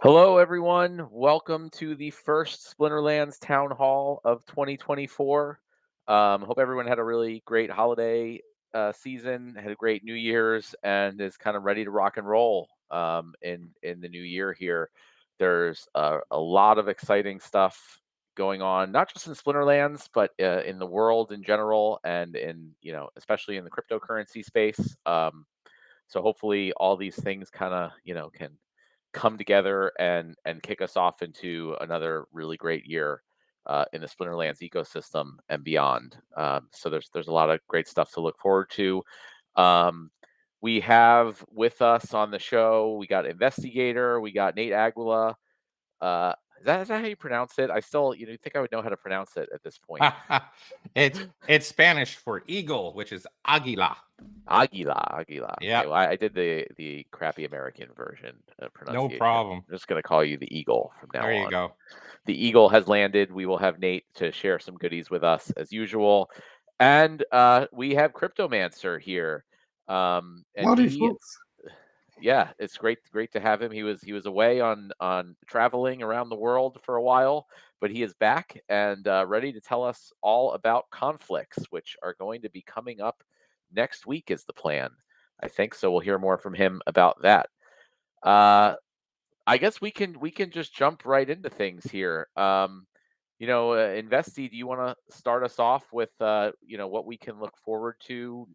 Hello, everyone. Welcome to the first Splinterlands Town Hall of 2024. Hope everyone had a really great holiday season, had a great New Year's, and is kind of ready to rock and roll in the new year here. There's a lot of exciting stuff going on, not just in Splinterlands, but in the world in general, and especially in the cryptocurrency space. So hopefully, all these things kind of can come together and kick us off into another really great year in the Splinterlands ecosystem and beyond. So there's a lot of great stuff to look forward to. Um, we have with us on the show, we got Investigator, we got Nate Aguila. Is that how you pronounce it? I still, think I would know how to pronounce it at this point. It's Spanish for eagle, which is águila. Aguila. Yeah, Okay, well, I did the crappy American version of no pronunciation. problem. I'm just gonna call you the Eagle from now There you on. go. The Eagle has landed. We will have Nate to share some goodies with us as usual, and we have Cryptomancer here. And Howdy, folks. yeah, it's great to have him. He was away on traveling around the world for a while, but he is back and ready to tell us all about conflicts, which are going to be coming up next week. Is the plan, I think. So we'll hear more from him about that. I guess we can just jump right into things here. Investi, do you want to start us off with what we can look forward to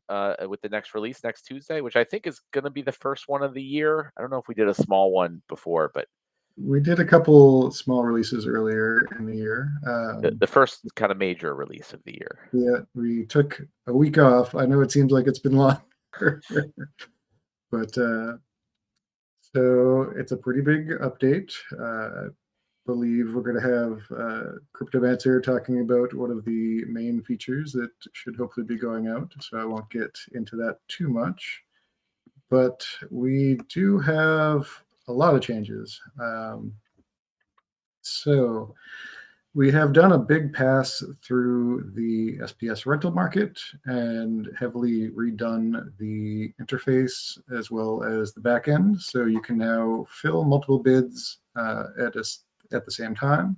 with the next release next Tuesday, which I think is going to be the first one of the year. I don't know if we did a small one before, but We did a couple small releases earlier in the year. the first kind of major release of the year. Yeah, we took a week off. I know it seems like it's been longer, but so it's a pretty big update. I believe we're going to have Cryptomancer talking about one of the main features that should hopefully be going out. So I won't get into that too much. But we do have a lot of changes. So we have done a big pass through the SPS rental market and heavily redone the interface as well as the back end. So you can now fill multiple bids at the same time.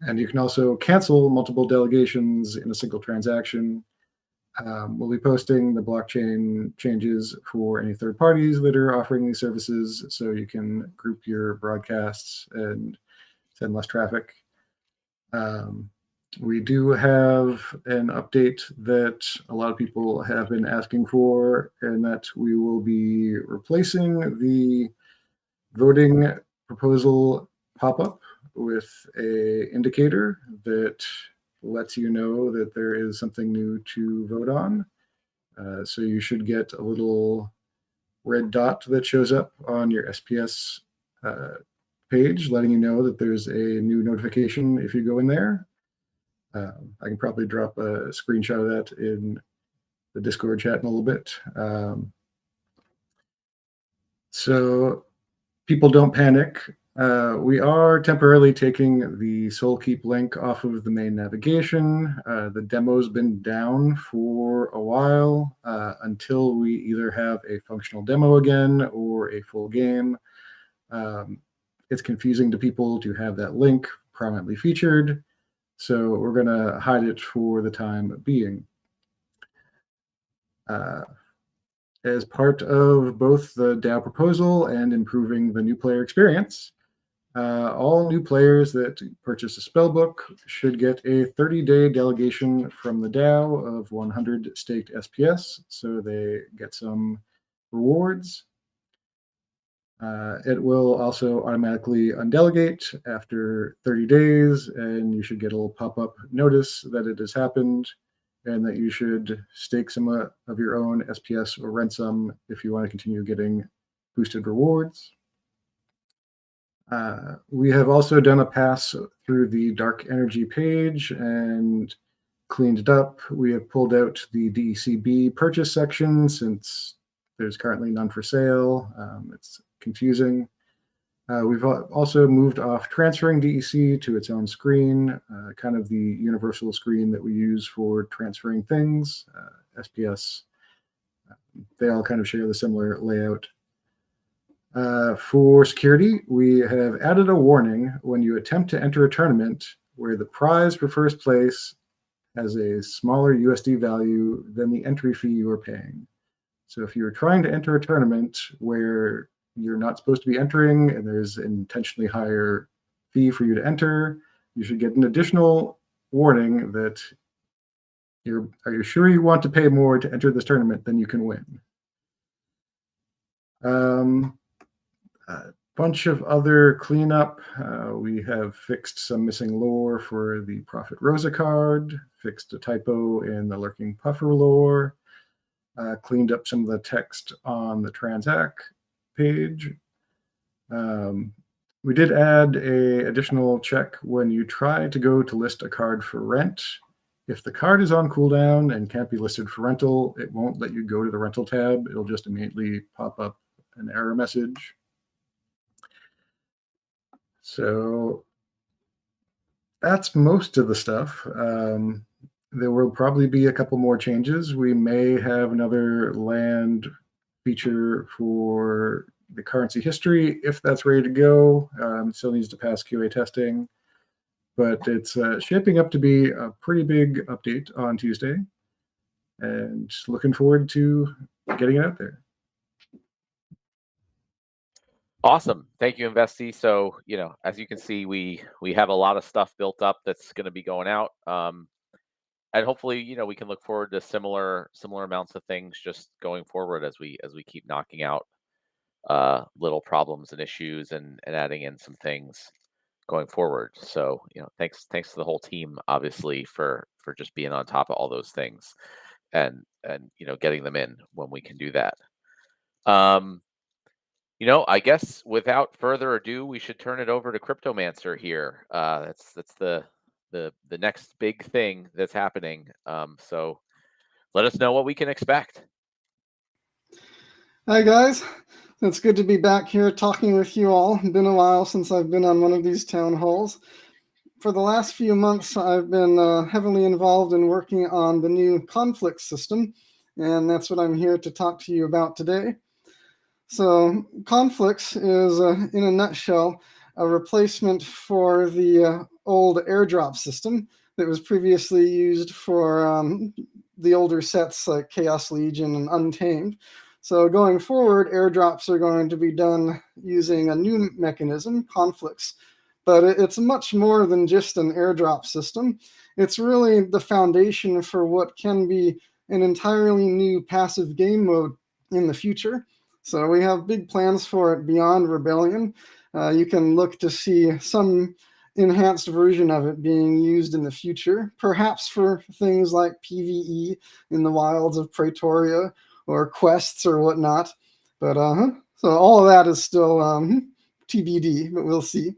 And you can also cancel multiple delegations in a single transaction. We'll be posting the blockchain changes for any third parties that are offering these services, so you can group your broadcasts and send less traffic. We do have an update that a lot of people have been asking for, and that we will be replacing the voting proposal pop-up with a indicator that lets you know that there is something new to vote on. So you should get a little red dot that shows up on your SPS page, letting you know that there's a new notification if you go in there. I can probably drop a screenshot of that in the Discord chat in a little bit. So people don't panic. We are temporarily taking the Soulkeep link off of the main navigation. The demo's been down for a while until we either have a functional demo again or a full game. It's confusing to people to have that link prominently featured, so we're going to hide it for the time being. As part of both the DAO proposal and improving the new player experience, all new players that purchase a spellbook should get a 30-day delegation from the DAO of 100 staked SPS, so they get some rewards. It will also automatically undelegate after 30 days, and you should get a little pop-up notice that it has happened, and that you should stake some of your own SPS or rent some if you want to continue getting boosted rewards. We have also done a pass through the Dark Energy page and cleaned it up. We have pulled out the DECB purchase section since there's currently none for sale. It's confusing. We've also moved off transferring DEC to its own screen, kind of the universal screen that we use for transferring things. SPS, they all kind of share the similar layout. For security, we have added a warning when you attempt to enter a tournament where the prize for first place has a smaller USD value than the entry fee you are paying. So if you're trying to enter a tournament where you're not supposed to be entering and there's an intentionally higher fee for you to enter, you should get an additional warning that are you sure you want to pay more to enter this tournament than you can win? A bunch of other cleanup. We have fixed some missing lore for the Prophet Rosa card, fixed a typo in the Lurking Puffer lore, cleaned up some of the text on the Transact page. We did add a additional check when you try to go to list a card for rent. If the card is on cooldown and can't be listed for rental, it won't let you go to the rental tab. It'll just immediately pop up an error message. So that's most of the stuff. There will probably be a couple more changes. We may have another land feature for the currency history if that's ready to go. It still needs to pass QA testing, but it's shaping up to be a pretty big update on Tuesday, and looking forward to getting it out there. Awesome. Thank you, Investi. So, as you can see, we have a lot of stuff built up that's going to be going out. And hopefully, we can look forward to similar amounts of things just going forward as we keep knocking out little problems and issues and adding in some things going forward. So, thanks to the whole team, obviously, for just being on top of all those things and getting them in when we can do that. I guess without further ado, we should turn it over to Cryptomancer here. That's the next big thing that's happening. So let us know what we can expect. Hi guys, it's good to be back here talking with you all. It's been a while since I've been on one of these town halls. For the last few months, I've been heavily involved in working on the new conflict system, and that's what I'm here to talk to you about today. So conflicts is, in a nutshell, a replacement for the old airdrop system that was previously used for the older sets like Chaos Legion and Untamed. So going forward, airdrops are going to be done using a new mechanism, conflicts. But it's much more than just an airdrop system. It's really the foundation for what can be an entirely new passive game mode in the future. So we have big plans for it beyond Rebellion. You can look to see some enhanced version of it being used in the future, perhaps for things like PvE in the wilds of Praetoria or quests or whatnot. But so all of that is still TBD, but we'll see.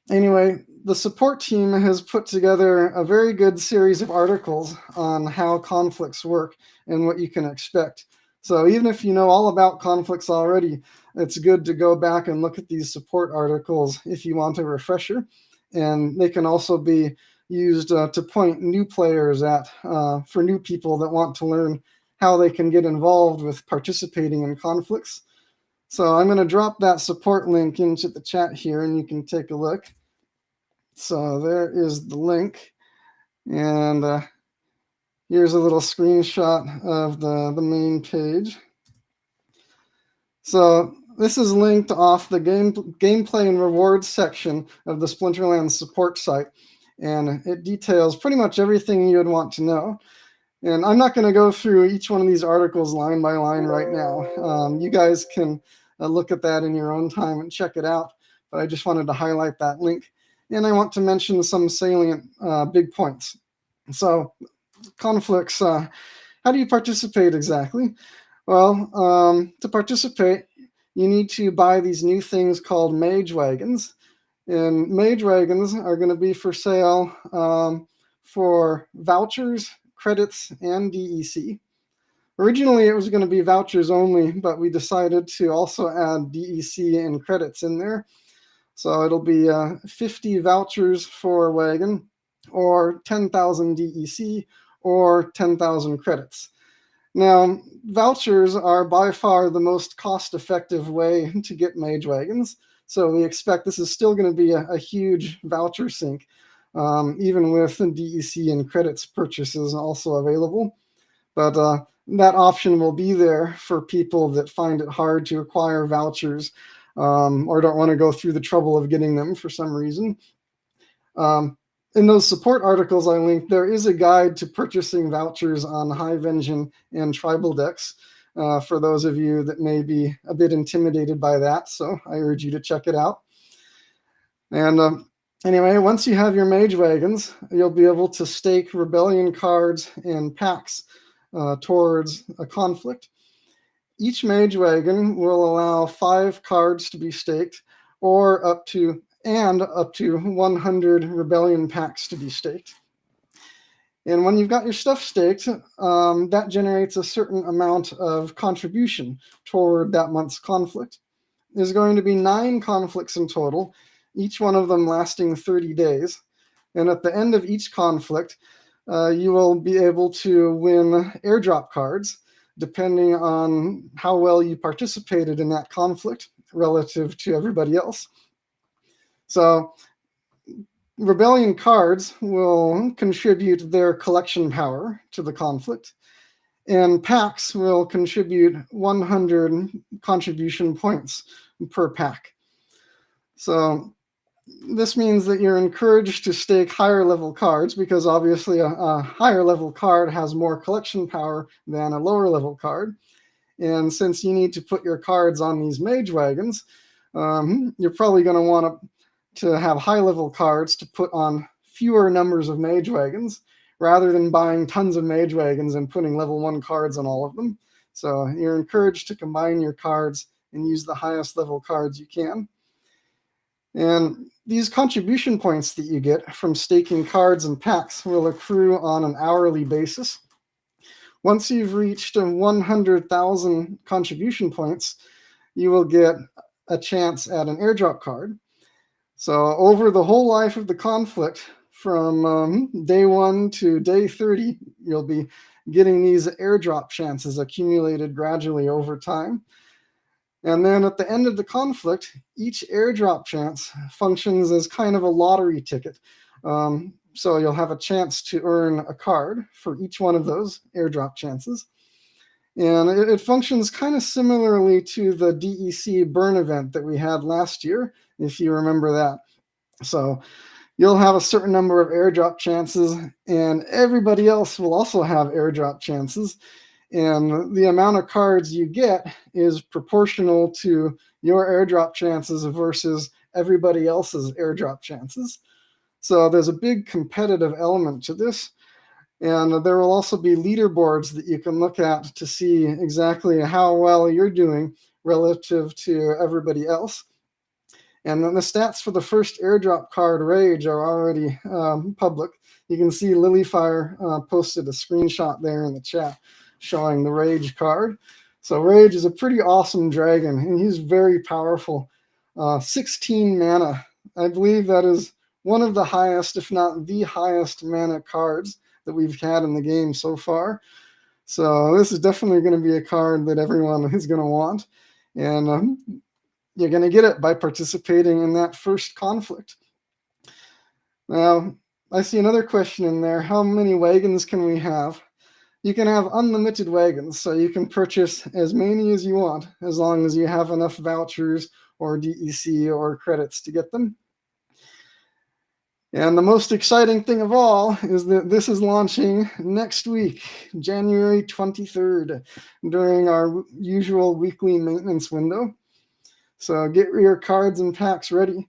Anyway, the support team has put together a very good series of articles on how conflicts work and what you can expect. So even if you know all about conflicts already, it's good to go back and look at these support articles if you want a refresher. And they can also be used to point new players at, for new people that want to learn how they can get involved with participating in conflicts. So I'm going to drop that support link into the chat here, and you can take a look. So there is the link. And here's a little screenshot of the main page. So this is linked off the gameplay and rewards section of the Splinterlands support site. And it details pretty much everything you would want to know. And I'm not going to go through each one of these articles line by line right now. You guys can look at that in your own time and check it out. But I just wanted to highlight that link. And I want to mention some salient big points. So conflicts, how do you participate exactly? Well, to participate, you need to buy these new things called mage wagons. And mage wagons are going to be for sale for vouchers, credits, and DEC. Originally, it was going to be vouchers only, but we decided to also add DEC and credits in there. So it'll be 50 vouchers for a wagon, or 10,000 DEC, or 10,000 credits. Now, vouchers are by far the most cost-effective way to get mage wagons, so we expect this is still going to be a huge voucher sink, even with DEC and credits purchases also available. But that option will be there for people that find it hard to acquire vouchers or don't want to go through the trouble of getting them for some reason. In those support articles I linked, there is a guide to purchasing vouchers on Hive Engine and Tribal decks for those of you that may be a bit intimidated by that, so I urge you to check it out. And anyway, once you have your mage wagons, you'll be able to stake rebellion cards and packs towards a conflict. Each mage wagon will allow 5 cards to be staked, or up to 100 rebellion packs to be staked. And when you've got your stuff staked, that generates a certain amount of contribution toward that month's conflict. There's going to be 9 conflicts in total, each one of them lasting 30 days. And at the end of each conflict, you will be able to win airdrop cards, depending on how well you participated in that conflict relative to everybody else. So rebellion cards will contribute their collection power to the conflict, and packs will contribute 100 contribution points per pack. So this means that you're encouraged to stake higher level cards, because obviously a higher level card has more collection power than a lower level card. And since you need to put your cards on these mage wagons, you're probably going to want to have high level cards to put on fewer numbers of mage wagons, rather than buying tons of mage wagons and putting level 1 cards on all of them. So you're encouraged to combine your cards and use the highest level cards you can. And these contribution points that you get from staking cards and packs will accrue on an hourly basis. Once you've reached 100,000 contribution points, you will get a chance at an airdrop card. So over the whole life of the conflict, from day 1 to day 30, you'll be getting these airdrop chances accumulated gradually over time. And then at the end of the conflict, each airdrop chance functions as kind of a lottery ticket. So you'll have a chance to earn a card for each one of those airdrop chances. And it functions kind of similarly to the DEC burn event that we had last year, if you remember that. So you'll have a certain number of airdrop chances, and everybody else will also have airdrop chances. And the amount of cards you get is proportional to your airdrop chances versus everybody else's airdrop chances. So there's a big competitive element to this. And there will also be leaderboards that you can look at to see exactly how well you're doing relative to everybody else. And then the stats for the first airdrop card, Rage, are already public. You can see Lilyfire posted a screenshot there in the chat showing the Rage card. So Rage is a pretty awesome dragon, and he's very powerful. 16 mana. I believe that is one of the highest, if not the highest, mana cards that we've had in the game so far. So this is definitely going to be a card that everyone is going to want. And you're going to get it by participating in that first conflict. Now, I see another question in there. How many wagons can we have? You can have unlimited wagons, so you can purchase as many as you want, as long as you have enough vouchers or DEC or credits to get them. And the most exciting thing of all is that this is launching next week, January 23rd, during our usual weekly maintenance window. So get your cards and packs ready.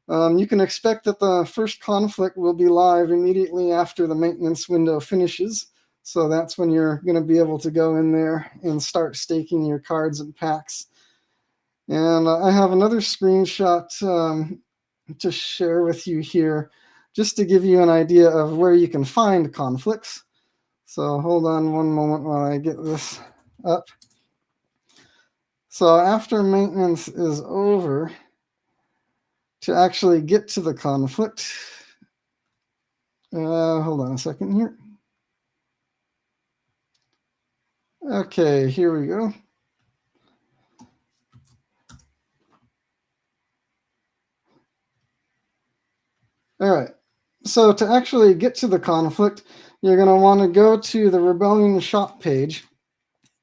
You can expect that the first conflict will be live immediately after the maintenance window finishes. So that's when you're going to be able to go in there and start staking your cards and packs. And I have another screenshot to share with you here, just to give you an idea of where you can find conflicts. So hold on one moment while I get this up. So after maintenance is over, to actually get to the conflict, hold on a second here. Okay, here we go. All right. So to actually get to the conflict, you're going to want to go to the Rebellion shop page,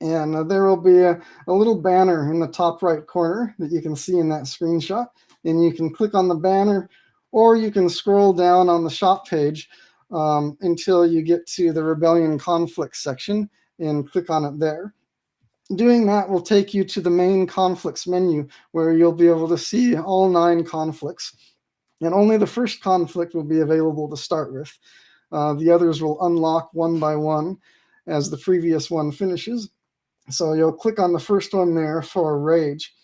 and there will be a little banner in the top right corner that you can see in that screenshot. And you can click on the banner, or you can scroll down on the shop page until you get to the Rebellion conflict section and click on it there. Doing that will take you to the main conflicts menu, where you'll be able to see all 9 conflicts. And only the first conflict will be available to start with. The others will unlock one by one as the previous one finishes. So you'll click on the first one there for Rage,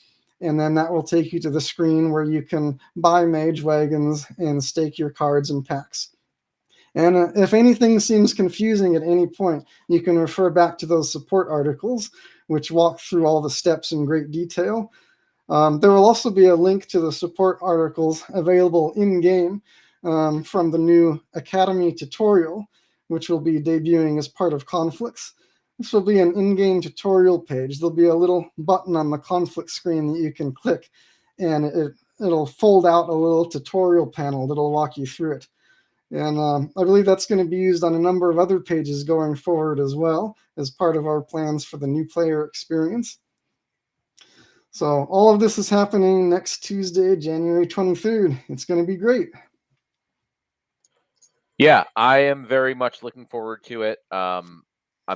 and then that will take you to the screen where you can buy mage wagons and stake your cards and packs. And if anything seems confusing at any point, you can refer back to those support articles, which walk through all the steps in great detail. There will also be a link to the support articles available in-game from the new Academy tutorial, which will be debuting as part of Conflicts. This will be an in-game tutorial page. There'll be a little button on the conflict screen that you can click, and it'll fold out a little tutorial panel that'll walk you through it. And I believe that's going to be used on a number of other pages going forward as well, as part of our plans for the new player experience. So all of this is happening next Tuesday, January 23rd. It's going to be great. Yeah, I am very much looking forward to it. I'm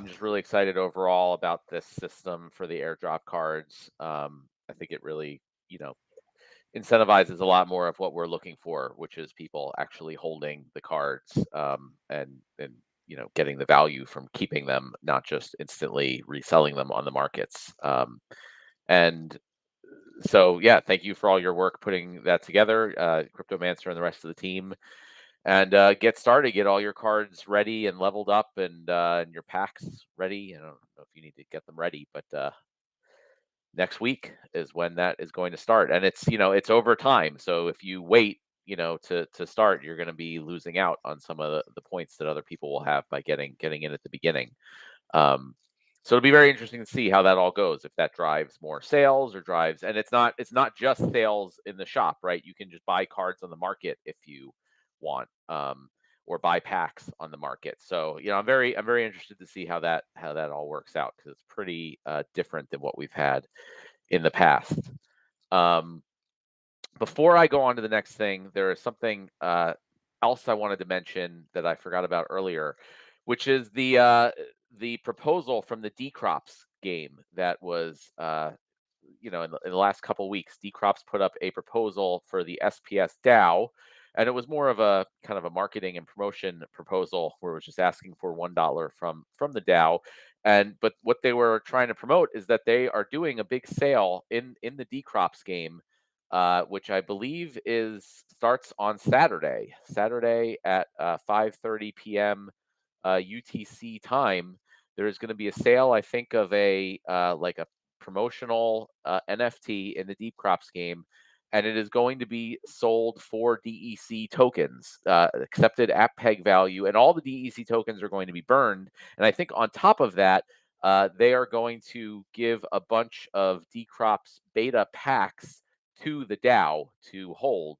just really excited overall about this system for the airdrop cards. I think it really, incentivizes a lot more of what we're looking for, which is people actually holding the cards, and getting the value from keeping them, not just instantly reselling them on the markets. And so, yeah, thank you for all your work putting that together, Cryptomancer and the rest of the team. And get started, get all your cards ready and leveled up, and your packs ready. I don't know if you need to get them ready, but next week is when that is going to start, and it's over time. So if you wait, to start, you're going to be losing out on some of the points that other people will have by getting in at the beginning. So it'll be very interesting to see how that all goes, if that drives more sales or drives, and it's not just sales in the shop, right? You can just buy cards on the market if you want, or buy packs on the market. So I'm very interested to see how that all works out, because it's pretty different than what we've had in the past. Um, Before I go on to the next thing, there is something else I wanted to mention that I forgot about earlier, which is the proposal from the Decrops game that was, in the last couple weeks. Decrops put up a proposal for the SPS DAO, and it was more of a kind of a marketing and promotion proposal, where it was just asking for $1 from the DAO. But what they were trying to promote is that they are doing a big sale in the Decrops game, which I believe starts on Saturday at 5:30 p.m. UTC time. There is going to be a sale, I think, of like a promotional NFT in the Deep Crops game, and it is going to be sold for DEC tokens, accepted at peg value, and all the DEC tokens are going to be burned. And I think on top of that, they are going to give a bunch of Decrops beta packs to the DAO to hold.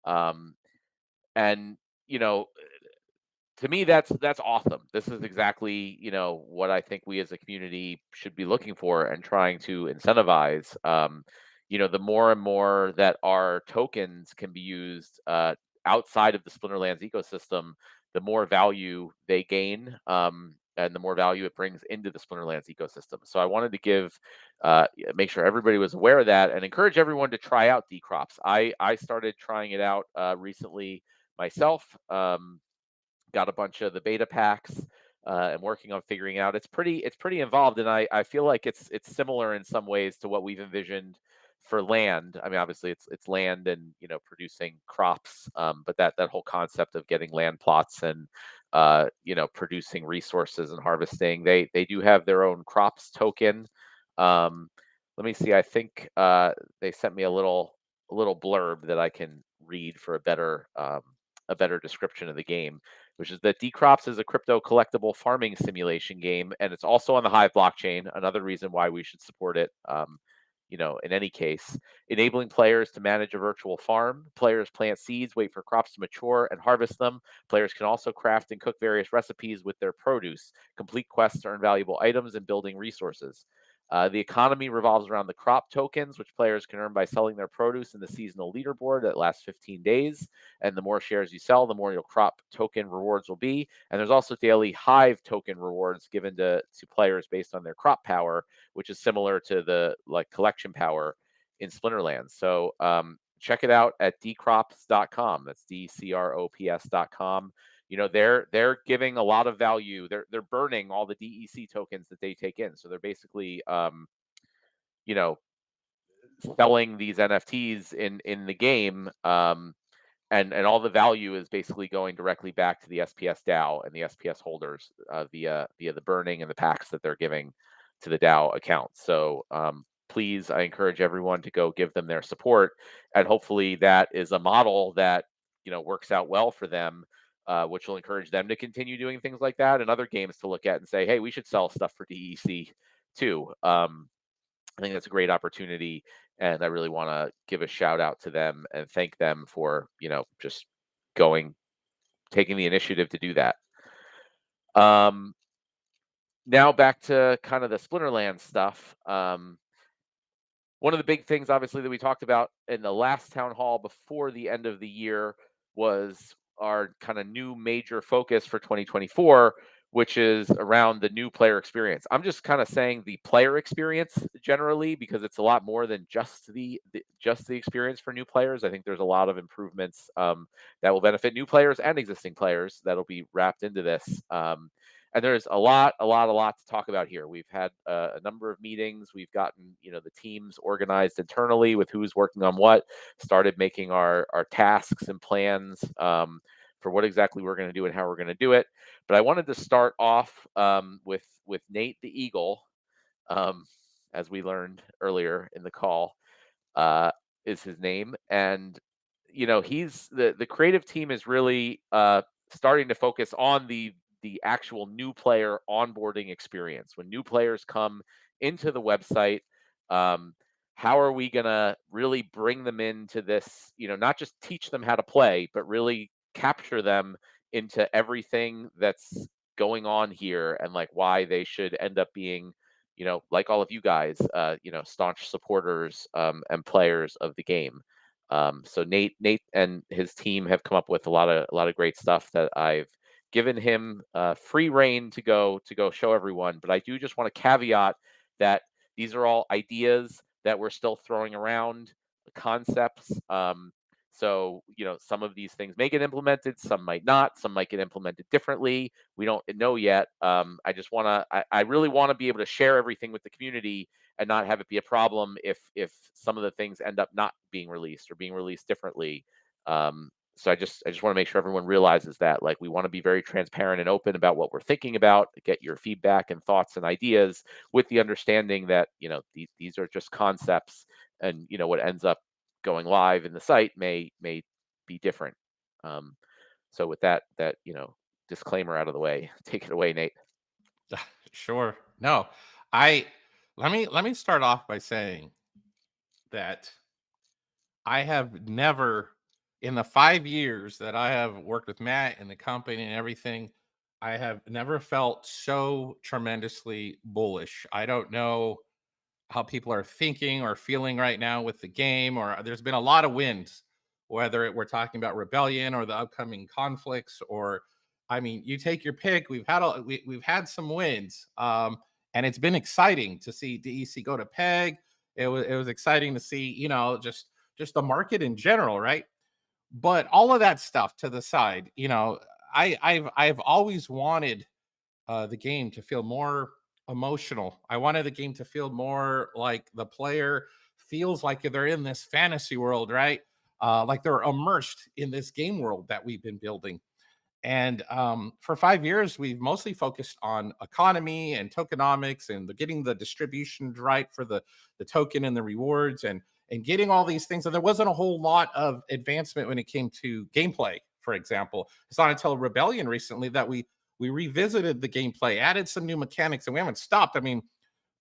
Um, and you know, to me, that's awesome. This is exactly what I think we as a community should be looking for and trying to incentivize. The more and more that our tokens can be used outside of the Splinterlands ecosystem, the more value they gain, and the more value it brings into the Splinterlands ecosystem. So I wanted to make sure everybody was aware of that, and encourage everyone to try out Decrops. I started trying it out recently myself. Got a bunch of the beta packs, and working on figuring out. It's pretty involved, and I feel like it's similar in some ways to what we've envisioned for land. I mean, obviously it's land and producing crops, but that whole concept of getting land plots and producing resources and harvesting. They do have their own crops token. Let me see. I think they sent me a little blurb that I can read for a better description of the game. which is that Decrops is a crypto collectible farming simulation game, and it's also on the Hive blockchain. Another reason why we should support it. In any case, enabling players to manage a virtual farm. Players plant seeds, wait for crops to mature, and harvest them. Players can also craft and cook various recipes with their produce, complete quests to earn valuable items, and building resources. The economy revolves around the crop tokens, which players can earn by selling their produce in the seasonal leaderboard that lasts 15 days. And the more shares you sell, the more your crop token rewards will be. And there's also daily Hive token rewards given to players based on their crop power, which is similar to the collection power in Splinterlands. So check it out at decrops.com. That's DCROPS.com. They're giving a lot of value. They're burning all the DEC tokens that they take in. So they're basically selling these NFTs in the game. And all the value is basically going directly back to the SPS DAO and the SPS holders via the burning and the packs that they're giving to the DAO account. So please, I encourage everyone to go give them their support, and hopefully that is a model that works out well for them, which will encourage them to continue doing things like that, and other games to look at and say, hey, we should sell stuff for DEC too. I think that's a great opportunity, and I really want to give a shout out to them and thank them for just taking the initiative to do that. Now back to kind of the Splinterlands stuff. One of the big things, obviously, that we talked about in the last town hall before the end of the year was our kind of new major focus for 2024, which is around the new player experience. I'm just kind of saying the player experience generally because it's a lot more than just the experience for new players. I think there's a lot of improvements that will benefit new players and existing players that'll be wrapped into this. And there's a lot to talk about here. We've had a number of meetings. We've gotten, the teams organized internally with who's working on what, started making our tasks and plans for what exactly we're going to do and how we're going to do it. But I wanted to start off with Nate the Eagle, as we learned earlier in the call, is his name. And, he's the creative team is really starting to focus on the actual new player onboarding experience. When new players come into the website, how are we going to really bring them into this, not just teach them how to play, but really capture them into everything that's going on here and why they should end up being, like all of you guys, staunch supporters and players of the game. So Nate and his team have come up with a lot of great stuff that I've given him free reign to go show everyone. But I do just want to caveat that these are all ideas that we're still throwing around, concepts. So, some of these things may get implemented, some might not, some might get implemented differently. We don't know yet. I really want to be able to share everything with the community and not have it be a problem if some of the things end up not being released or being released differently. So I just want to make sure everyone realizes that we want to be very transparent and open about what we're thinking about, get your feedback and thoughts and ideas with the understanding that, these are just concepts, and, what ends up going live in the site may be different. So with that, disclaimer out of the way, take it away, Nate. Sure. No, let me start off by saying that I have never, in the 5 years that I have worked with Matt and the company and everything, I have never felt so tremendously bullish. I don't know how people are thinking or feeling right now with the game, or there's been a lot of wins, whether we're talking about Rebellion or the upcoming conflicts, or I mean, you take your pick. We've had some wins, and it's been exciting to see DEC go to PEG. It was exciting to see, just the market in general, right? But all of that stuff to the side, I've always wanted the game to feel more emotional. I wanted the game to feel more like the player feels like they're in this fantasy world, right? Like they're immersed in this game world that we've been building. And for 5 years, we've mostly focused on economy and tokenomics and getting the distribution right for the token and the rewards and getting all these things. And there wasn't a whole lot of advancement when it came to gameplay for example. It's not until Rebellion recently that we revisited the gameplay, added some new mechanics, and we haven't stopped. I mean,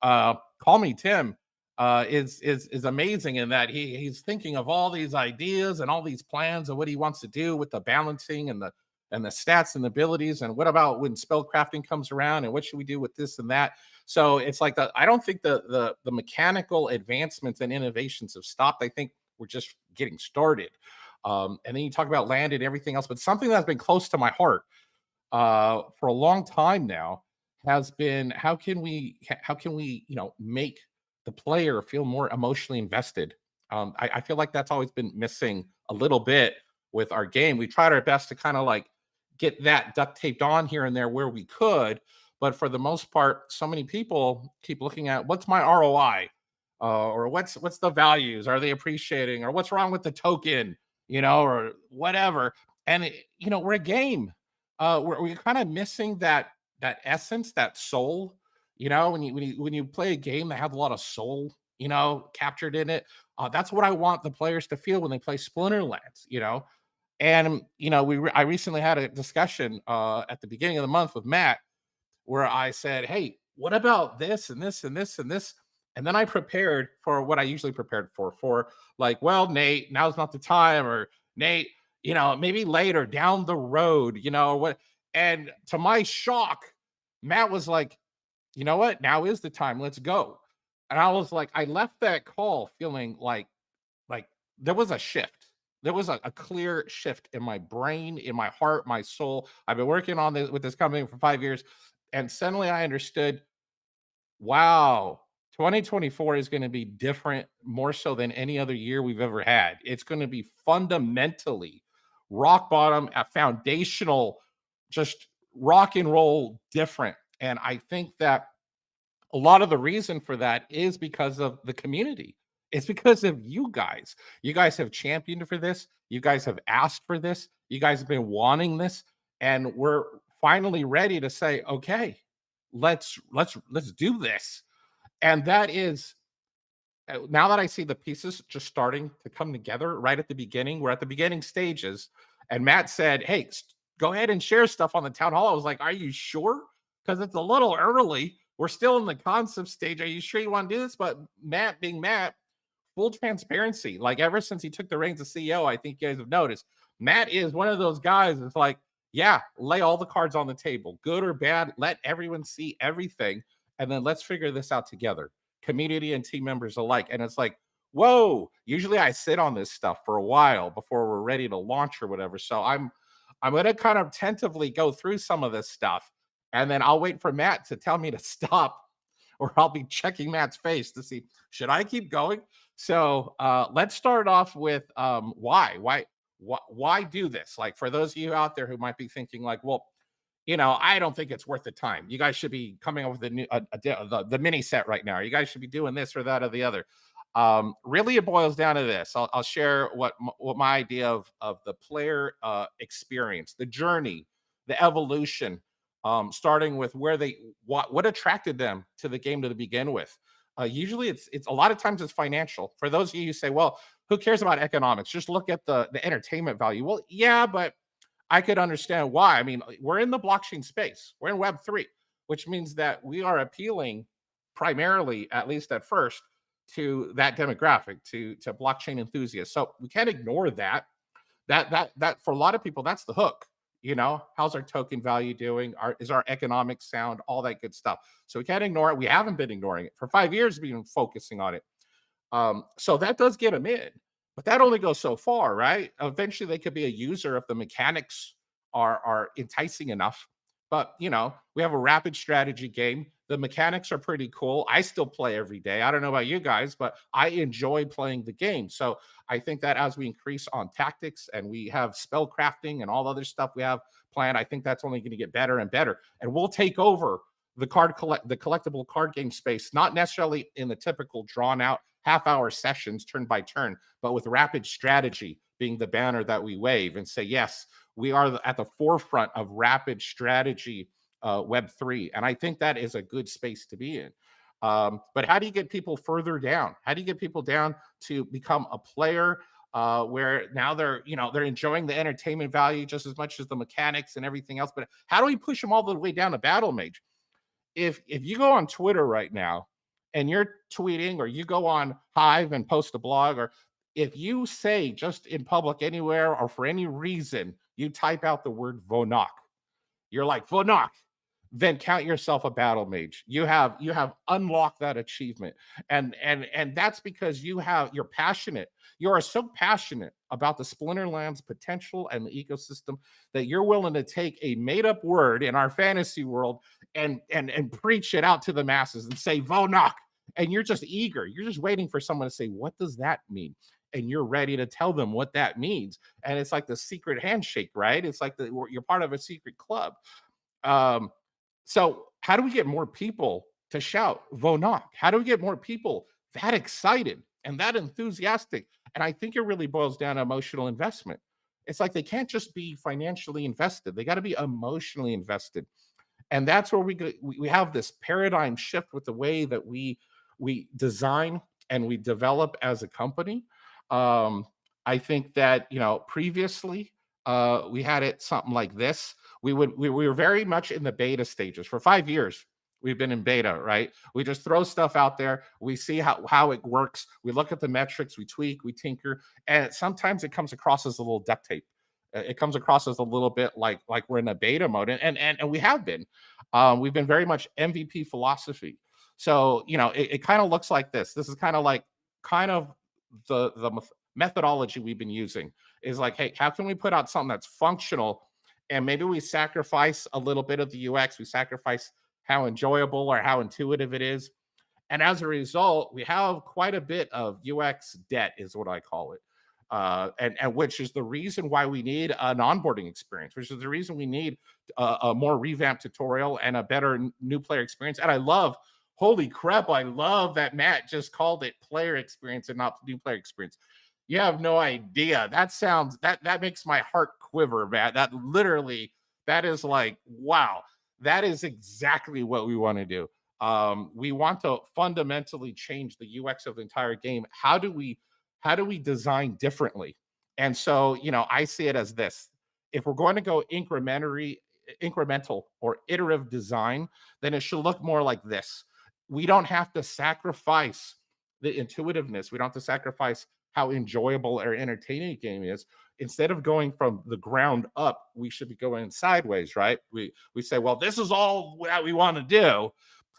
Call Me Tim is amazing in that he's thinking of all these ideas and all these plans of what he wants to do with the balancing and the stats and abilities, and what about when spell crafting comes around, and what should we do with this and that. So it's like I don't think the mechanical advancements and innovations have stopped. I think we're just getting started. And then you talk about land and everything else, but something that's been close to my heart for a long time now has been how can we make the player feel more emotionally invested. I feel like that's always been missing a little bit with our game. We tried our best to kind of like get that duct taped on here and there where we could, but for the most part, so many people keep looking at what's my ROI, or what's the values? Are they appreciating? Or what's wrong with the token? Or whatever. And we're a game. We're kind of missing that essence, that soul. When you play a game that has a lot of soul, captured in it. That's what I want the players to feel when they play Splinterlands. And I recently had a discussion at the beginning of the month with Matt, where I said, "Hey, what about this and this and this and this?" And then I prepared for what I usually prepared for like, well, Nate, now's not the time, or Nate, maybe later down the road, or what. And to my shock, Matt was like, "You know what? Now is the time. Let's go." And I was like, I left that call feeling like there was a shift. There was a clear shift in my brain, in my heart, my soul. I've been working on this with this company for 5 years, and suddenly I understood, wow, 2024 is going to be different, more so than any other year we've ever had. It's going to be fundamentally rock bottom, a foundational, just rock and roll different. And I think that a lot of the reason for that is because of the community. It's because of you guys. You guys have championed for this. You guys have asked for this. You guys have been wanting this, and we're finally ready to say, okay, let's do this. And that is, now that I see the pieces just starting to come together right at the beginning. We're at the beginning stages, and Matt said, "Hey, go ahead and share stuff on the town hall." I was like, "Are you sure? Because it's a little early. We're still in the concept stage. Are you sure you want to do this?" But Matt, being Matt, full transparency. Like, ever since he took the reins of CEO, I think you guys have noticed, Matt is one of those guys that's like, yeah, lay all the cards on the table, good or bad. Let everyone see everything, and then let's figure this out together, community and team members alike. And it's like, whoa, usually I sit on this stuff for a while before we're ready to launch or whatever. So I'm going to kind of tentatively go through some of this stuff, and then I'll wait for Matt to tell me to stop, or I'll be checking Matt's face to see, should I keep going? So let's start off with why do this? Like, for those of you out there who might be thinking like, well, I don't think it's worth the time. You guys should be coming up with the mini set right now. You guys should be doing this or that or the other. Really, it boils down to this. I'll share what my idea of the player experience, the journey, the evolution, starting with what attracted them to the game to begin with. Usually, it's a lot of times it's financial. For those of you who say, "Well, who cares about economics? Just look at the entertainment value." Well, yeah, but I could understand why. I mean, we're in the blockchain space. We're in Web3, which means that we are appealing primarily, at least at first, to that demographic, to blockchain enthusiasts. So we can't ignore that. That for a lot of people, that's the hook. How's our token value doing? Is our economic sound? All that good stuff. So we can't ignore it. We haven't been ignoring it for 5 years. We've been focusing on it. So that does get them in, but that only goes so far, right? Eventually, they could be a user if the mechanics are enticing enough. But we have a rapid strategy game. The mechanics are pretty cool. I still play every day. I don't know about you guys, but I enjoy playing the game. So I think that as we increase on tactics and we have spell crafting and all other stuff we have planned, I think that's only going to get better and better. And we'll take over the collectible card game space, not necessarily in the typical drawn out half-hour sessions turn by turn, but with rapid strategy being the banner that we wave and say, yes, we are at the forefront of rapid strategy Web3. And I think that is a good space to be in. But how do you get people further down? How do you get people down to become a player where now they're enjoying the entertainment value just as much as the mechanics and everything else. But how do we push them all the way down to battle mage? If you go on Twitter right now and you're tweeting, or you go on Hive and post a blog, or if you say just in public anywhere or for any reason you type out the word Vonok, you're like Vonok, then count yourself a battle mage. You have unlocked that achievement. And that's because you're passionate. You are so passionate about the Splinterlands potential and the ecosystem that you're willing to take a made-up word in our fantasy world and preach it out to the masses and say Vonok. And you're just eager. You're just waiting for someone to say, what does that mean? And you're ready to tell them what that means. And it's like the secret handshake, right? It's like you're part of a secret club. Um, so how do we get more people to shout Vonok? How do we get more people that excited and that enthusiastic? And I think it really boils down to emotional investment. It's like they can't just be financially invested. They got to be emotionally invested. And that's where we have this paradigm shift with the way that we design and we develop as a company. Um, I think that previously we had it something like this. We were very much in the beta stages for 5 years. We've been in beta, right? We just throw stuff out there. We see how it works. We look at the metrics. We tweak. We tinker, and sometimes it comes across as a little duct tape. It comes across as a little bit like we're in a beta mode, and we have been. We've been very much MVP philosophy. So it kind of looks like this. This is kind of the methodology we've been using is like, hey, how can we put out something that's functional, and maybe we sacrifice a little bit of the UX, we sacrifice how enjoyable or how intuitive it is, and as a result, we have quite a bit of UX debt, is what I call it. And which is the reason why we need an onboarding experience, which is the reason we need a more revamped tutorial and a better new player experience. And holy crap, I love that Matt just called it player experience and not new player experience. You have no idea. That makes my heart quiver, Matt. That is like, wow, that is exactly what we want to do. We want to fundamentally change the UX of the entire game. How do we design differently? And so, I see it as this. If we're going to go incremental or iterative design, then it should look more like this. We don't have to sacrifice the intuitiveness. We don't have to sacrifice how enjoyable or entertaining a game is. Instead of going from the ground up, we should be going sideways, right? We say, well, this is all that we want to do.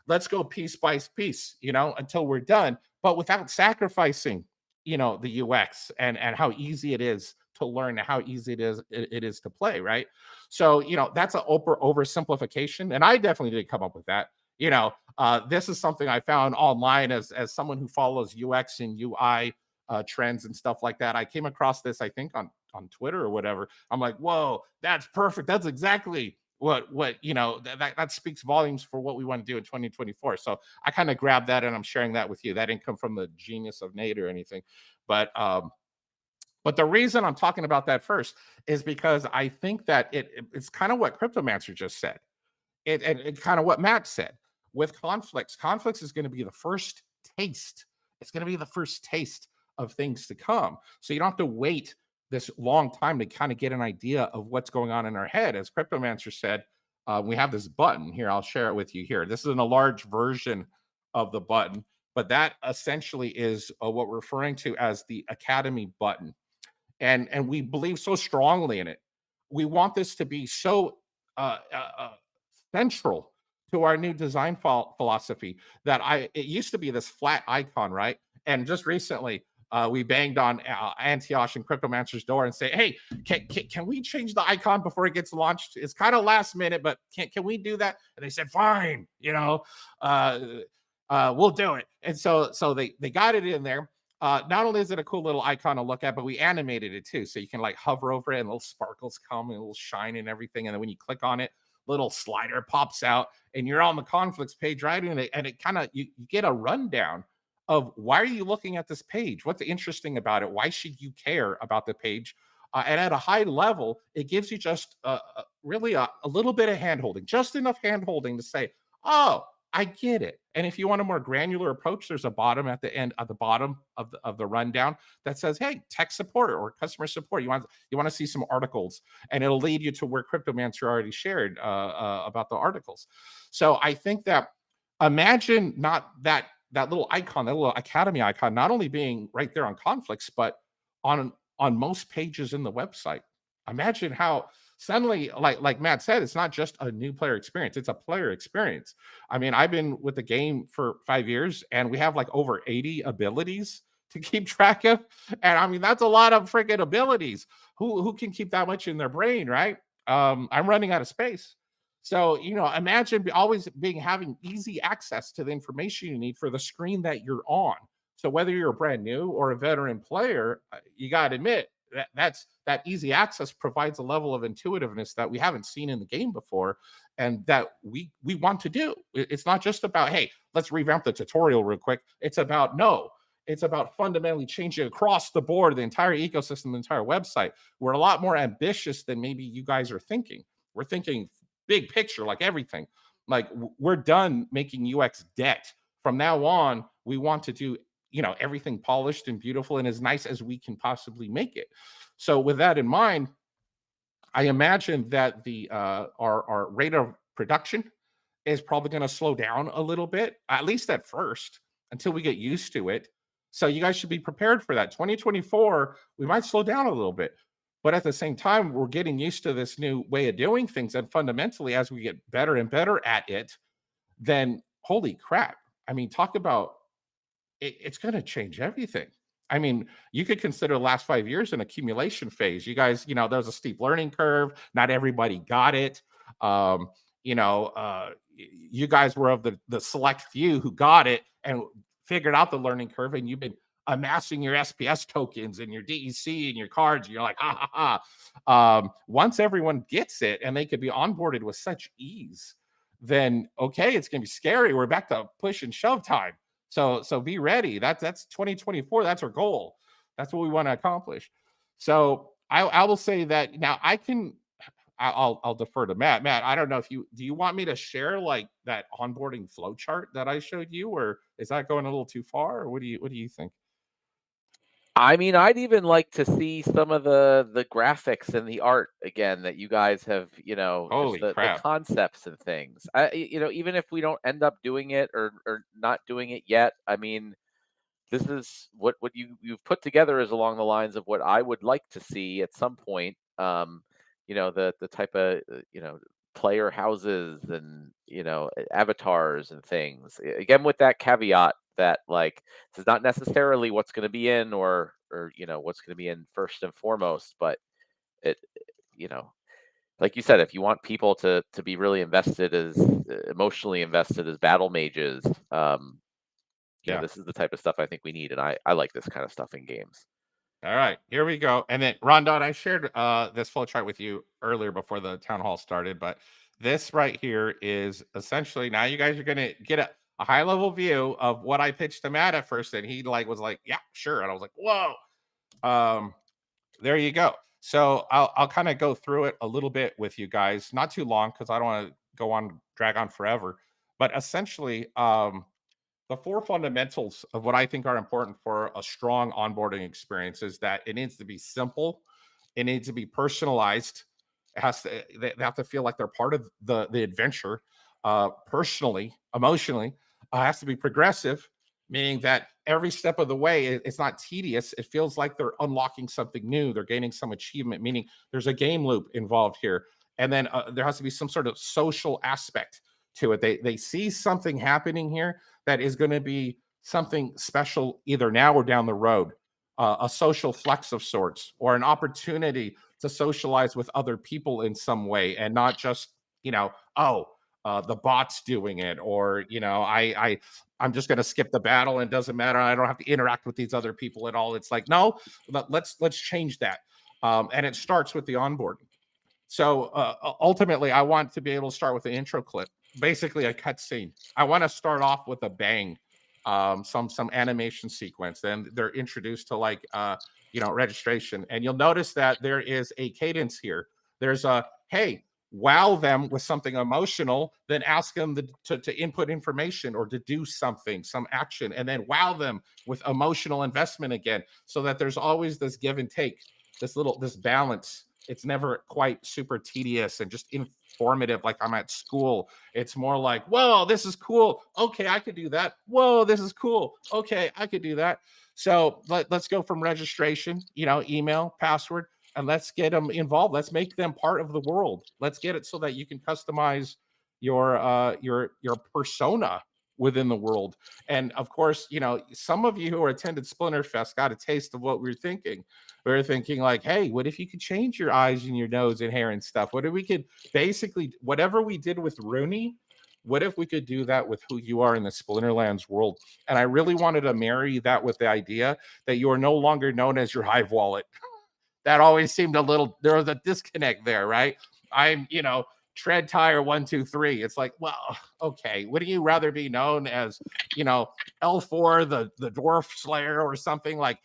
Let's go piece by piece, until we're done, but without sacrificing the UX and how easy it is to learn, how easy it is to play, right? So that's an oversimplification, and I definitely didn't come up with that. This is something I found online as someone who follows UX and UI trends and stuff like that. I came across this, I think, on Twitter or whatever. I'm like, whoa, that's perfect. That's exactly what that speaks volumes for what we want to do in 2024. So I kind of grabbed that and I'm sharing that with you. That didn't come from the genius of Nate or anything, but the reason I'm talking about that first is because I think that it's kind of what Cryptomancer just said, and kind of what Matt said with conflicts. Conflicts is going to be the first taste. It's going to be the first taste of things to come. So you don't have to wait this long time to kind of get an idea of what's going on in our head. As Cryptomancer said, we have this button here. I'll share it with you here. This is an enlarged version of the button, but that essentially is what we're referring to as the Academy button. And we believe so strongly in it. We want this to be so central to our new design philosophy that it used to be this flat icon, right? And just recently, we banged on Antioch and Cryptomancer's door and say, hey, can we change the icon before it gets launched? It's kind of last minute, but can we do that? And they said, fine, we'll do it. And so they got it in there. Not only is it a cool little icon to look at, but we animated it too. So you can like hover over it and little sparkles come and a little shine and everything. And then when you click on it, little slider pops out and you're on the conflicts page, right? And it kind of, you get a rundown of why are you looking at this page? What's interesting about it? Why should you care about the page? And at a high level, it gives you just really a little bit of handholding, just enough handholding to say, oh, I get it. And if you want a more granular approach, there's a bottom at the end, at the bottom of the rundown that says, "Hey, tech support or customer support. You want to see some articles," and it'll lead you to where Cryptomancer already shared about the articles. So I think that imagine not that little icon, that little academy icon, not only being right there on conflicts, but on most pages in the website. Imagine how suddenly, like Matt said, it's not just a new player experience; it's a player experience. I mean, I've been with the game for 5 years, and we have like over 80 abilities to keep track of. And I mean, that's a lot of freaking abilities. Who can keep that much in their brain, right? I'm running out of space. So, imagine always having easy access to the information you need for the screen that you're on. So whether you're a brand new or a veteran player, you got to admit that easy access provides a level of intuitiveness that we haven't seen in the game before, and that we want to do. It's not just about, hey, let's revamp the tutorial real quick. It's about no. It's about fundamentally changing across the board, the entire ecosystem, the entire website. We're a lot more ambitious than maybe you guys are thinking. We're thinking big picture, like everything. Like we're done making UX debt. From now on, we want to do everything polished and beautiful and as nice as we can possibly make it. So with that in mind, I imagine that the our rate of production is probably going to slow down a little bit, at least at first, until we get used to it. So you guys should be prepared for that. 2024, we might slow down a little bit. But at the same time, we're getting used to this new way of doing things. And fundamentally, as we get better and better at it, then holy crap. I mean, talk about it's going to change everything. I mean, you could consider the last 5 years an accumulation phase. You guys, there was a steep learning curve. Not everybody got it. Um, you guys were of the select few who got it and figured out the learning curve, and you've been amassing your SPS tokens and your DEC and your cards. And you're like, ha ha ha. Once everyone gets it and they could be onboarded with such ease, then okay, it's going to be scary. We're back to push and shove time. So be ready. That's 2024. That's our goal. That's what we want to accomplish. So I will say that now I'll defer to Matt. Matt, I don't know if do you want me to share like that onboarding flow chart that I showed you, or is that going a little too far? Or what do you think? I mean, I'd even like to see some of the graphics and the art again that you guys have, just Holy the crap. concepts and things. Even if we don't end up doing it or not doing it yet, I mean, this is what you've put together is along the lines of what I would like to see at some point. The type of player houses and avatars and things. Again, with that caveat that like this is not necessarily what's going to be in or what's going to be in first and foremost, but it you know like you said, if you want people to be really invested as emotionally invested as battle mages, Yeah. this is the type of stuff I think we need, and I like this kind of stuff in games. All right, here we go. And then Rondon, I shared this flow chart with you earlier before the town hall started, but this right here is essentially now you guys are gonna get a high level view of what I pitched to Matt at first, and he was like, yeah, sure. And I was like, whoa. There you go. So I'll kind of go through it a little bit with you guys, not too long because I don't want to drag on forever. But essentially, the four fundamentals of what I think are important for a strong onboarding experience is that it needs to be simple, it needs to be personalized, they have to feel like they're part of the adventure, personally, emotionally, has to be progressive, meaning that every step of the way it's not tedious. It feels like they're unlocking something new, they're gaining some achievement, meaning there's a game loop involved here. And then there has to be some sort of social aspect to it. They see something happening here that is going to be something special either now or down the road, a social flex of sorts, or an opportunity to socialize with other people in some way, and not just the bot's doing it, or I'm just going to skip the battle and it doesn't matter. I don't have to interact with these other people at all. It's like, no, let's change that. And it starts with the onboarding. So ultimately, I want to be able to start with the intro clip, basically a cutscene. I want to start off with a bang, some animation sequence. Then they're introduced to registration, and you'll notice that there is a cadence here. There's a hey, wow them with something emotional, then ask them to input information or to do something, some action, and then wow them with emotional investment again, so that there's always this give and take, this balance. It's never quite super tedious and just informative like I'm at school. It's more like, whoa, this is cool. Okay, I could do that. Whoa, this is cool. Okay, I could do that. So let's go from registration, email, password, and let's get them involved. Let's make them part of the world. Let's get it so that you can customize your persona within the world. And of course, some of you who attended Splinterfest got a taste of what we were thinking. We were thinking like, hey, what if you could change your eyes and your nose and hair and stuff? What if we could basically, whatever we did with Rooney, what if we could do that with who you are in the Splinterlands world? And I really wanted to marry that with the idea that you are no longer known as your Hive wallet. That always seemed there was a disconnect there, right? I'm, tread tire 123. It's like, well, okay, wouldn't you rather be known as, L4, the dwarf slayer or something like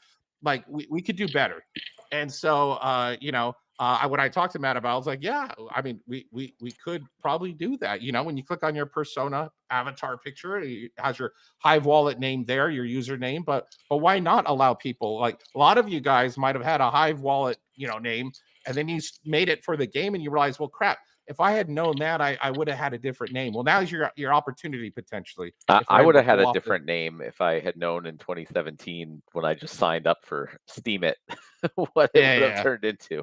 we could do better. And so, when I talked to Matt about it, I was like, yeah, I mean, we could probably do that. When you click on your persona avatar picture, it has your Hive wallet name there, your username, but why not allow people, like a lot of you guys might have had a Hive wallet, name, and then you made it for the game and you realize, well, crap, if I had known that, I would have had a different name. Well, now's your opportunity potentially. If we're I able would to have had pull a off different name if I had known in 2017 when I just signed up for Steam It what it would have yeah. turned into.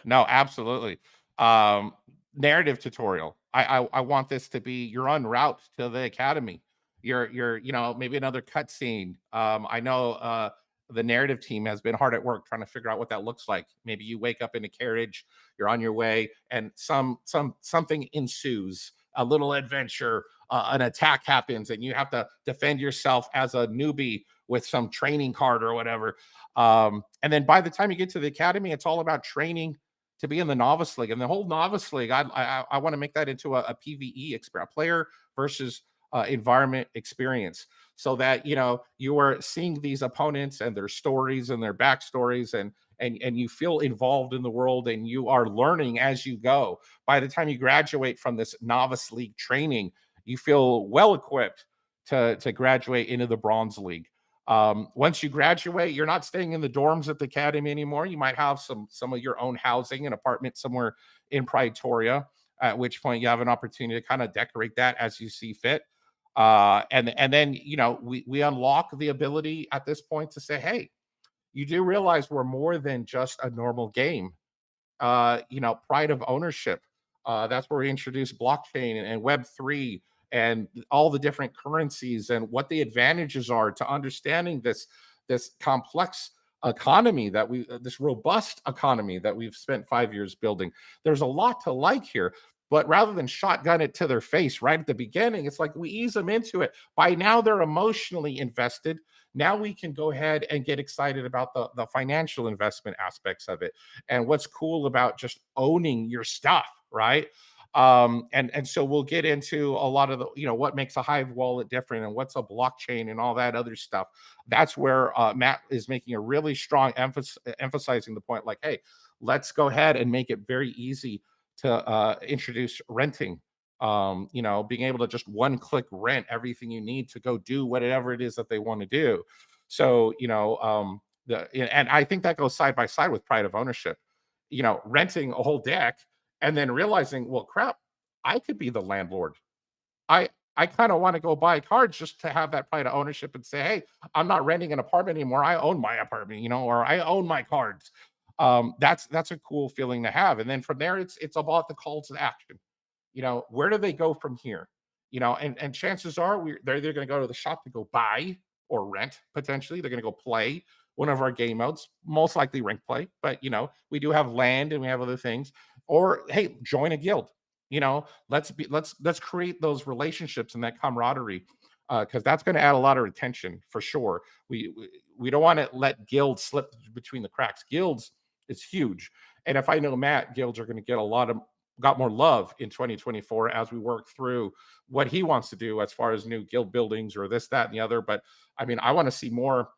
No, absolutely. Narrative tutorial. I want this to be you're en route to the academy. You're maybe another cutscene. I know the narrative team has been hard at work trying to figure out what that looks like. Maybe you wake up in a carriage, you're on your way, and something ensues, a little adventure, an attack happens, and you have to defend yourself as a newbie with some training card or whatever. And then by the time you get to the academy, it's all about training to be in the novice league. And the whole novice league, I want to make that into a PVE experience, player versus environment experience, so that you are seeing these opponents and their stories and their backstories, and you feel involved in the world, and you are learning as you go. By the time you graduate from this novice league training, you feel well equipped to graduate into the bronze league. Once you graduate, you're not staying in the dorms at the academy anymore. You might have some of your own housing, an apartment somewhere in Pretoria, at which point you have an opportunity to kind of decorate that as you see fit. And then we unlock the ability at this point to say, hey, you do realize we're more than just a normal game. Pride of ownership. That's where we introduce blockchain and Web3 and all the different currencies and what the advantages are to understanding this complex economy this robust economy that we've spent 5 years building. There's a lot to like here. But rather than shotgun it to their face right at the beginning, it's like we ease them into it. By now, they're emotionally invested. Now we can go ahead and get excited about the financial investment aspects of it and what's cool about just owning your stuff, right? And so we'll get into a lot of the what makes a Hive wallet different and what's a blockchain and all that other stuff. That's where Matt is making a really strong emphasizing the point, like, hey, let's go ahead and make it very easy to introduce renting. Being able to just one click rent everything you need to go do whatever it is that they want to do. So and I think that goes side by side with pride of ownership. Renting a whole deck and then realizing, well, crap, I could be the landlord. I kind of want to go buy cards just to have that pride of ownership and say, hey, I'm not renting an apartment anymore. I own my apartment, or I own my cards. That's a cool feeling to have. And then from there, it's about the calls to action. Where do they go from here? And chances are they're either going to go to the shop to go buy or rent. Potentially, they're going to go play one of our game modes, most likely rank play. But we do have land and we have other things. Or hey, join a guild. Let's create those relationships and that camaraderie, because that's going to add a lot of retention for sure. We don't want to let guilds slip between the cracks. Guilds is huge, and if I know Matt, guilds are going to get got more love in 2024 as we work through what he wants to do as far as new guild buildings or this, that, and the other. But I mean, I want to see more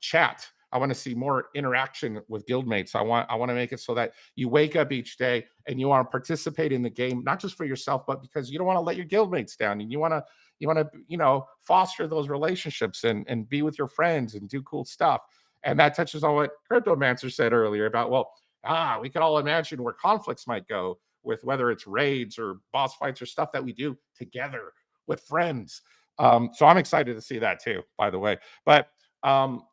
chat I want to see more interaction with guildmates. I want to make it so that you wake up each day and you want to participate in the game, not just for yourself, but because you don't want to let your guildmates down, and you want to foster those relationships and be with your friends and do cool stuff. And that touches on what Cryptomancer said earlier about, well, we could all imagine where conflicts might go with whether it's raids or boss fights or stuff that we do together with friends. So I'm excited to see that too, by the way. But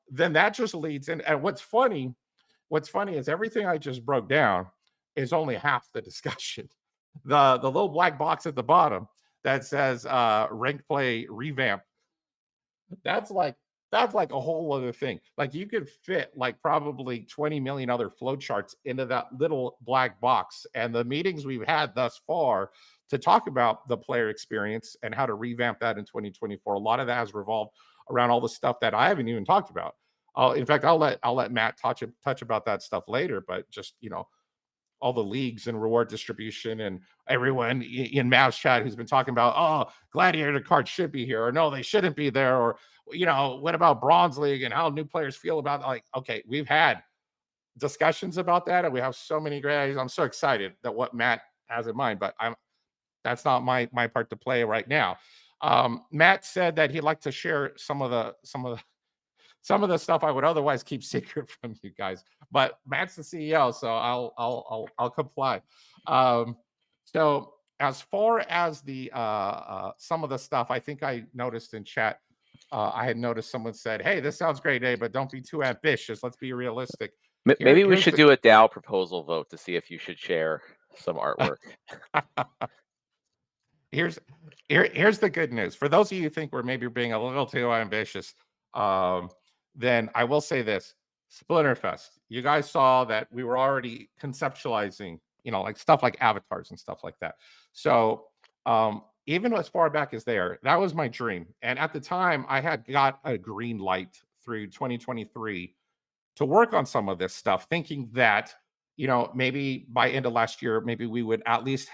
then that just leads in. And what's funny is everything I just broke down is only half the discussion. The little black box at the bottom that says rank play revamp, that's like a whole other thing. Like, you could fit like probably 20 million other flowcharts into that little black box. And the meetings we've had thus far to talk about the player experience and how to revamp that in 2024, a lot of that has revolved around all the stuff that I haven't even talked about. In fact, I'll let Matt touch about that stuff later. But just, all the leagues and reward distribution, and everyone in Mav's chat who's been talking about, oh, gladiator cards should be here, or no, they shouldn't be there, or what about Bronze League and how new players feel about it? Like, okay, we've had discussions about that, and we have so many great ideas. I'm so excited that what Matt has in mind, but that's not my part to play right now. Matt said that he'd like to share some of the stuff I would otherwise keep secret from you guys, but Matt's the CEO, so I'll comply. So as far as the some of the stuff, I think I noticed in chat, I had noticed someone said, "Hey, this sounds great, Dave, but don't be too ambitious. Let's be realistic." Maybe we should do a DAO proposal vote to see if you should share some artwork. Here's the good news. For those of you who think we're maybe being a little too ambitious, then I will say this: Splinterfest. You guys saw that we were already conceptualizing, like stuff like avatars and stuff like that. So even as far back as there, that was my dream. And at the time, I had got a green light through 2023 to work on some of this stuff, thinking that, maybe by end of last year, maybe we would at least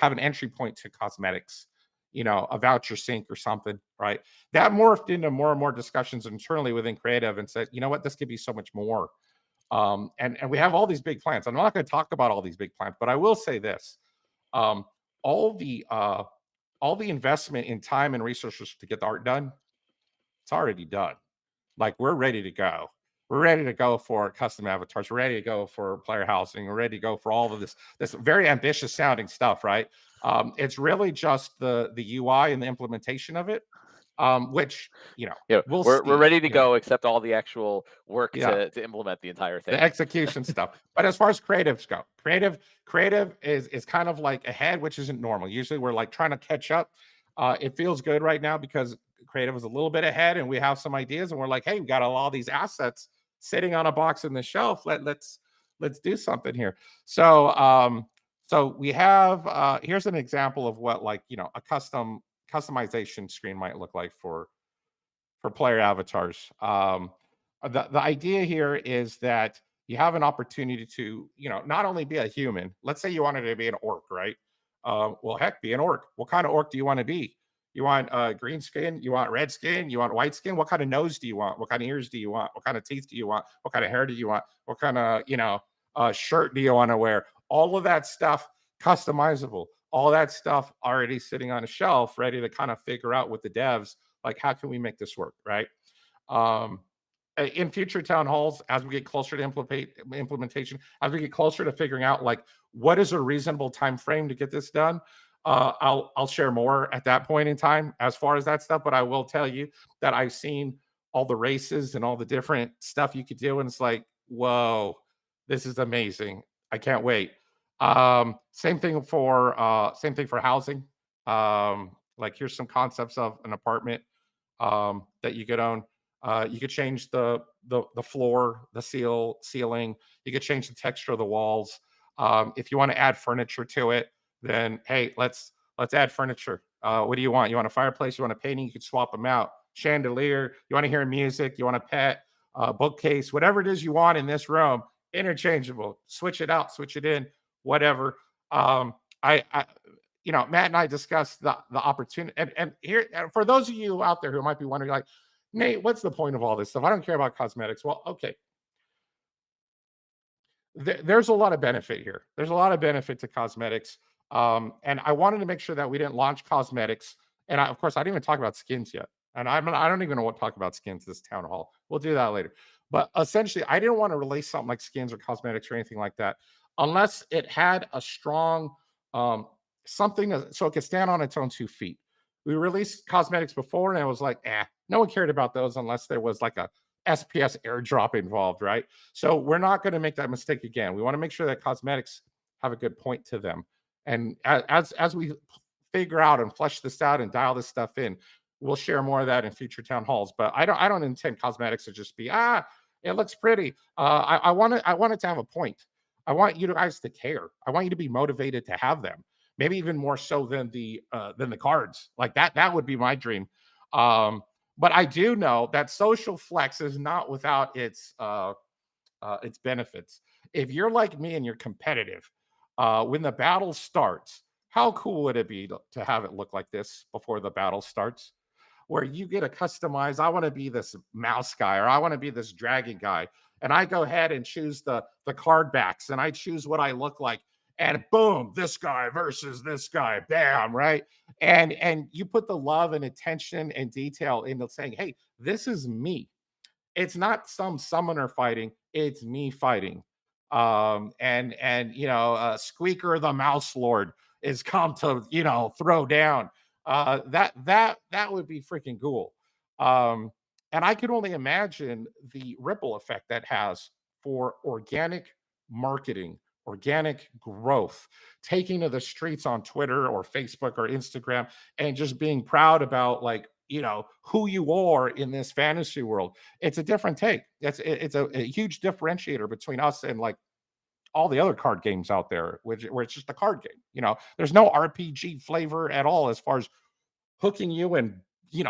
have an entry point to cosmetics, a voucher sync or something, right? That morphed into more and more discussions internally within creative and said, you know what, this could be so much more. And we have all these big plans. I'm not going to talk about all these big plans, but I will say this: all the investment in time and resources to get the art done, it's already done. Like, we're ready to go. We're ready to go for custom avatars. We're ready to go for player housing. We're ready to go for all of this very ambitious sounding stuff, right? It's really just the UI and the implementation of it, which, we're ready to go, except all the actual work to implement the entire thing. The execution stuff. But as far as creatives go, creative is kind of like ahead, which isn't normal. Usually we're like trying to catch up. It feels good right now because creative is a little bit ahead, and we have some ideas, and we're like, hey, we got all these assets sitting on a box in the shelf. Let's do something here. So we have here's an example of what, like, a customization screen might look like for player avatars. The idea here is that you have an opportunity to, not only be a human. Let's say you wanted to be an orc, right? Well, heck, be an orc. What kind of orc do you want to be? You want green skin? You want red skin? You want white skin? What kind of nose do you want? What kind of ears do you want? What kind of teeth do you want? What kind of hair do you want? What kind of, shirt do you want to wear? All of that stuff customizable. All that stuff already sitting on a shelf, ready to kind of figure out with the devs, like, how can we make this work, right? In future town halls, as we get closer to implementation, as we get closer to figuring out, like, what is a reasonable time frame to get this done, I'll share more at that point in time as far as that stuff. But I will tell you that I've seen all the races and all the different stuff you could do, and it's like, whoa, this is amazing. I can't wait. Same thing for housing. Like, here's some concepts of an apartment that you could own. You could change the floor, the ceiling. You could change the texture of the walls. If you want to add furniture to it, then hey, let's add furniture. What do you want? You want a fireplace? You want a painting? You could swap them out. Chandelier. You want to hear music? You want a pet? Bookcase? Whatever it is you want in this room, interchangeable. Switch it out. Switch it in. Whatever. Matt and I discussed the opportunity, and here, for those of you out there who might be wondering, like, Nate, what's the point of all this stuff? I don't care about cosmetics. Well, okay. There's a lot of benefit here. There's a lot of benefit to cosmetics. And I wanted to make sure that we didn't launch cosmetics. And of course, I didn't even talk about skins yet. And I don't even know what to talk about skins this town hall. We'll do that later. But essentially, I didn't want to release something like skins or cosmetics or anything like that unless it had a strong something so it could stand on its own 2 feet. We released cosmetics before, and I was like, no one cared about those unless there was like a SPS airdrop involved, right? So we're not going to make that mistake again. We want to make sure that cosmetics have a good point to them. And as we figure out and flesh this out and dial this stuff in, we'll share more of that in future town halls. But I don't intend cosmetics to just be it looks pretty. I want it to have a point. I want you guys to care. I want you to be motivated to have them. Maybe even more so than the cards. Like that would be my dream. But I do know that social flex is not without its benefits. If you're like me and you're competitive, when the battle starts, how cool would it be to have it look like this before the battle starts? Where you get a customized, I want to be this mouse guy or I want to be this dragon guy. And I go ahead and choose the card backs and I choose what I look like. And boom, this guy versus this guy, bam, right? And you put the love and attention and detail into saying, hey, this is me. It's not some summoner fighting, it's me fighting. And Squeaker the Mouse Lord is come to throw down. That would be freaking cool. And I could only imagine the ripple effect that has for organic marketing, organic growth, taking to the streets on Twitter or Facebook or Instagram and just being proud about who you are in this fantasy world. It's a different take. It's a huge differentiator between us and like all the other card games out there, where it's just a card game. There's no RPG flavor at all as far as hooking you and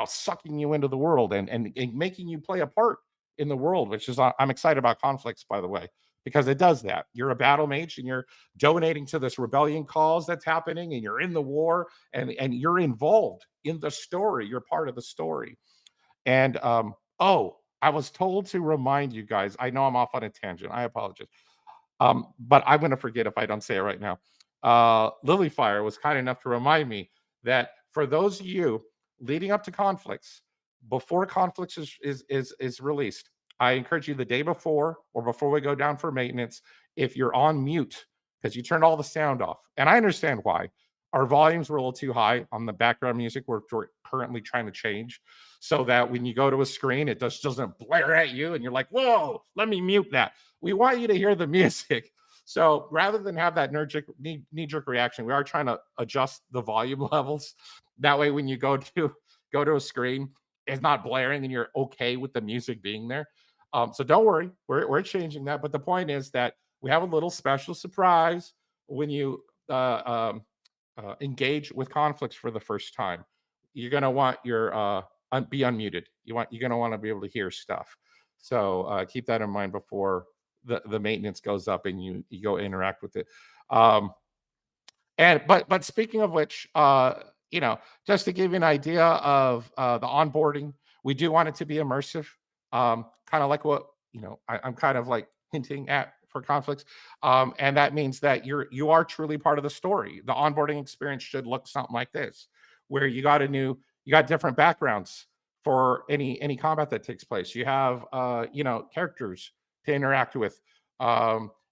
sucking you into the world and making you play a part in the world, which is I'm excited about conflicts, by the way, because it does that. You're a battle mage and you're donating to this rebellion cause that's happening and you're in the war and you're involved in the story. You're part of the story. And I was told to remind you guys, I know I'm off on a tangent, I apologize, but I'm going to forget if I don't say it right now. Lilyfire was kind enough to remind me that for those of you leading up to conflicts, before conflicts is released, I encourage you the day before or before we go down for maintenance, if you're on mute, because you turned all the sound off. And I understand why. Our volumes were a little too high on the background music we're currently trying to change so that when you go to a screen, it just doesn't blare at you and you're like, whoa, let me mute that. We want you to hear the music. So rather than have that knee-jerk reaction, we are trying to adjust the volume levels. That way, when you go to a screen, it's not blaring and you're okay with the music being there. So don't worry, we're changing that. But the point is that we have a little special surprise when you engage with conflicts for the first time. You're gonna want your be unmuted. You're gonna want to be able to hear stuff. So keep that in mind before the maintenance goes up and you go interact with it. But speaking of which, just to give you an idea of the onboarding, we do want it to be immersive, kind of like what I'm kind of like hinting at for conflicts, and that means that you are truly part of the story. The onboarding experience should look something like this, where you got different backgrounds for any combat that takes place. You have characters to interact with.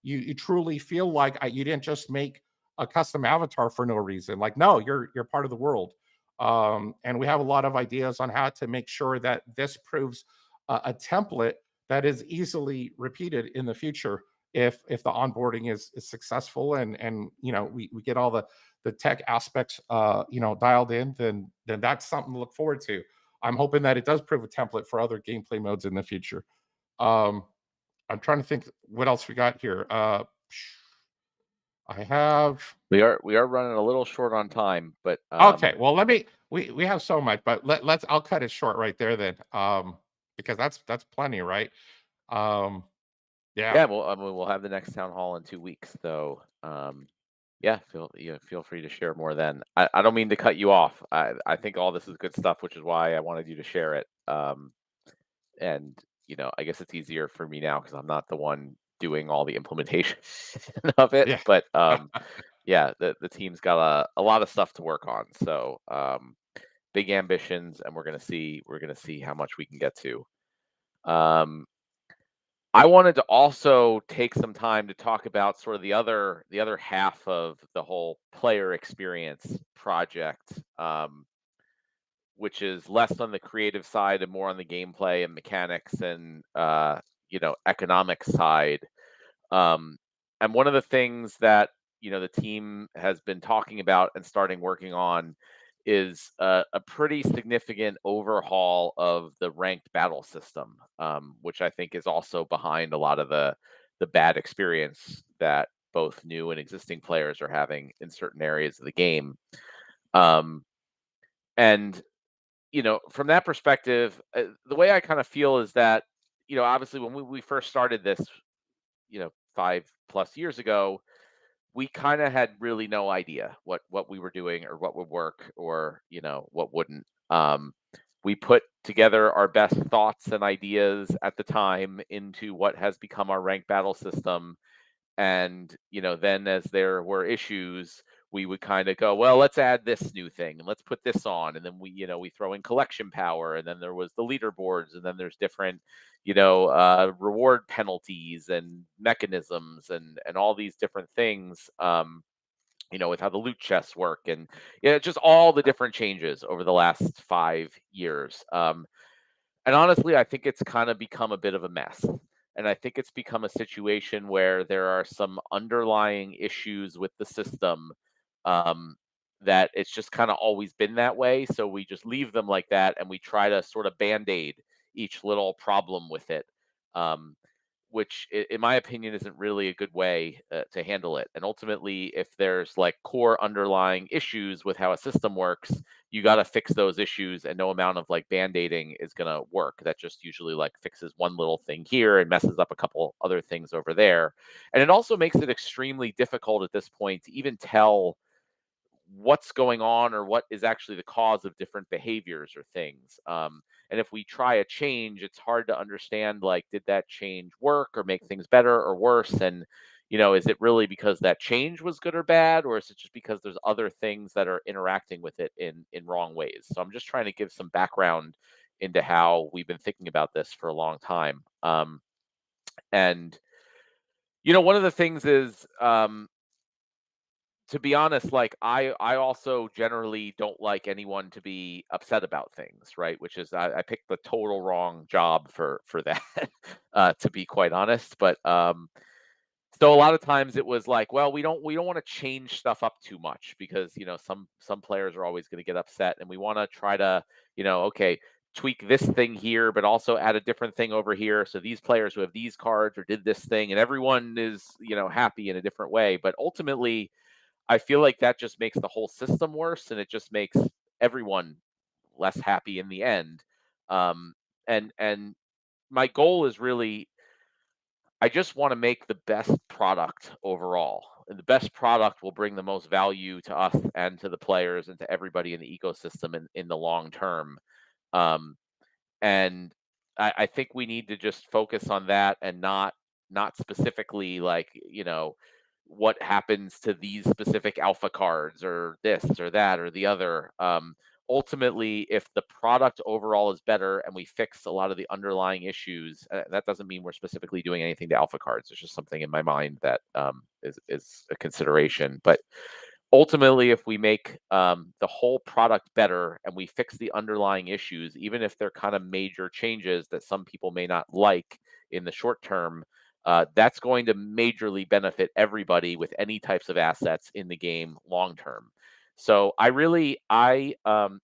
You truly feel like you didn't just make a custom avatar for no reason. Like, no, you're part of the world. And we have a lot of ideas on how to make sure that this proves a template that is easily repeated in the future if the onboarding is successful and we get all the tech aspects dialed in, then that's something to look forward to. I'm hoping that it does prove a template for other gameplay modes in the future. I'm trying to think what else we got here. I have. We are running a little short on time, but Okay. Well, we have so much, but I'll cut it short right there then, because that's plenty, right? Yeah. Yeah, well, I mean, we'll have the next town hall in 2 weeks, so yeah, feel free to share more then. I don't mean to cut you off. I think all this is good stuff, which is why I wanted you to share it. And I guess it's easier for me now because I'm not the one doing all the implementation of it. Yeah. But yeah, the team's got a lot of stuff to work on. So big ambitions, and we're gonna see how much we can get to. Um, I wanted to also take some time to talk about sort of the other half of the whole player experience project, which is less on the creative side and more on the gameplay and mechanics and economic side. Um, and one of the things that the team has been talking about and starting working on is a pretty significant overhaul of the ranked battle system, which I think is also behind a lot of the bad experience that both new and existing players are having in certain areas of the game. Um, and from that perspective, the way I kind of feel is that obviously when we first started this 5+ years ago, we kind of had really no idea what we were doing or what would work or what wouldn't. We put together our best thoughts and ideas at the time into what has become our ranked battle system, and then as there were issues, we would kind of go, well, let's add this new thing and let's put this on, and then we throw in collection power, and then there was the leaderboards, and then there's different reward penalties and mechanisms and all these different things, with how the loot chests work, and just all the different changes over the last 5 years. And honestly, I think it's kind of become a bit of a mess. And I think it's become a situation where there are some underlying issues with the system, um, that it's just kind of always been that way. So we just leave them like that and we try to sort of band aid each little problem with it. Um, which in my opinion isn't really a good way to handle it. And ultimately, if there's like core underlying issues with how a system works, you got to fix those issues, and no amount of like band-aiding is going to work. That just usually like fixes one little thing here and messes up a couple other things over there. And it also makes it extremely difficult at this point to even tell what's going on or what is actually the cause of different behaviors or things. And if we try a change, it's hard to understand, like, did that change work or make things better or worse? And, is it really because that change was good or bad, or is it just because there's other things that are interacting with it in wrong ways? So I'm just trying to give some background into how we've been thinking about this for a long time. And, one of the things is, to be honest, like I also generally don't like anyone to be upset about things, right? Which is I picked the total wrong job for that, to be quite honest. But so a lot of times it was like, well, we don't want to change stuff up too much because some players are always going to get upset, and we want to try to okay, tweak this thing here, but also add a different thing over here. So these players who have these cards or did this thing, and everyone is happy in a different way. But ultimately, I feel like that just makes the whole system worse, and it just makes everyone less happy in the end. Um, and my goal is really, I just want to make the best product overall. And the best product will bring the most value to us and to the players and to everybody in the ecosystem in the long term. Um, and I think we need to just focus on that and not specifically like what happens to these specific alpha cards or this or that or the other. Ultimately, if the product overall is better and we fix a lot of the underlying issues, that doesn't mean we're specifically doing anything to alpha cards. It's just something in my mind that is a consideration. But ultimately, if we make the whole product better and we fix the underlying issues, even if they're kind of major changes that some people may not like in the short term, that's going to majorly benefit everybody with any types of assets in the game long term. So I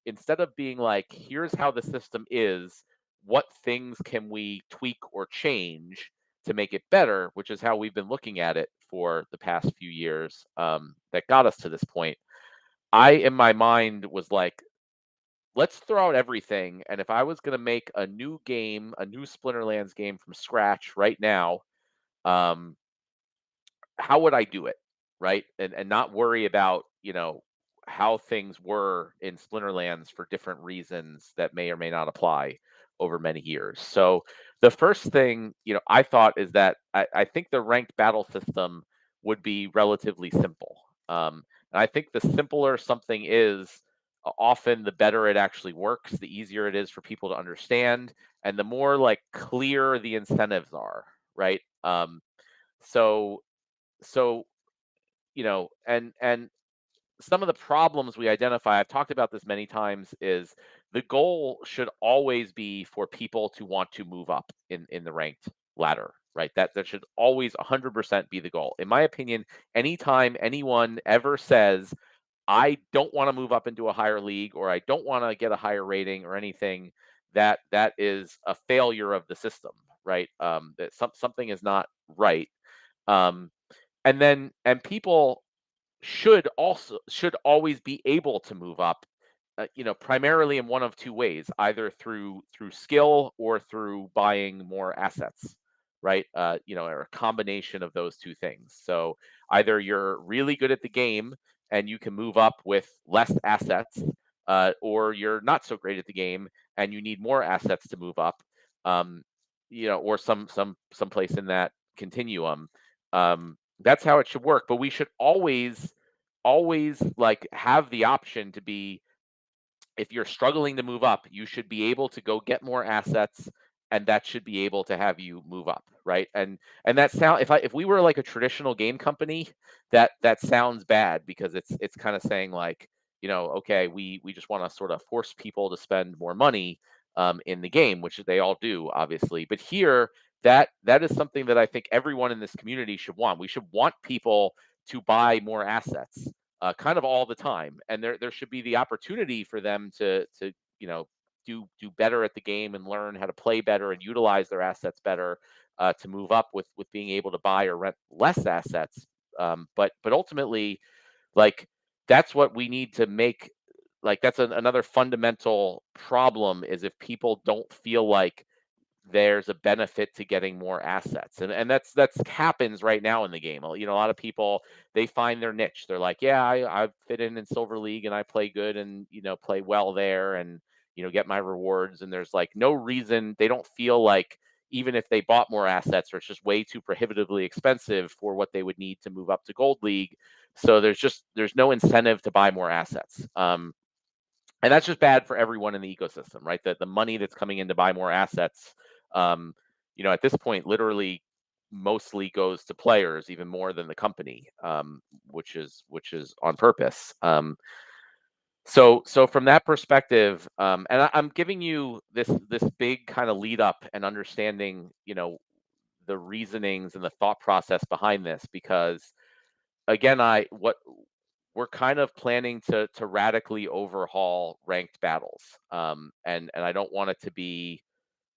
instead of being like, here's how the system is, what things can we tweak or change to make it better, which is how we've been looking at it for the past few years, that got us to this point. I, in my mind, was like, let's throw out everything. And if I was going to make a new game, a new Splinterlands game from scratch right now, um, how would I do it? Right. And not worry about, how things were in Splinterlands for different reasons that may or may not apply. over many years. So the first thing, I thought is that I think the ranked battle system would be relatively simple. And I think the simpler something is, often the better it actually works, the easier it is for people to understand, and the more like clear the incentives are, right? So so and some of the problems we identify, I've talked about this many times, is the goal should always be for people to want to move up in the ranked ladder, right? That should always 100% be the goal. In my opinion, anytime anyone ever says, I don't want to move up into a higher league, or I don't want to get a higher rating or anything, that is a failure of the system, right? That something is not right. Um, and people should always be able to move up, primarily in one of two ways, either through skill or through buying more assets, right? Or a combination of those two things. So either you're really good at the game and you can move up with less assets, or you're not so great at the game and you need more assets to move up, um, or some place in that continuum. That's how it should work. But we should always like have the option to be, if you're struggling to move up, you should be able to go get more assets, and that should be able to have you move up, right? And that sound, if we were like a traditional game company, that sounds bad, because it's kind of saying like, okay, we just want to sort of force people to spend more money in the game, which they all do, obviously. But here, that is something that I think everyone in this community should want. We should want people to buy more assets, kind of all the time, and there should be the opportunity for them to do better at the game and learn how to play better and utilize their assets better, to move up with being able to buy or rent less assets. But ultimately, like, that's what we need to make. Like, that's another fundamental problem, is if people don't feel like there's a benefit to getting more assets. And that's happens right now in the game. A lot of people, they find their niche. They're like, yeah, I fit in Silver League and I play good and play well there, and get my rewards. And there's like no reason, they don't feel like, even if they bought more assets, or it's just way too prohibitively expensive for what they would need to move up to Gold League. So there's no incentive to buy more assets. And that's just bad for everyone in the ecosystem, right? The money that's coming in to buy more assets, um, at this point, literally mostly goes to players, even more than the company, which is on purpose. So from that perspective, and I'm giving you this big kind of lead up and understanding, the reasonings and the thought process behind this, because again, we're kind of planning to radically overhaul ranked battles. And I don't want it to be,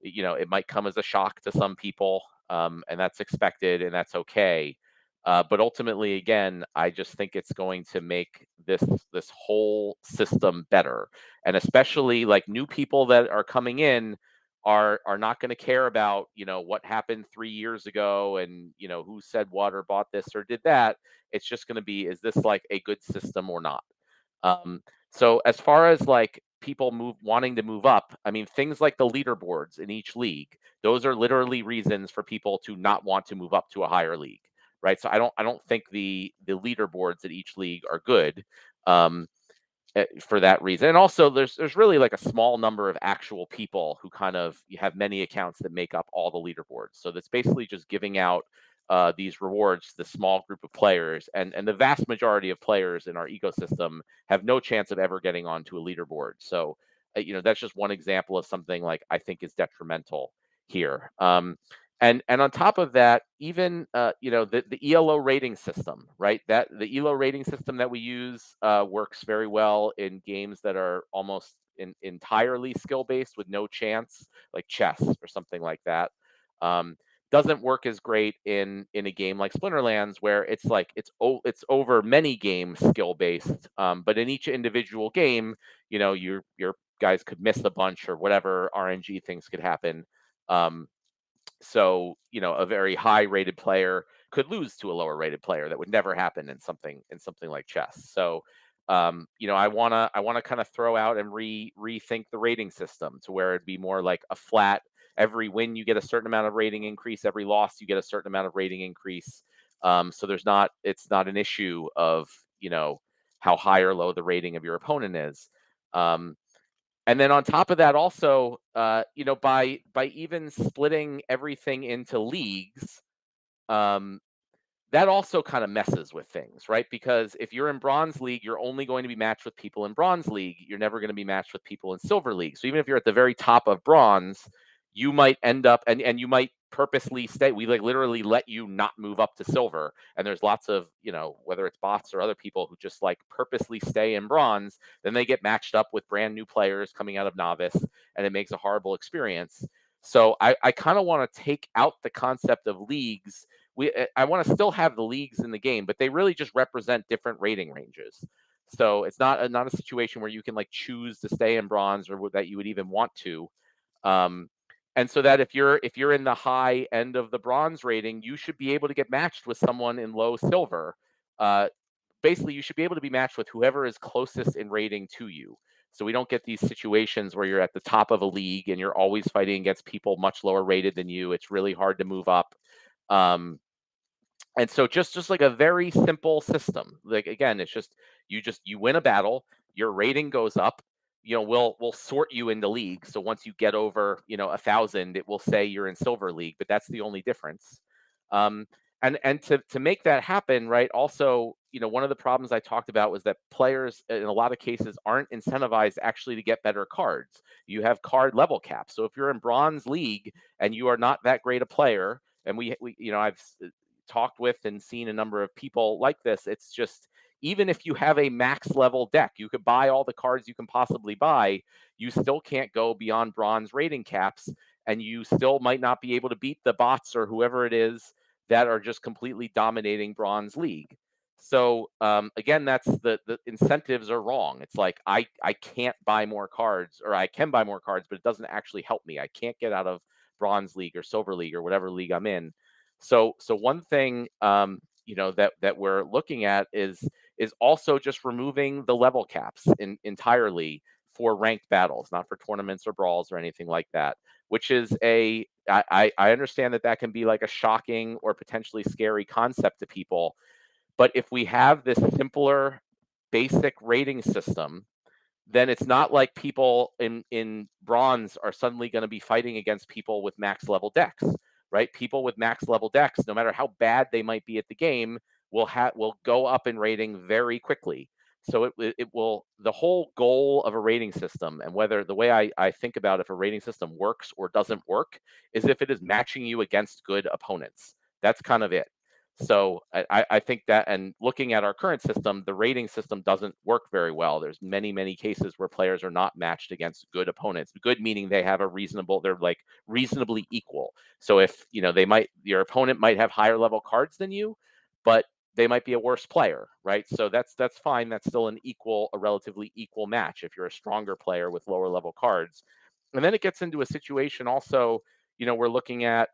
it might come as a shock to some people, and that's expected and that's okay. But ultimately, again, I just think it's going to make this whole system better, and especially like new people that are coming in are not going to care about what happened 3 years ago, and who said what or bought this or did that. It's just going to be, is this like a good system or not? Um, so as far as like people wanting to move up, I mean, things like the leaderboards in each league, those are literally reasons for people to not want to move up to a higher league, right? So I don't think the leaderboards at each league are good. Um, for that reason. And also, there's really like a small number of actual people who kind of, you have many accounts that make up all the leaderboards. So that's basically just giving out these rewards to the small group of players, and the vast majority of players in our ecosystem have no chance of ever getting onto a leaderboard. So that's just one example of something like I think is detrimental here. And on top of that, even the ELO rating system, right? That the ELO rating system that we use works very well in games that are almost entirely skill based with no chance, like chess or something like that. Um, doesn't work as great in a game like Splinterlands, where it's like it's over many games skill based, but in each individual game, your guys could miss a bunch or whatever RNG things could happen. Um, so, a very high rated player could lose to a lower rated player. That would never happen in something like chess. So, I wanna kind of throw out and rethink the rating system to where it'd be more like a flat. Every win you get a certain amount of rating increase. Every loss you get a certain amount of rating increase. So it's not an issue of how high or low the rating of your opponent is. Um, and then on top of that, also, by even splitting everything into leagues, um, that also kind of messes with things, right? Because if you're in Bronze League, you're only going to be matched with people in Bronze League. You're never going to be matched with people in Silver League. So even if you're at the very top of Bronze, you might end up and you might purposely stay. We like literally let you not move up to Silver. And there's lots of, whether it's bots or other people who just like purposely stay in Bronze, then they get matched up with brand new players coming out of Novice, and it makes a horrible experience. So I kind of want to take out the concept of leagues. I want to still have the leagues in the game, but they really just represent different rating ranges. So it's not a situation where you can like choose to stay in Bronze or that you would even want to. Um, and so that if you're in the high end of the Bronze rating, you should be able to get matched with someone in low Silver. Uh, Basically, you should be able to be matched with whoever is closest in rating to you. So we don't get these situations where you're at the top of a league and you're always fighting against people much lower rated than you. It's really hard to move up. Um, and so just like a very simple system. Like again, it's you win a battle, your rating goes up. We'll sort you into leagues. So once you get over 1,000, it will say you're in Silver League, but that's the only difference. Um, and to make that happen, right? Also, one of the problems I talked about was that players in a lot of cases aren't incentivized actually to get better cards. You have card level caps. So if you're in Bronze League and you are not that great a player, and I've talked with and seen a number of people like this. It's just, even if you have a max level deck, you could buy all the cards you can possibly buy, you still can't go beyond Bronze rating caps, and you still might not be able to beat the bots or whoever it is that are just completely dominating Bronze League. So again, that's the incentives are wrong. It's like I can't buy more cards, or I can buy more cards, but it doesn't actually help me. I can't get out of Bronze League or Silver League or whatever league I'm in. So one thing that we're looking at is also just removing the level caps entirely for ranked battles, not for tournaments or brawls or anything like that. Which is I understand that can be like a shocking or potentially scary concept to people, but if we have this simpler, basic rating system, then it's not like people in Bronze are suddenly going to be fighting against people with max level decks, right? People with max level decks, no matter how bad they might be at the game, will go up in rating very quickly. So it will, the whole goal of a rating system, and whether the way I think about if a rating system works or doesn't work, is if it is matching you against good opponents. That's kind of it. So I think that, and looking at our current system, the rating system doesn't work very well. There's many cases where players are not matched against good opponents. Good meaning they're like reasonably equal. So if your opponent might have higher level cards than you, but they might be a worse player, right? So that's fine. That's still a relatively equal match if you're a stronger player with lower level cards. And then it gets into a situation also, we're looking at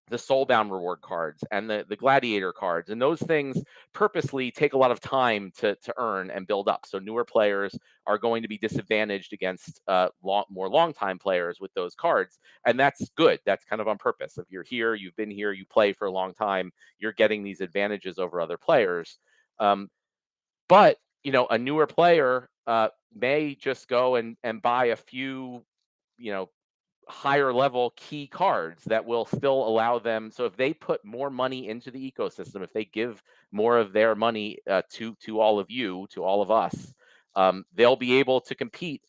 the Soulbound reward cards and the Gladiator cards, and those things purposely take a lot of time to earn and build up. So newer players are going to be disadvantaged against more long-time players with those cards, and that's good. That's kind of on purpose. If you're here, you've been here, you play for a long time, you're getting these advantages over other players. But a newer player may just go and buy a few, you know, higher level key cards that will still allow them. So if they put more money into the ecosystem, if they give more of their money to all of you, to all of us, they'll be able to compete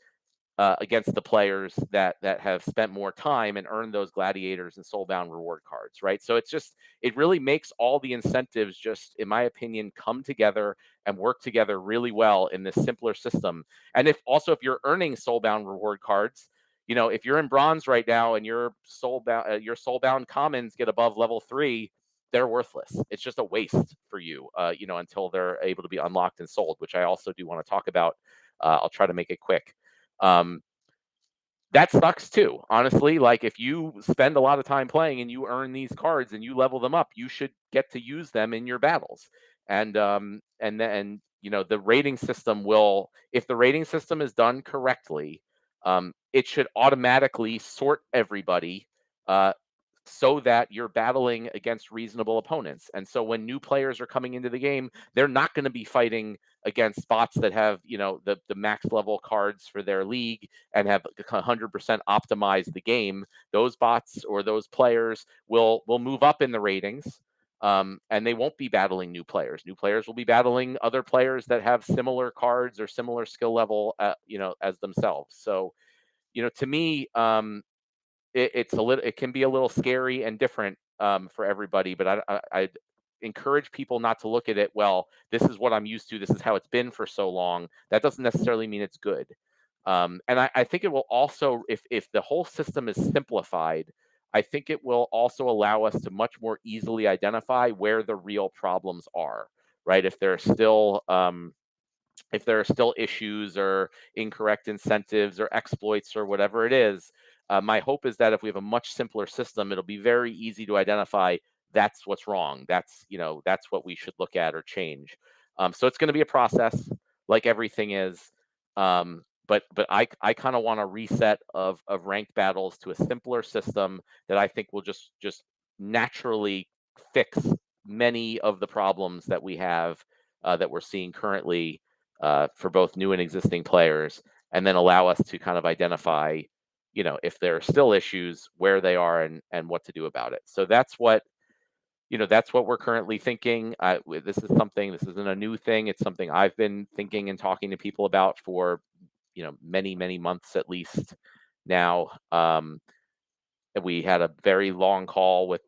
against the players that have spent more time and earned those gladiators and soulbound reward cards, right? So it really makes all the incentives just, in my opinion, come together and work together really well in this simpler system. And if you're earning soulbound reward cards, if you're in Bronze right now and your soulbound commons get above level 3, they're worthless. It's just a waste for you, until they're able to be unlocked and sold, which I also do want to talk about. I'll try to make it quick. Um, that sucks too, honestly. Like if you spend a lot of time playing and you earn these cards and you level them up, you should get to use them in your battles. and then the rating system will, if the rating system is done correctly, it should automatically sort everybody, uh, so that you're battling against reasonable opponents. And so when new players are coming into the game, they're not going to be fighting against bots that have, the max level cards for their league and have 100% optimized the game. Those bots or those players will move up in the ratings. And they won't be battling new players. New players will be battling other players that have similar cards or similar skill level, as themselves. So, to me, it can be a little scary and different, for everybody, but I encourage people not to look at it, well, this is what I'm used to, this is how it's been for so long. That doesn't necessarily mean it's good. And I think it will also, if the whole system is simplified, I think it will also allow us to much more easily identify where the real problems are, right? If there are still issues or incorrect incentives or exploits or whatever it is, my hope is that if we have a much simpler system, it'll be very easy to identify that's what's wrong. That's what we should look at or change. So it's going to be a process, like everything is. But I kind of want a reset of ranked battles to a simpler system that I think will just naturally fix many of the problems that we have, that we're seeing currently, for both new and existing players, and then allow us to kind of identify, if there are still issues, where they are, and what to do about it. So that's what we're currently thinking. This isn't a new thing. It's something I've been thinking and talking to people about for many, many months at least now. And we had a very long call with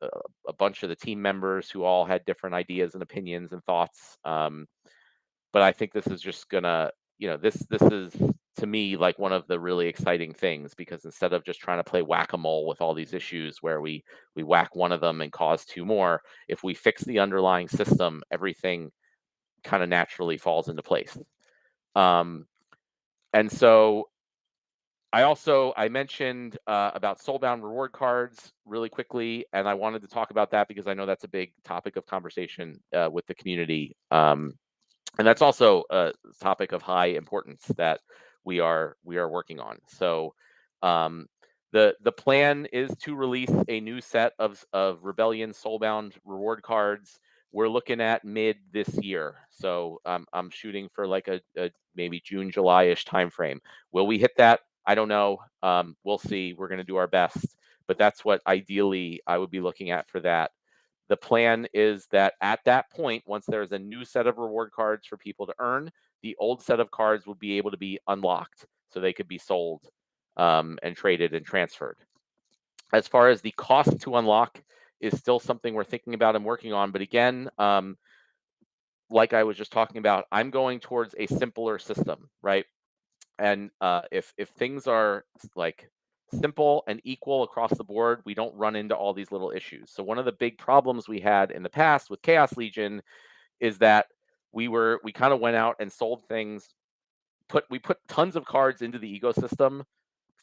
a bunch of the team members who all had different ideas and opinions and thoughts. But I think this is just gonna, this is, to me, like one of the really exciting things, because instead of just trying to play whack-a-mole with all these issues where we whack one of them and cause two more, if we fix the underlying system, everything kind of naturally falls into place. And so I mentioned, about Soulbound reward cards really quickly, and I wanted to talk about that because I know that's a big topic of conversation, with the community. And that's also a topic of high importance that we are working on. So, um, the plan is to release a new set of Rebellion Soulbound reward cards. We're looking at mid this year, so I'm shooting for like a maybe June, July-ish timeframe. Will we hit that? I don't know. We'll see. We're going to do our best, but that's what ideally I would be looking at for that. The plan is that at that point, once there's a new set of reward cards for people to earn, the old set of cards will be able to be unlocked so they could be sold, and traded and transferred. As far as the cost to unlock is still something we're thinking about and working on. But again, like I was just talking about, I'm going towards a simpler system, right? And if things are like simple and equal across the board, we don't run into all these little issues. So one of the big problems we had in the past with Chaos Legion is that we kind of went out and sold things. We put tons of cards into the ecosystem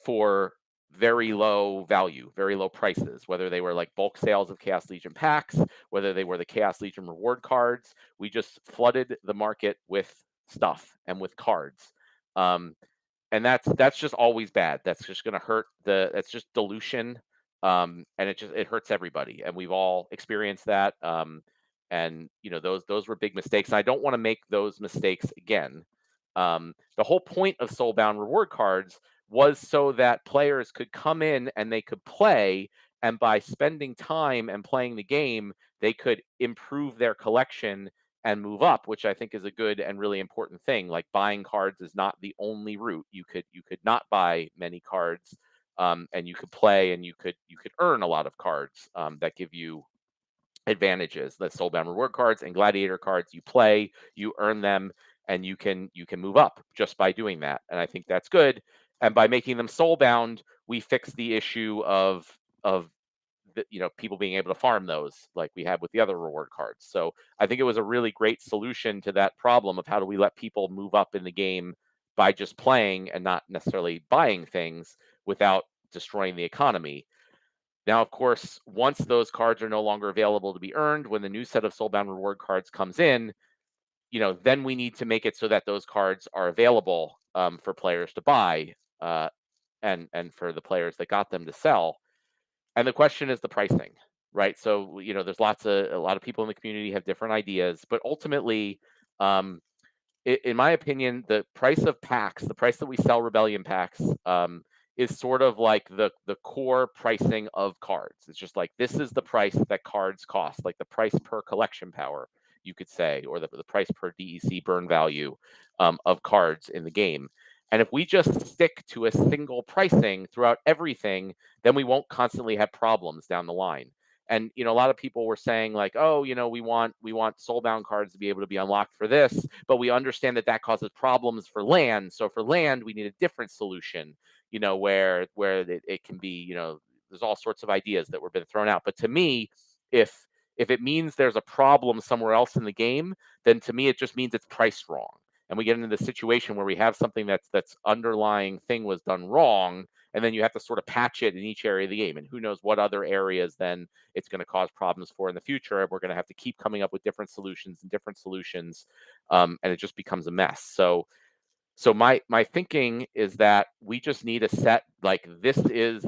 for very low value, very low prices, whether they were like bulk sales of Chaos Legion packs, whether they were the Chaos Legion reward cards. We just flooded the market with stuff and with cards. Um, and that's just always bad. That's just going to hurt that's just dilution, and it hurts everybody, and we've all experienced that. And those were big mistakes, and I don't want to make those mistakes again. The whole point of Soulbound reward cards was so that players could come in and they could play, and by spending time and playing the game, they could improve their collection and move up, which I think is a good and really important thing. Like, buying cards is not the only route. You could not buy many cards, and you could play, and you could earn a lot of cards, that give you advantages. The Soulbound reward cards and Gladiator cards, you play, you earn them, and you can move up just by doing that. And I think that's good. And by making them Soulbound, we fix the issue of people being able to farm those like we had with the other reward cards. So I think it was a really great solution to that problem of how do we let people move up in the game by just playing and not necessarily buying things without destroying the economy. Now, of course, once those cards are no longer available to be earned, when the new set of Soulbound reward cards comes in, then we need to make it so that those cards are available for players to buy, and for the players that got them to sell. And the question is the pricing, right? So, there's a lot of people in the community have different ideas, but ultimately, um, in my opinion, the price of packs, the price that we sell Rebellion packs, is sort of like the core pricing of cards. It's just like this is the price that cards cost, like the price per collection power, you could say, or the price per DEC burn value of cards in the game. And if we just stick to a single pricing throughout everything, then we won't constantly have problems down the line. And a lot of people were saying like, oh, we want soulbound cards to be able to be unlocked for this, but we understand that that causes problems for land. So for land, we need a different solution. Where it can be, there's all sorts of ideas that were been thrown out. But to me, if it means there's a problem somewhere else in the game, then to me it just means it's priced wrong. And we get into the situation where we have something that's underlying thing was done wrong, and then you have to sort of patch it in each area of the game. And who knows what other areas then it's going to cause problems for in the future. And we're going to have to keep coming up with different solutions and different solutions, and it just becomes a mess. So my thinking is that we just need a set, like this is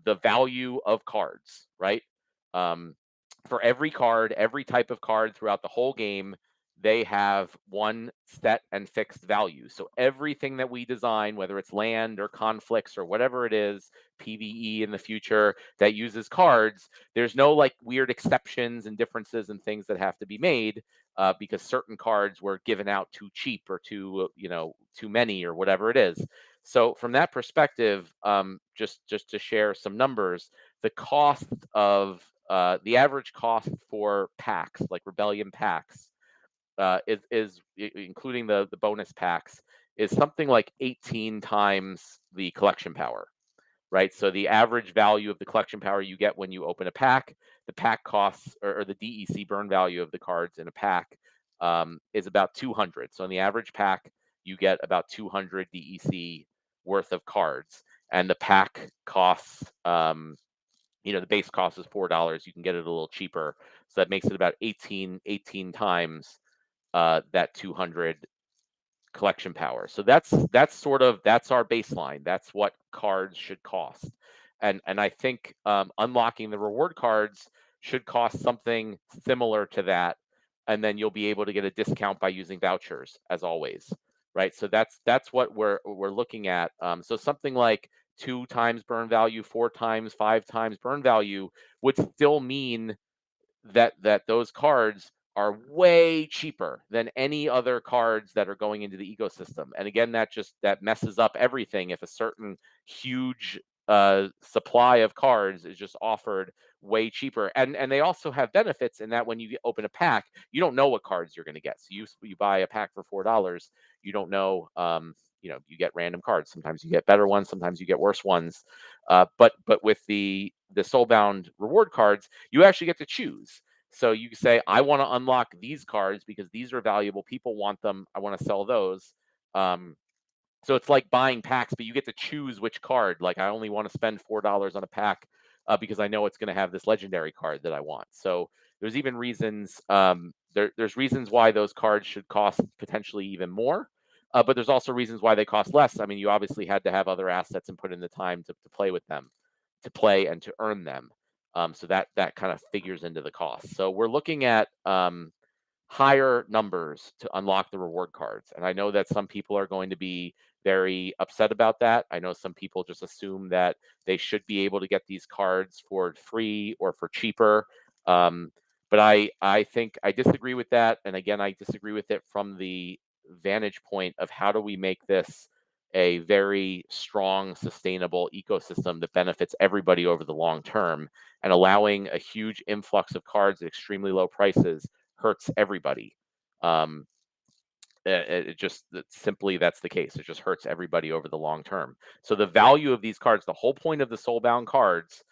the value of cards, right? Um, for every card, every type of card throughout the whole game, they have one set and fixed value. So everything that we design, whether it's land or conflicts or whatever it is, PvE in the future that uses cards, there's no like weird exceptions and differences and things that have to be made, because certain cards were given out too cheap or too many or whatever it is. So from that perspective, just to share some numbers, the cost of the average cost for packs, like Rebellion packs, including the bonus packs, is something like 18 times the collection power, right? So the average value of the collection power you get when you open a pack, the pack costs, or the DEC burn value of the cards in a pack, is about 200. So in the average pack, you get about 200 DEC worth of cards, and the pack costs, the base cost is $4. You can get it a little cheaper, so that makes it about 18 times that 200 collection power. So that's our baseline. That's what cards should cost. And I think unlocking the reward cards should cost something similar to that, and then you'll be able to get a discount by using vouchers as always, right? So that's what we're looking at. So something like 2 times burn value, 4 times, 5 times burn value would still mean that those cards are way cheaper than any other cards that are going into the ecosystem. And again, that messes up everything if a certain huge supply of cards is just offered way cheaper. And they also have benefits in that when you open a pack, you don't know what cards you're going to get. So you buy a pack for $4, you don't know. You get random cards. Sometimes you get better ones, sometimes you get worse ones. But with the Soulbound reward cards, you actually get to choose. So you can say, I want to unlock these cards because these are valuable. People want them. I want to sell those. So it's like buying packs, but you get to choose which card. Like I only want to spend $4 on a pack because I know it's going to have this legendary card that I want. So there's even reasons. There's reasons why those cards should cost potentially even more. But there's also reasons why they cost less. I mean, you obviously had to have other assets and put in the time to play with them, to play and to earn them. So that kind of figures into the cost. So we're looking at higher numbers to unlock the reward cards. And I know that some people are going to be very upset about that. I know some people just assume that they should be able to get these cards for free or for cheaper. But I think I disagree with that. And again, I disagree with it from the vantage point of how do we make this a very strong, sustainable ecosystem that benefits everybody over the long term, and allowing a huge influx of cards at extremely low prices hurts everybody. Um, simply that's the case. It just hurts everybody over the long term. So the value of these cards, the whole point of the soulbound cards,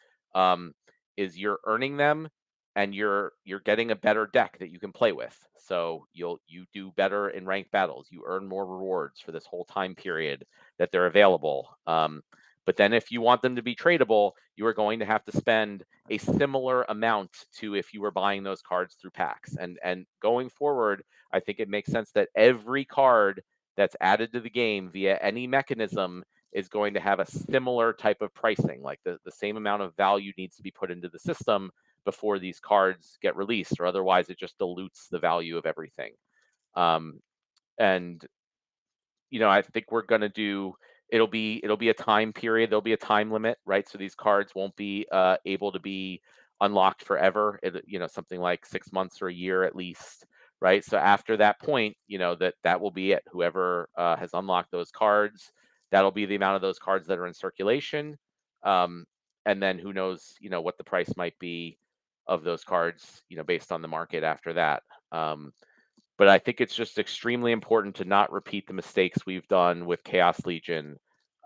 is you're earning them and you're getting a better deck that you can play with. So you do better in ranked battles. You earn more rewards for this whole time period that they're available. But then if you want them to be tradable, you are going to have to spend a similar amount to if you were buying those cards through packs. And going forward, I think it makes sense that every card that's added to the game via any mechanism is going to have a similar type of pricing. Like the same amount of value needs to be put into the system before these cards get released, or otherwise it just dilutes the value of everything. And I think we're going to do, it'll be a time period, there'll be a time limit, right? So these cards won't be able to be unlocked forever. Something like 6 months or a year at least, right? So after that point, that will be it. Whoever has unlocked those cards, that'll be the amount of those cards that are in circulation. And then who knows, what the price might be of those cards, based on the market after that. But I think it's just extremely important to not repeat the mistakes we've done with Chaos Legion,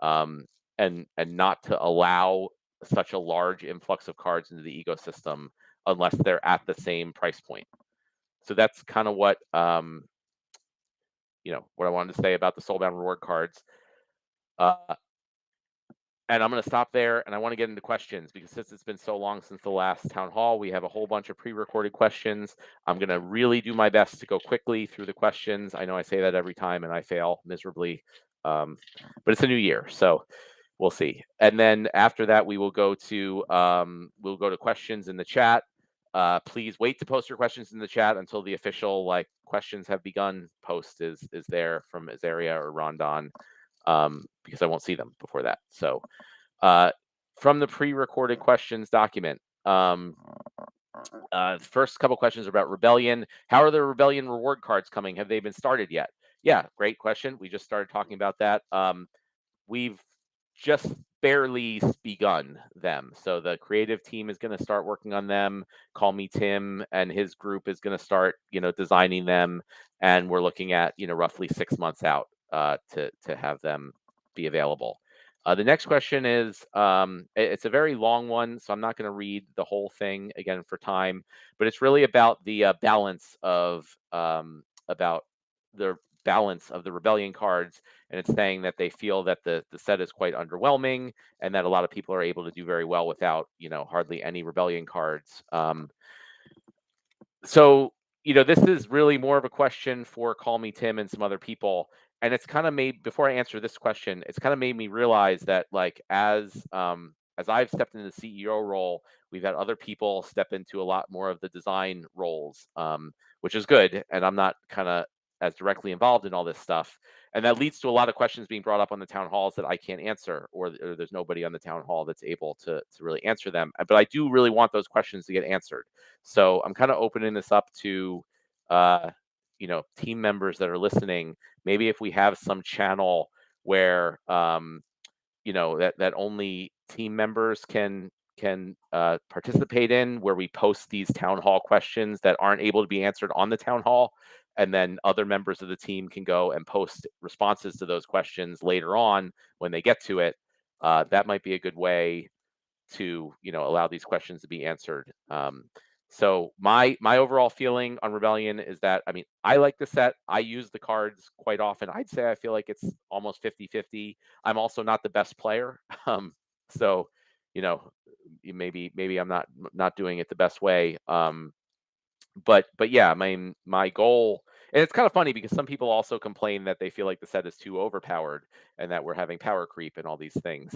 and not to allow such a large influx of cards into the ecosystem unless they're at the same price point. So that's kind of what what I wanted to say about the Soulbound reward cards. And I'm going to stop there, and I want to get into questions because since it's been so long since the last town hall, we have a whole bunch of pre-recorded questions. I'm going to really do my best to go quickly through the questions. I know I say that every time and I fail miserably, but it's a new year, so we'll see. And then after that, we will go to questions in the chat. Please wait to post your questions in the chat until the official questions have begun post is there from Azaria or Rondon. Because I won't see them before that. So from the pre-recorded questions document, first couple questions are about Rebellion. How are the Rebellion reward cards coming? Have they been started yet? Yeah, great question. We just started talking about that. We've just barely begun them. So the creative team is going to start working on them. Call Me Tim and his group is going to start, designing them. And we're looking at, roughly 6 months out to have them be available. The next question is, it's a very long one, so I'm not going to read the whole thing again for time, but it's really about the balance of the Rebellion cards, and it's saying that they feel that the set is quite underwhelming, and that a lot of people are able to do very well without, hardly any Rebellion cards. So, this is really more of a question for Call Me Tim and some other people. And it's kind of made, before I answer this question, it's kind of made me realize that as I've stepped into the CEO role, we've had other people step into a lot more of the design roles, which is good. And I'm not kind of as directly involved in all this stuff. And that leads to a lot of questions being brought up on the town halls that I can't answer, or there's nobody on the town hall that's able to really answer them. But I do really want those questions to get answered. So I'm kind of opening this up to, team members that are listening. Maybe if we have some channel where, that only team members can participate in, where we post these town hall questions that aren't able to be answered on the town hall, and then other members of the team can go and post responses to those questions later on when they get to it. That might be a good way to allow these questions to be answered. So my overall feeling on Rebellion is that, I like the set. I use the cards quite often. I'd say I feel like it's almost 50-50. I'm also not the best player. So, maybe I'm not doing it the best way. But yeah, my goal, and it's kind of funny because some people also complain that they feel like the set is too overpowered and that we're having power creep and all these things.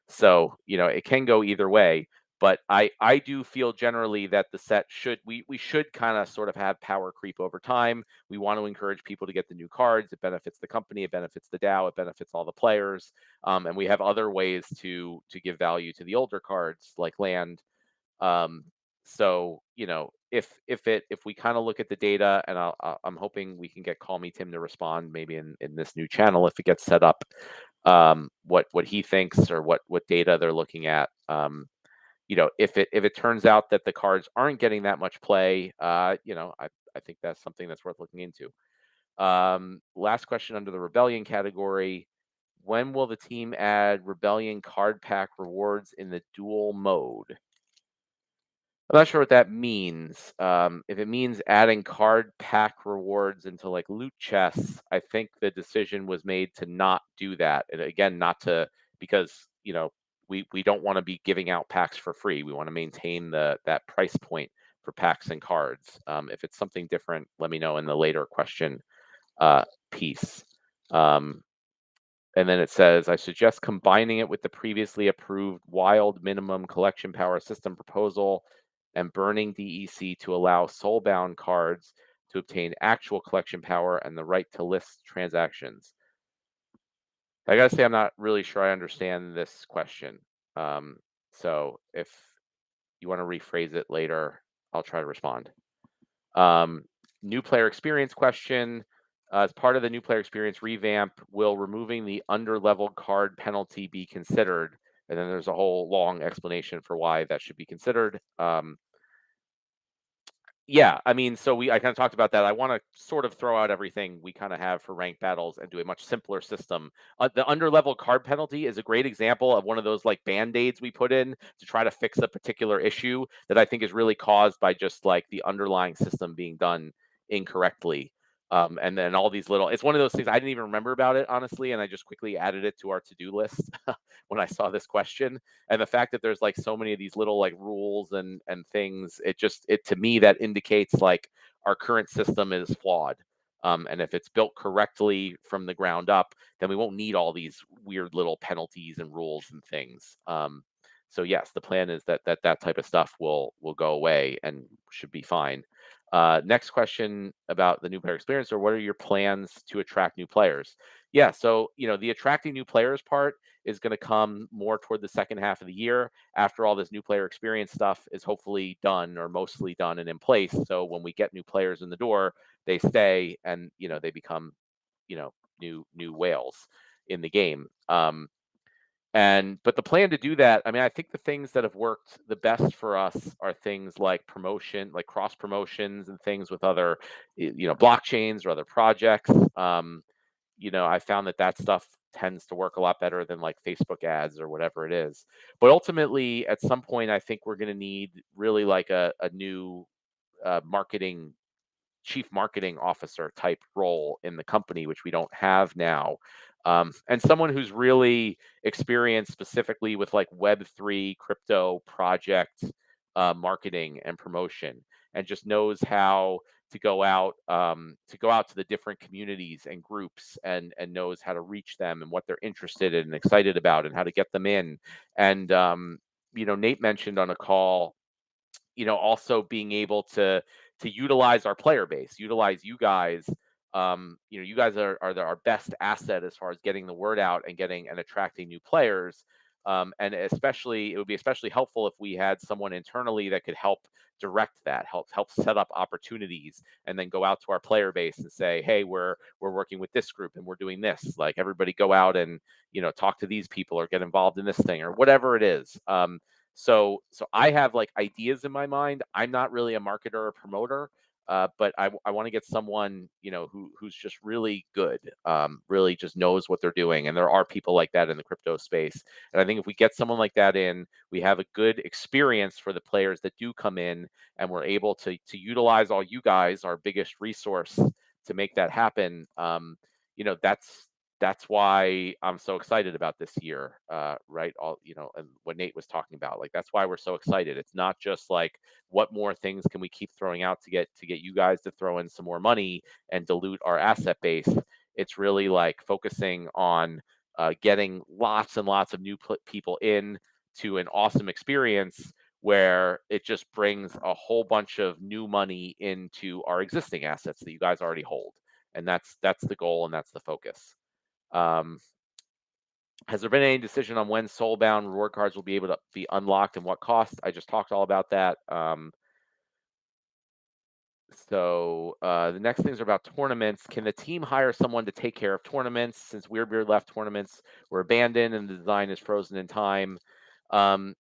So, it can go either way, but I do feel generally that the set we should kind of sort of have power creep over time. We want to encourage people to get the new cards. It benefits the company, it benefits the DAO, it benefits all the players. And we have other ways to give value to the older cards like land. So, if we kind of look at the data, and I'm hoping we can get Call Me Tim to respond maybe in this new channel if it gets set up, what he thinks or what data they're looking at. If it turns out that the cards aren't getting that much play, I think that's something that's worth looking into. Last question under the Rebellion category: when will the team add Rebellion card pack rewards in the dual mode? I'm not sure what that means. If it means adding card pack rewards into loot chests, I think the decision was made to not do that. And again, not to because we don't want to be giving out packs for free. We want to maintain that price point for packs and cards. If it's something different, let me know in the later question piece. And then it says, I suggest combining it with the previously approved wild minimum collection power system proposal and burning DEC to allow Soulbound cards to obtain actual collection power and the right to list transactions. I gotta say, I'm not really sure I understand this question. So if you want to rephrase it later, I'll try to respond. New player experience question. As part of the new player experience revamp, will removing the underleveled card penalty be considered? And then there's a whole long explanation for why that should be considered. Yeah, I mean, so I kind of talked about that. I want to sort of throw out everything we kind of have for ranked battles and do a much simpler system. The underlevel card penalty is a great example of one of those like band-aids we put in to try to fix a particular issue that I think is really caused by just like the underlying system being done incorrectly. And then all these little, it's one of those things I didn't even remember about it, honestly, and I just quickly added it to our to-do list when I saw this question. And the fact that there's like so many of these little like rules and things, it to me that indicates like our current system is flawed. And if it's built correctly from the ground up, then we won't need all these weird little penalties and rules and things. So yes, the plan is that type of stuff will go away and should be fine. Next question about the new player experience, or what are your plans to attract new players? Yeah, so the attracting new players part is going to come more toward the second half of the year after all this new player experience stuff is hopefully done or mostly done and in place. So when we get new players in the door, they stay and they become new whales in the game. But the plan to do that, I mean, I think the things that have worked the best for us are things like promotion, like cross promotions and things with other, blockchains or other projects. I found that stuff tends to work a lot better than like Facebook ads or whatever it is. But ultimately, at some point, I think we're going to need really like a new chief marketing officer type role in the company, which we don't have now. And someone who's really experienced specifically with like Web3 crypto project marketing and promotion, and just knows how to go out to the different communities and groups and knows how to reach them and what they're interested in and excited about and how to get them in. And Nate mentioned on a call, also being able to utilize our player base, utilize you guys. You guys are our best asset as far as getting the word out and getting and attracting new players. And especially, it would be especially helpful if we had someone internally that could help direct that, help set up opportunities, and then go out to our player base and say, hey, we're working with this group and we're doing this. Like everybody go out and talk to these people or get involved in this thing or whatever it is. So I have like ideas in my mind. I'm not really a marketer or promoter, but I want to get someone who's just really good, really just knows what they're doing. And there are people like that in the crypto space. And I think if we get someone like that in, we have a good experience for the players that do come in, and we're able to utilize all you guys, our biggest resource, to make that happen. That's why I'm so excited about this year, right? And what Nate was talking about, like that's why we're so excited. It's not just like what more things can we keep throwing out to get you guys to throw in some more money and dilute our asset base. It's really like focusing on getting lots and lots of new people in to an awesome experience where it just brings a whole bunch of new money into our existing assets that you guys already hold. And that's the goal and that's the focus. Has there been any decision on when Soulbound reward cards will be able to be unlocked and what cost? I just talked all about that. So the next things are about tournaments. Can the team hire someone to take care of tournaments since Weirdbeard left tournaments were abandoned and the design is frozen in time?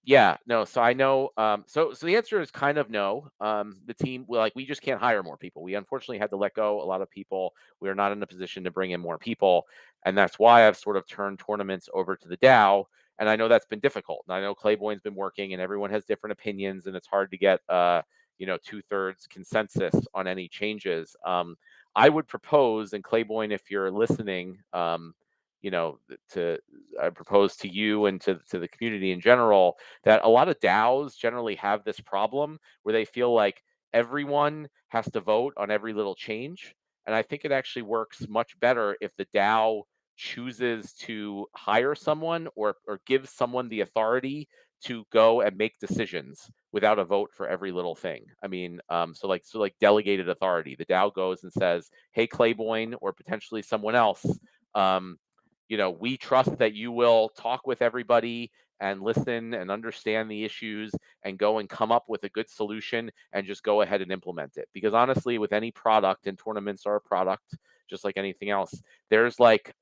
Yeah, no. So I know. So the answer is kind of no. The team, we just can't hire more people. We unfortunately had to let go a lot of people. We are not in a position to bring in more people, and that's why I've sort of turned tournaments over to the DAO. And I know that's been difficult. And I know Clayboyne's been working, and everyone has different opinions, and it's hard to get 2/3 consensus on any changes. I would propose, and Clayboyne, if you're listening, I propose to you and to the community in general that a lot of DAOs generally have this problem where they feel like everyone has to vote on every little change. And I think it actually works much better if the DAO chooses to hire someone or give someone the authority to go and make decisions without a vote for every little thing. I mean, so like delegated authority. The DAO goes and says, "Hey, Clayboyne, or potentially someone else, um, we trust that you will talk with everybody and listen and understand the issues and go and come up with a good solution and just go ahead and implement it." Because honestly, with any product, and tournaments are a product just like anything else, there's like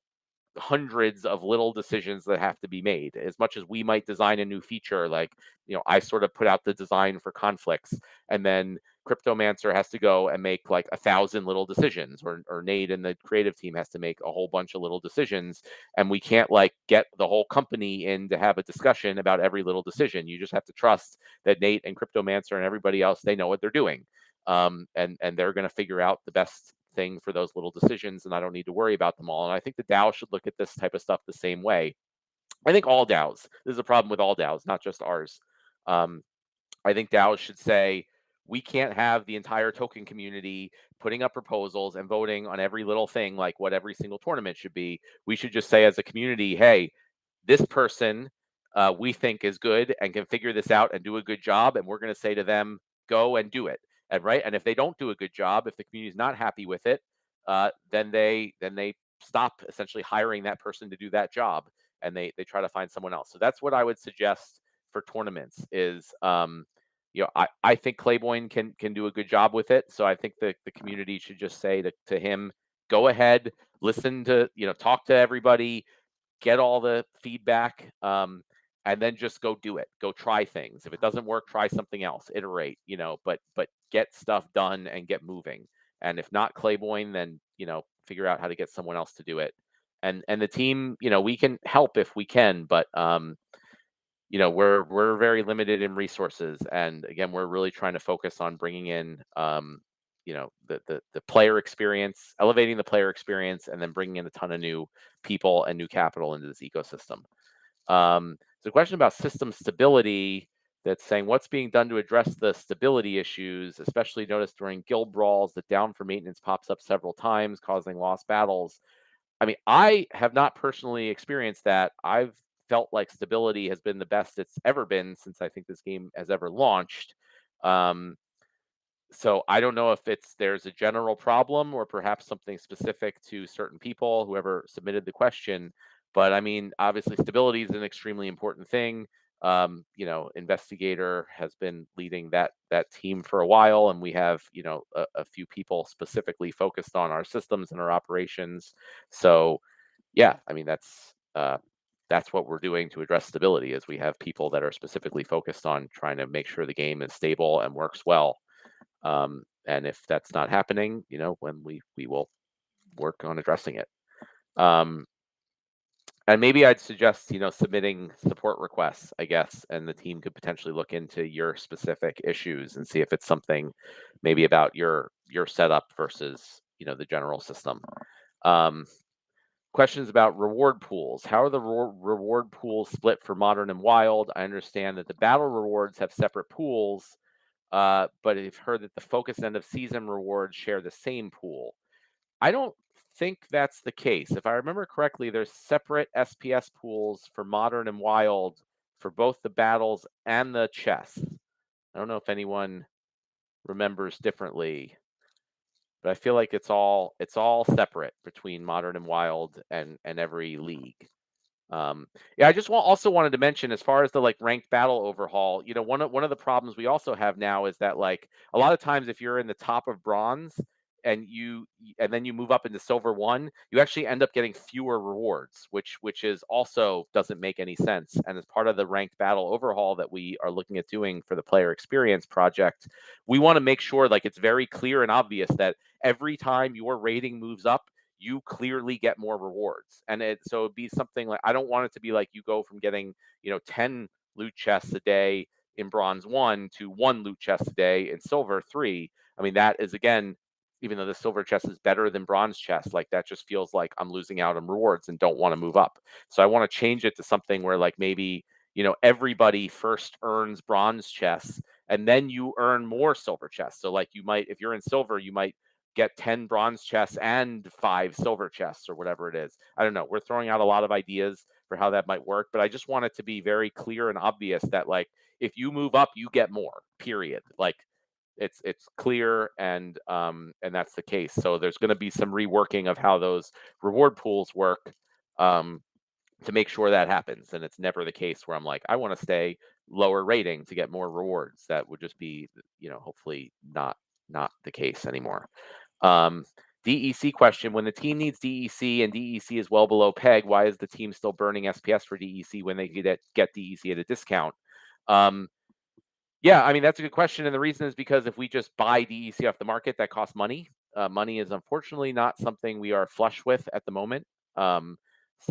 hundreds of little decisions that have to be made. As much as we might design a new feature, like, I sort of put out the design for conflicts, and then Cryptomancer has to go and make like 1,000 little decisions, or Nate and the creative team has to make a whole bunch of little decisions, and we can't like get the whole company in to have a discussion about every little decision. You just have to trust that Nate and Cryptomancer and everybody else, they know what they're doing, and they're going to figure out the best thing for those little decisions, and I don't need to worry about them all. And I think the DAO should look at this type of stuff the same way. I think all DAOs, this is a problem with all DAOs, not just ours. Um, I think DAOs should say, we can't have the entire token community putting up proposals and voting on every little thing, like what every single tournament should be. We should just say as a community, hey, this person we think is good and can figure this out and do a good job, and we're going to say to them, go and do it. And if they don't do a good job, if the community is not happy with it, then they stop essentially hiring that person to do that job, and they try to find someone else. So that's what I would suggest for tournaments is, I think Clayboyne can do a good job with it. So I think the community should just say to him, go ahead, listen to, talk to everybody, get all the feedback, and then just go do it. Go try things. If it doesn't work, try something else. Iterate, but get stuff done and get moving. And if not Clayboyne, then figure out how to get someone else to do it. And the team, we can help if we can, but we're very limited in resources, and again, we're really trying to focus on bringing in the player experience, elevating the player experience, and then bringing in a ton of new people and new capital into this ecosystem. So a question about system stability that's saying, what's being done to address the stability issues, especially noticed during guild brawls that down for maintenance pops up several times, causing lost battles. I mean, I have not personally experienced that. I've felt like stability has been the best it's ever been since I think this game has ever launched. Um, so I don't know if there's a general problem or perhaps something specific to certain people, whoever submitted the question. But I mean, obviously, stability is an extremely important thing. Investigator has been leading that team for a while, and we have a few people specifically focused on our systems and our operations. So yeah, I mean that's what we're doing to address stability, is we have people that are specifically focused on trying to make sure the game is stable and works well. And if that's not happening, when we will work on addressing it. And maybe I'd suggest, submitting support requests, I guess, and the team could potentially look into your specific issues and see if it's something maybe about your setup versus, the general system. Questions about reward pools. How are the reward pools split for Modern and Wild? I understand that the battle rewards have separate pools, but I've heard that the focus end of season rewards share the same pool. I don't think that's the case. If I remember correctly, there's separate SPS pools for Modern and Wild for both the battles and the chests. I don't know if anyone remembers differently, but I feel like it's all separate between Modern and Wild and every league. Yeah, I just also wanted to mention, as far as the like ranked battle overhaul, one of the problems we also have now is that, like, a lot of times if you're in the top of bronze and then you move up into silver 1, you actually end up getting fewer rewards, which is also doesn't make any sense. And as part of the ranked battle overhaul that we are looking at doing for the player experience project, we want to make sure like it's very clear and obvious that every time your rating moves up, you clearly get more rewards. And so it'd be something like, I don't want it to be like you go from getting 10 loot chests a day in bronze 1 to 1 loot chest a day in silver 3. I mean, that is, again, even though the silver chest is better than bronze chest, like that just feels like I'm losing out on rewards and don't want to move up. So I want to change it to something where like maybe, everybody first earns bronze chests and then you earn more silver chests. So like you might, if you're in silver, you might get 10 bronze chests and 5 silver chests or whatever it is. I don't know. We're throwing out a lot of ideas for how that might work, but I just want it to be very clear and obvious that like if you move up, you get more. Period. Like it's clear and that's the case. So there's going to be some reworking of how those reward pools work um, to make sure that happens. And it's never the case where I'm like, I want to stay lower rating to get more rewards. That would just be, hopefully not the case anymore. Um, DEC question: when the team needs DEC and DEC is well below peg, why is the team still burning SPS for DEC when they get DEC at a discount? Yeah, I mean, that's a good question. And the reason is because if we just buy DEC off the market, that costs money. Money is unfortunately not something we are flush with at the moment. Um,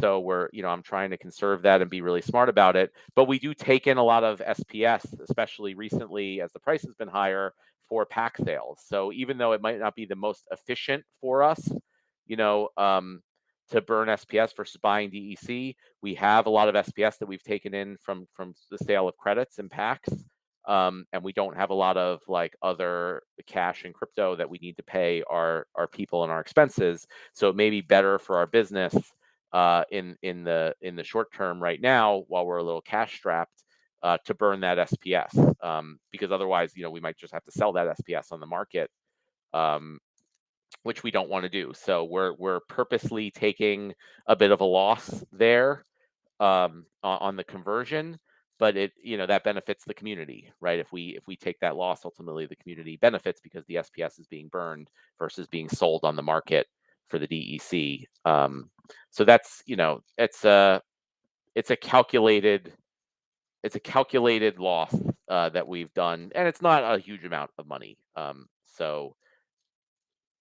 so I'm trying to conserve that and be really smart about it. But we do take in a lot of SPS, especially recently as the price has been higher for pack sales. So even though it might not be the most efficient for us, you know, um, to burn SPS versus buying DEC, we have a lot of SPS that we've taken in from the sale of credits and packs. And we don't have a lot of like other cash and crypto that we need to pay our people and our expenses. So it may be better for our business in the short term right now while we're a little cash strapped to burn that SPS because otherwise, we might just have to sell that SPS on the market, which we don't want to do. So we're purposely taking a bit of a loss there on the conversion, but that benefits the community, right? If we take that loss, ultimately the community benefits because the SPS is being burned versus being sold on the market for the DEC. So that's it's a calculated loss that we've done, and it's not a huge amount of money. So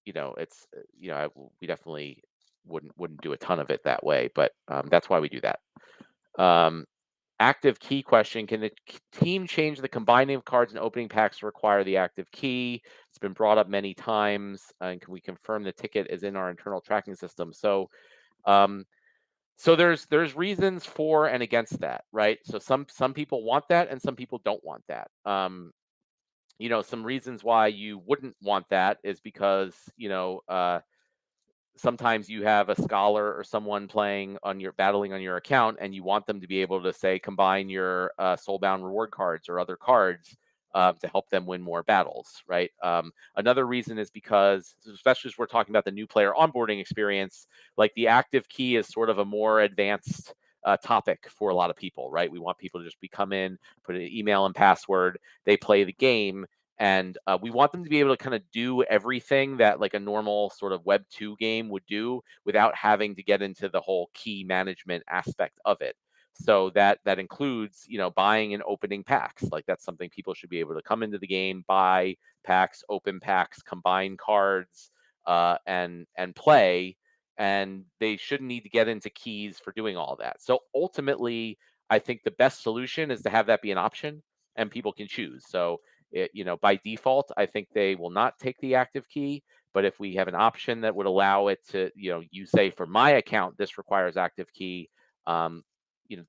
it's we definitely wouldn't do a ton of it that way, but that's why we do that. Active key question: can the team change the combining of cards and opening packs to require the active key? It's been brought up many times. And can we confirm the ticket is in our internal tracking system? So, there's reasons for and against that, right? So some people want that and some people don't want that. Some reasons why you wouldn't want that is because sometimes you have a scholar or someone battling on your account, and you want them to be able to say combine your Soulbound reward cards or other cards to help them win more battles, right? Another reason is because, especially as we're talking about the new player onboarding experience, like the active key is sort of a more advanced topic for a lot of people, right? We want people to just come in, put an email and password, they play the game, and we want them to be able to kind of do everything that like a normal sort of Web 2 game would do without having to get into the whole key management aspect of it. So that includes, buying and opening packs. Like that's something people should be able to come into the game, buy packs, open packs, combine cards, and play. And they shouldn't need to get into keys for doing all that. So ultimately, I think the best solution is to have that be an option and people can choose. So by default, I think they will not take the active key. But if we have an option that would allow it to, you say for my account, this requires active key,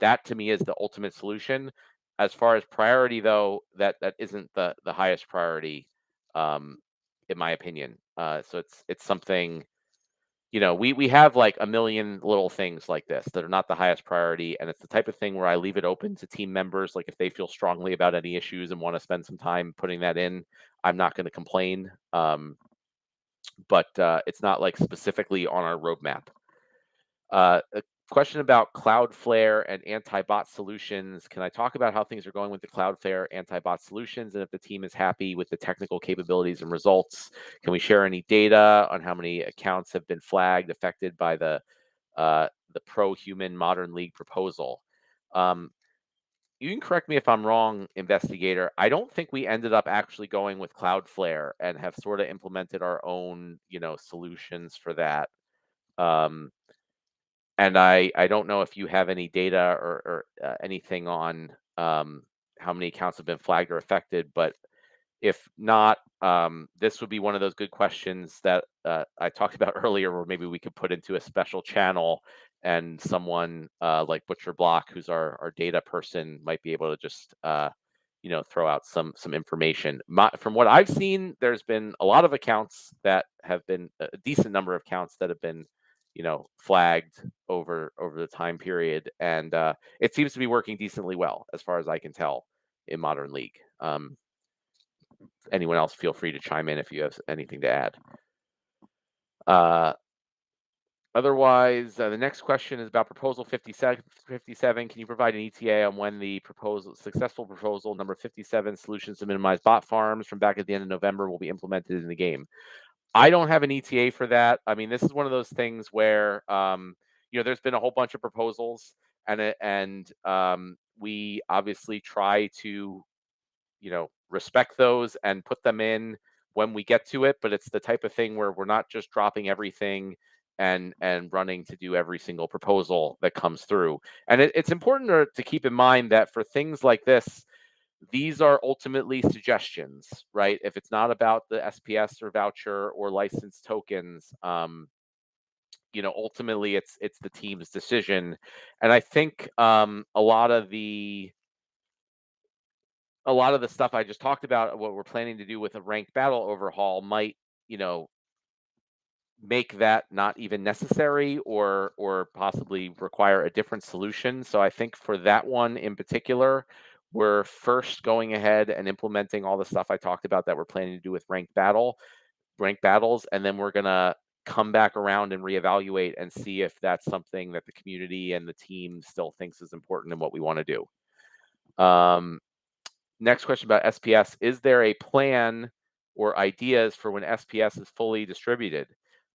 that to me is the ultimate solution. As far as priority, though, that isn't the highest priority, in my opinion. So it's something. We have like a million little things like this that are not the highest priority. And it's the type of thing where I leave it open to team members. Like if they feel strongly about any issues and want to spend some time putting that in, I'm not going to complain. But it's not like specifically on our roadmap. A question about Cloudflare and anti-bot solutions. Can I talk about how things are going with the Cloudflare anti-bot solutions and if the team is happy with the technical capabilities and results? Can we share any data on how many accounts have been flagged affected by the pro-human modern league proposal? You can correct me if I'm wrong, investigator. I don't think we ended up actually going with Cloudflare and have sort of implemented our own, solutions for that. And I don't know if you have any data or anything on how many accounts have been flagged or affected, but If not, this would be one of those good questions that I talked about earlier, where maybe we could put into a special channel, and someone like Butcher Block, who's our data person, might be able to just throw out some information. From what I've seen, there's been a lot of accounts that have been a decent number of accounts that have been flagged over the time period, and it seems to be working decently well as far as I can tell in Modern League. Anyone else, feel free to chime in if you have anything to add. Otherwise, the next question is about proposal 57. Can you provide an ETA on when the successful proposal number 57, solutions to minimize bot farms, from back at the end of November, will be implemented in the game? I don't have an ETA for that. I mean, this is one of those things where there's been a whole bunch of proposals, and we obviously try to respect those and put them in when we get to it. But it's the type of thing where we're not just dropping everything and running to do every single proposal that comes through. And it's important to keep in mind that for things like this, these are ultimately suggestions, right? If it's not about the SPS or voucher or license tokens, ultimately it's the team's decision. And I think a lot of the stuff I just talked about, what we're planning to do with a ranked battle overhaul, might, make that not even necessary, or possibly require a different solution. So I think for that one in particular, we're first going ahead and implementing all the stuff I talked about that we're planning to do with ranked battles, and then we're gonna come back around and reevaluate and see if that's something that the community and the team still thinks is important and what we want to do. Next question about SPS. Is there a plan or ideas for when SPS is fully distributed?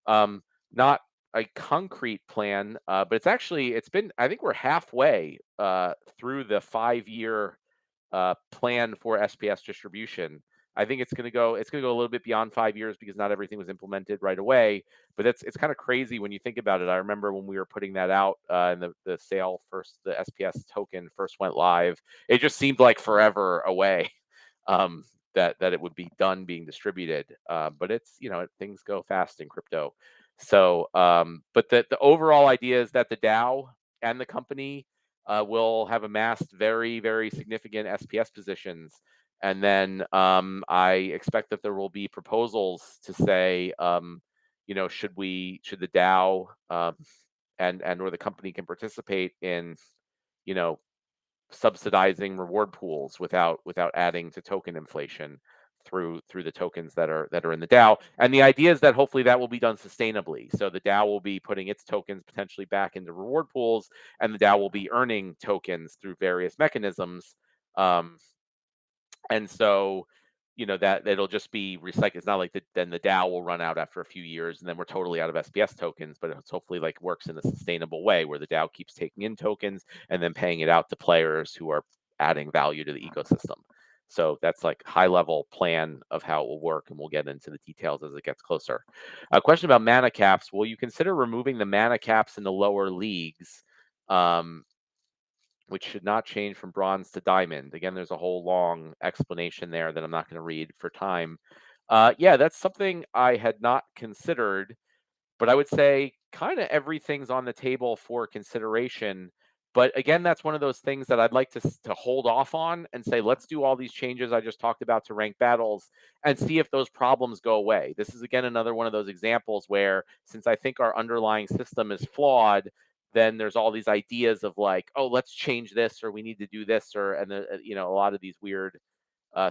Not a concrete plan, but it's been, I think we're halfway through the 5-year plan for SPS distribution. I think it's going to go a little bit beyond 5 years, because not everything was implemented right away. But it's kind of crazy when you think about it. I remember when we were putting that out, and the sale first, the SPS token first went live. It just seemed like forever away, that it would be done being distributed. But it's things go fast in crypto. So, but the overall idea is that the DAO and the company will have amassed very, very significant SPS positions. And then I expect that there will be proposals to say, should the DAO and or the company can participate in, subsidizing reward pools without adding to token inflation through the tokens that are in the DAO. And the idea is that hopefully that will be done sustainably. So the DAO will be putting its tokens potentially back into reward pools, and the DAO will be earning tokens through various mechanisms. And so, that it'll just be recycled. It's not like then the DAO will run out after a few years and then we're totally out of SPS tokens, but it's hopefully like works in a sustainable way where the DAO keeps taking in tokens and then paying it out to players who are adding value to the ecosystem. So that's like high level plan of how it will work, and we'll get into the details as it gets closer. A question about mana caps. Will you consider removing the mana caps in the lower leagues? Which should not change from bronze to diamond. Again, there's a whole long explanation there that I'm not going to read for time. Yeah, that's something I had not considered, but I would say kind of everything's on the table for consideration. But again, that's one of those things that I'd like to hold off on and say, let's do all these changes I just talked about to ranked battles and see if those problems go away. This is, again, another one of those examples where, since I think our underlying system is flawed, then there's all these ideas of like, oh, let's change this, or we need to do this, and a lot of these weird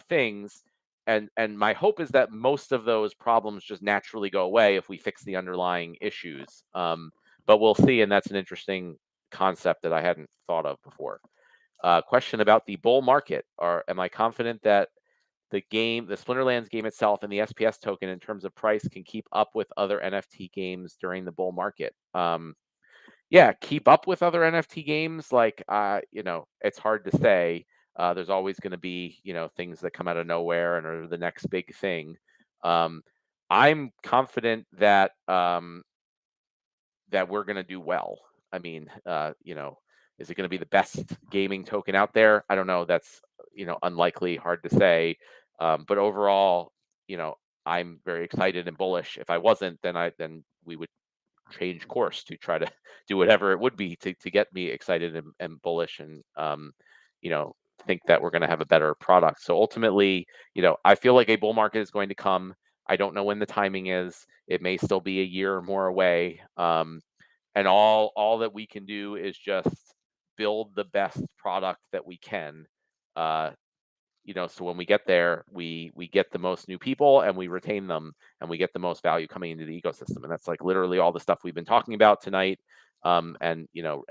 things. And my hope is that most of those problems just naturally go away if we fix the underlying issues. But we'll see, and that's an interesting concept that I hadn't thought of before. Question about the bull market. Am I confident that the Splinterlands game itself, and the SPS token in terms of price can keep up with other NFT games during the bull market? Yeah, keep up with other NFT games. Like, it's hard to say. There's always going to be, things that come out of nowhere and are the next big thing. I'm confident that that we're going to do well. I mean, is it going to be the best gaming token out there? I don't know. That's, unlikely, hard to say. But overall, I'm very excited and bullish. If I wasn't, then we would change course to try to do whatever it would be to get me excited and bullish, and you know think that we're going to have a better product. So ultimately, I feel like a bull market is going to come. I don't know when the timing is. It may still be a year or more away. And all that we can do is just build the best product that we can. Uh, so when we get there, we get the most new people and we retain them, and we get the most value coming into the ecosystem. And that's like literally all the stuff we've been talking about tonight. And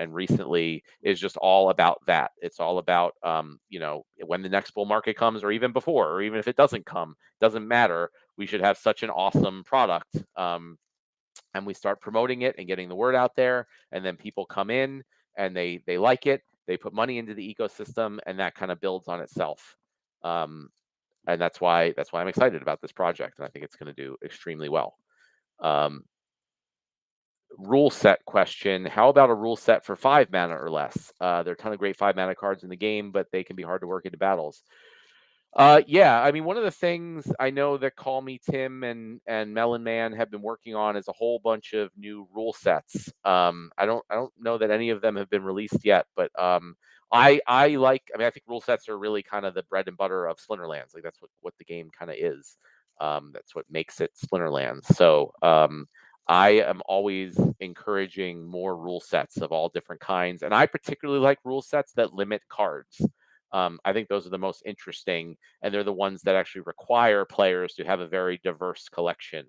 recently is just all about that. It's all about when the next bull market comes, or even before, or even if it doesn't come, doesn't matter. We should have such an awesome product. And we start promoting it and getting the word out there, and then people come in and they like it, they put money into the ecosystem, and that kind of builds on itself. And that's why I'm excited about this project, and I think it's going to do extremely well. um, Rule set question: how about a rule set for 5 mana or less? There are a ton of great 5 mana cards in the game, but they can be hard to work into battles. Yeah, I mean, one of the things I know that Call Me Tim and Melon Man have been working on is a whole bunch of new rule sets. I don't know that any of them have been released yet, but I think rule sets are really kind of the bread and butter of Splinterlands. Like that's what the game kind of is. That's what makes it Splinterlands. So I am always encouraging more rule sets of all different kinds, and I particularly like rule sets that limit cards. I think those are the most interesting, and they're the ones that actually require players to have a very diverse collection.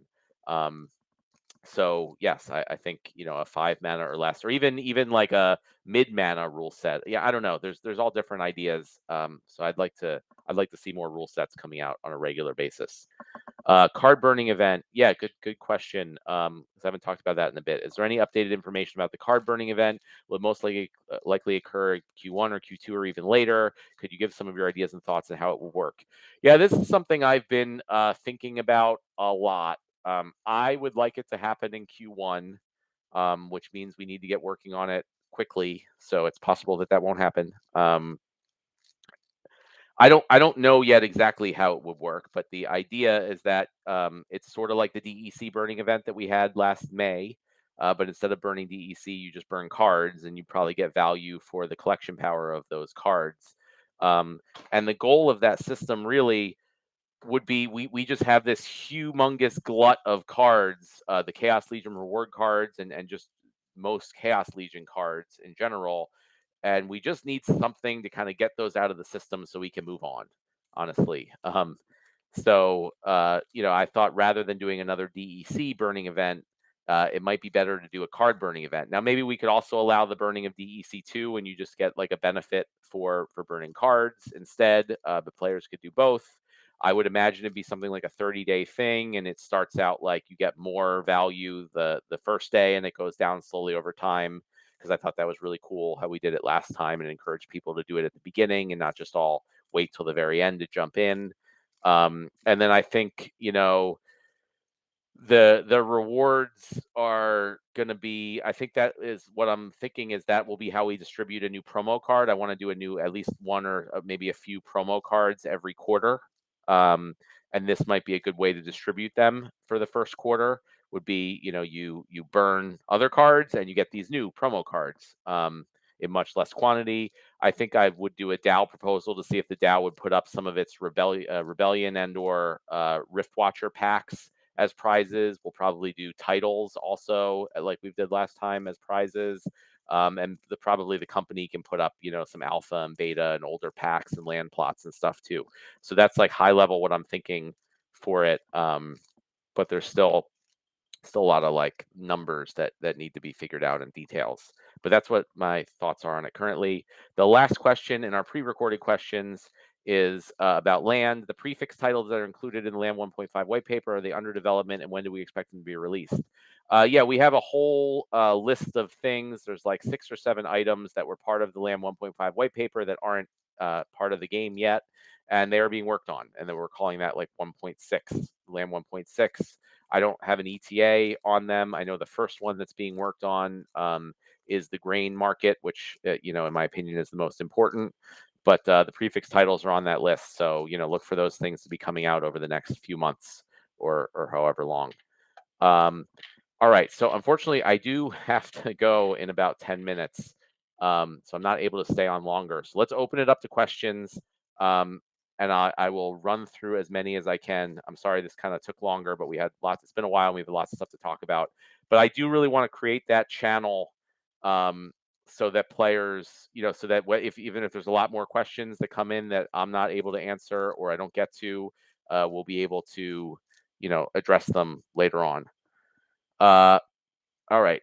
Um, so yes, I think a 5 mana or less, or even like a mid mana rule set. Yeah, I don't know. There's all different ideas. So I'd like to see more rule sets coming out on a regular basis. Card burning event. Yeah, good question. 'Cause I haven't talked about that in a bit. Is there any updated information about the card burning event? Will it most likely occur Q1 or Q2 or even later? Could you give some of your ideas and thoughts on how it will work? Yeah, this is something I've been thinking about a lot. I would like it to happen in Q1, which means we need to get working on it quickly. So it's possible that won't happen. I don't know yet exactly how it would work, but the idea is that it's sort of like the DEC burning event that we had last May, but instead of burning DEC, you just burn cards, and you probably get value for the collection power of those cards. Um, and the goal of that system really would be we just have this humongous glut of cards, the Chaos Legion reward cards, and just most Chaos Legion cards in general, and we just need something to kind of get those out of the system so we can move on, honestly. I thought rather than doing another DEC burning event, it might be better to do a card burning event. Now, maybe we could also allow the burning of DEC2, and you just get like a benefit for burning cards instead. But players could do both. I would imagine it'd be something like a 30-day thing, and it starts out like you get more value the first day, and it goes down slowly over time. Because I thought that was really cool how we did it last time, and encouraged people to do it at the beginning and not just all wait till the very end to jump in. And then I think the rewards are going to be, I think that is what I'm thinking, is that will be how we distribute a new promo card. I want to do a new, at least one or maybe a few promo cards every quarter. And this might be a good way to distribute them for the first quarter. Would be, you burn other cards and you get these new promo cards in much less quantity. I think I would do a DAO proposal to see if the DAO would put up some of its rebellion and or Rift Watcher packs as prizes. We'll probably do titles also, like we did last time, as prizes. And probably the company can put up, some alpha and beta and older packs and land plots and stuff too. So that's like high level what I'm thinking for it. But there's still a lot of like numbers that need to be figured out and details. But that's what my thoughts are on it currently. The last question in our pre-recorded questions is about land. The prefix titles that are included in the Land 1.5 white paper, are they under development, and when do we expect them to be released? Yeah, we have a whole list of things. There's like 6 or 7 items that were part of the Land 1.5 white paper that aren't part of the game yet, and they are being worked on, and then we're calling that like 1.6, Land 1.6. I don't have an ETA on them. I know the first one that's being worked on is the grain market, which in my opinion is the most important. but the prefix titles are on that list. So, look for those things to be coming out over the next few months or however long. All right. So unfortunately, I do have to go in about 10 minutes. So I'm not able to stay on longer. So let's open it up to questions. And I will run through as many as I can. I'm sorry this kind of took longer, but we had lots. It's been a while and we have lots of stuff to talk about. But I do really want to create that channel so that players, so that even if there's a lot more questions that come in that I'm not able to answer or I don't get to, we'll be able to, address them later on. All right.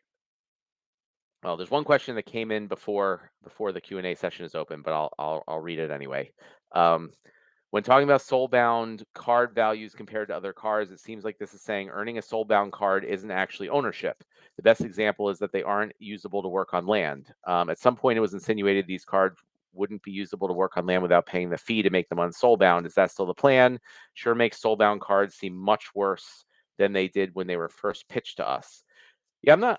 Well, there's one question that came in before the Q&A session is open, but I'll read it anyway. When talking about Soulbound card values compared to other cards, it seems like this is saying earning a Soulbound card isn't actually ownership. The best example is that they aren't usable to work on land. At some point, it was insinuated these cards wouldn't be usable to work on land without paying the fee to make them unsoulbound. Is that still the plan? Sure makes Soulbound cards seem much worse than they did when they were first pitched to us. Yeah,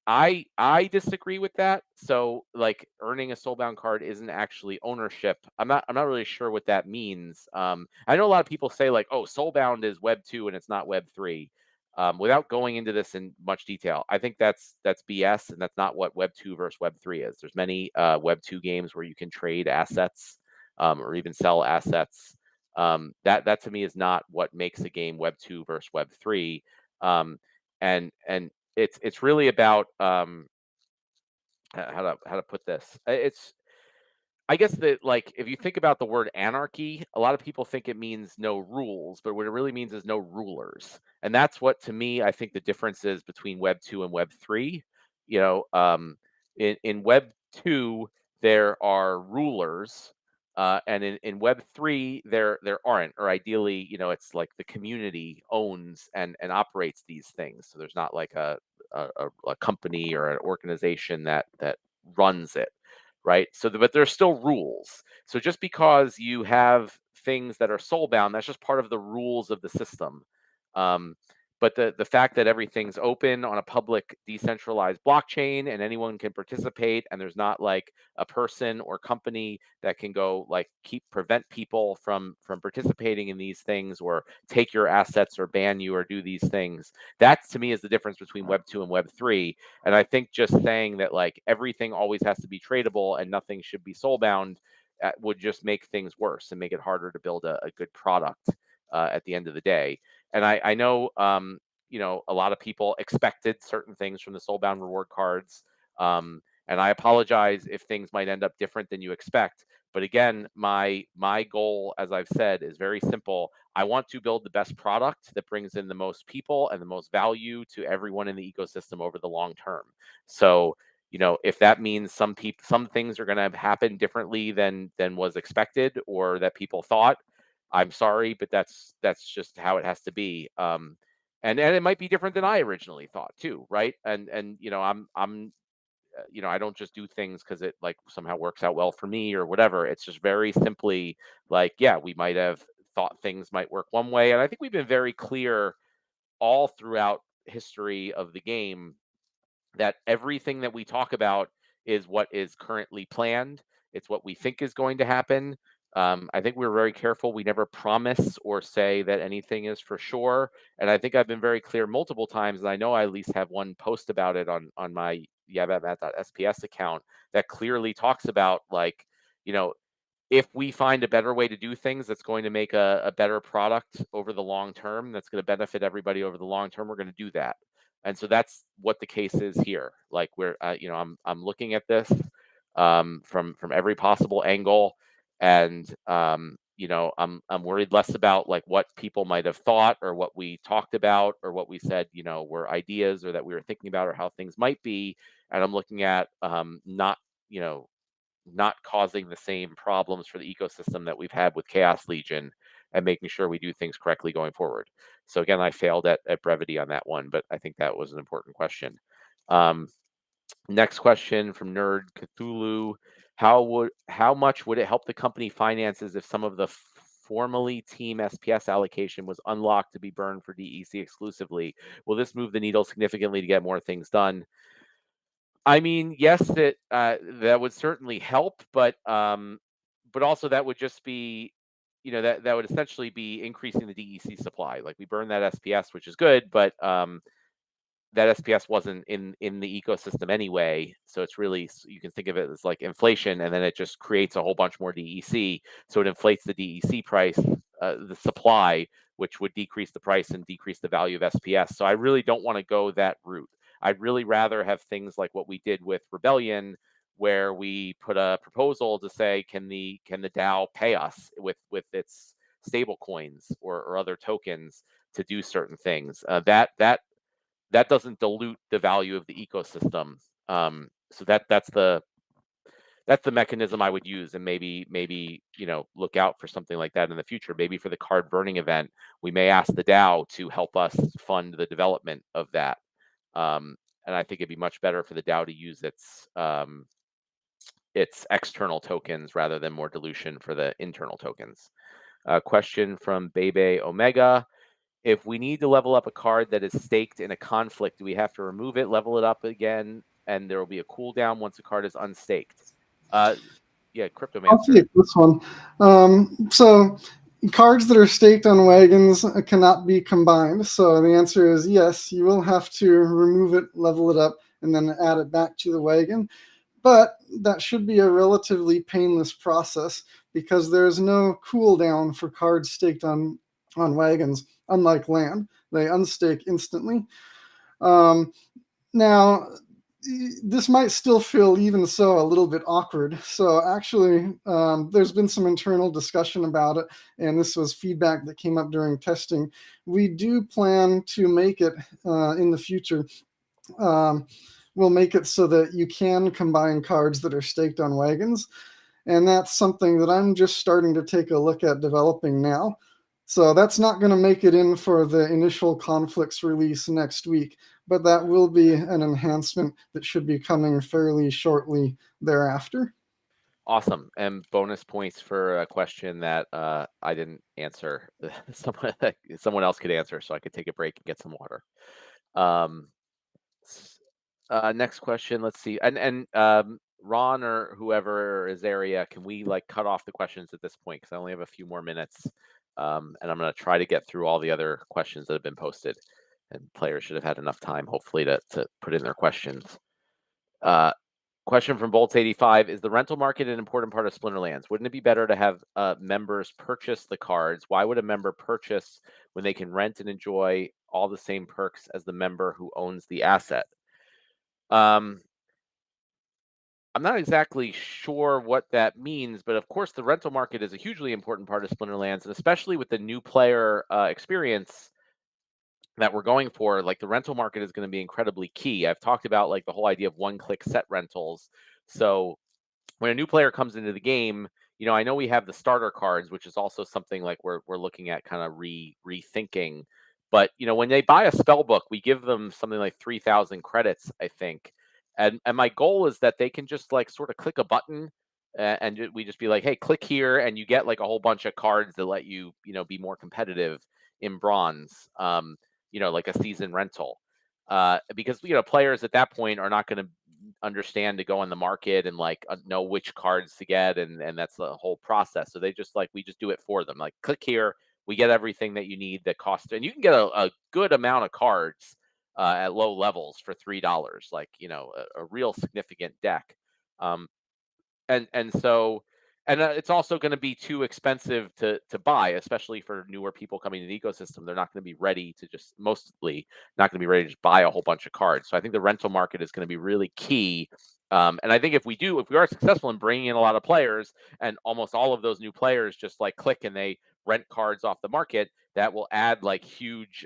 I disagree with that. So like earning a Soulbound card isn't actually ownership. I'm not really sure what that means. I know a lot of people say like, oh, Soulbound is Web 2 and it's not Web 3. Without going into this in much detail, I think that's BS and that's not what Web 2 versus Web 3 is. There's many Web 2 games where you can trade assets or even sell assets. That to me is not what makes a game Web 2 versus Web 3. And it's really about how to put this. I guess that like if you think about the word anarchy, a lot of people think it means no rules, but what it really means is no rulers. And that's what to me I think the difference is between Web 2 and Web 3. You know, in Web 2 there are rulers. And in Web 3 there aren't, or ideally, it's like the community owns and operates these things. So there's not like a company or an organization that runs it, right? So, but there's still rules. So just because you have things that are soulbound, that's just part of the rules of the system. Um, but the fact that everything's open on a public decentralized blockchain and anyone can participate, and there's not like a person or company that can go like prevent people from participating in these things or take your assets or ban you or do these things. That to me is the difference between Web 2 and Web 3. And I think just saying that like everything always has to be tradable and nothing should be soulbound would just make things worse and make it harder to build a good product at the end of the day. And I know, a lot of people expected certain things from the Soulbound reward cards. And I apologize if things might end up different than you expect. But again, my goal, as I've said, is very simple. I want to build the best product that brings in the most people and the most value to everyone in the ecosystem over the long term. So, if that means some things are going to happen differently than was expected or that people thought, I'm sorry, but that's just how it has to be. And it might be different than I originally thought too, right? And I don't just do things because it like somehow works out well for me or whatever. It's just very simply like, yeah, we might have thought things might work one way, and I think we've been very clear all throughout history of the game that everything that we talk about is what is currently planned. It's what we think is going to happen. I think we're very careful. We never promise or say that anything is for sure. And I think I've been very clear multiple times, and I know I at least have one post about it on my yababat.sps account that clearly talks about like, if we find a better way to do things that's going to make a better product over the long term, that's going to benefit everybody over the long term, we're going to do that. And so that's what the case is here. Like we're, I'm looking at this from every possible angle, and I'm worried less about like what people might have thought or what we talked about or what we said, were ideas or that we were thinking about or how things might be, and I'm looking at not, not causing the same problems for the ecosystem that we've had with Chaos Legion and making sure we do things correctly going forward. So again, I failed at brevity on that one, but I think that was an important question. Next question from Nerd Cthulhu. How much would it help the company finances if some of the formerly Team SPS allocation was unlocked to be burned for DEC exclusively? Will this move the needle significantly to get more things done? I mean, yes, that would certainly help, but but also that would just be, that would essentially be increasing the DEC supply. Like we burn that SPS, which is good, but that SPS wasn't in the ecosystem anyway. So it's really, you can think of it as like inflation, and then it just creates a whole bunch more DEC. So it inflates the DEC price, the supply, which would decrease the price and decrease the value of SPS. So I really don't want to go that route. I'd really rather have things like what we did with Rebellion, where we put a proposal to say, can the DAO pay us with its stable coins or other tokens to do certain things. That doesn't dilute the value of the ecosystem. So that's the mechanism I would use, and maybe look out for something like that in the future. Maybe for the card burning event, we may ask the DAO to help us fund the development of that. And I think it'd be much better for the DAO to use its external tokens rather than more dilution for the internal tokens. Question from Bebe Omega. If we need to level up a card that is staked in a conflict, do we have to remove it, level it up again, and there will be a cooldown once a card is unstaked? Yeah, I'll Cryptomancer. take this one. So cards that are staked on wagons cannot be combined. So the answer is yes, you will have to remove it, level it up, and then add it back to the wagon. But that should be a relatively painless process because there's no cooldown for cards staked on wagons, unlike land. They unstake instantly. Now, this might still feel, even so, a little bit awkward. So actually, there's been some internal discussion about it, and this was feedback that came up during testing. We do plan to make it in the future. We'll make it so that you can combine cards that are staked on wagons. And that's something that I'm just starting to take a look at developing now. So that's not going to make it in for the initial conflicts release next week, but that will be an enhancement that should be coming fairly shortly thereafter. Awesome. And bonus points for a question that I didn't answer. Someone else could answer, so I could take a break and get some water. Next question. Let's see. And Ron or whoever is area, can we like cut off the questions at this point? Because I only have a few more minutes. And I'm going to try to get through all the other questions that have been posted. And players should have had enough time, hopefully, to put in their questions. Question from Bolts85. Is the rental market an important part of Splinterlands? Wouldn't it be better to have members purchase the cards? Why would a member purchase when they can rent and enjoy all the same perks as the member who owns the asset? I'm not exactly sure what that means, but of course the rental market is a hugely important part of Splinterlands, and especially with the new player experience that we're going for, like the rental market is going to be incredibly key. I've talked about like the whole idea of one-click set rentals. So when a new player comes into the game, I know we have the starter cards, which is also something like we're looking at kind of rethinking. But when they buy a spell book, we give them something like 3,000 credits, I think. And my goal is that they can just like sort of click a button, and we just be like, hey, click here, and you get like a whole bunch of cards that let you be more competitive in bronze. Like a season rental. Because players at that point are not going to understand to go on the market and like know which cards to get, and that's the whole process. So they just like, we just do it for them. Like, click here, we get everything that you need that costs, and you can get a good amount of cards at low levels for $3, like a real significant deck. And it's also going to be too expensive to buy, especially for newer people coming to the ecosystem. They're not going to be ready to mostly not going to be ready to just buy a whole bunch of cards. So I think the rental market is going to be really key. And I think if we are successful in bringing in a lot of players, and almost all of those new players just like click and they rent cards off the market, that will add like huge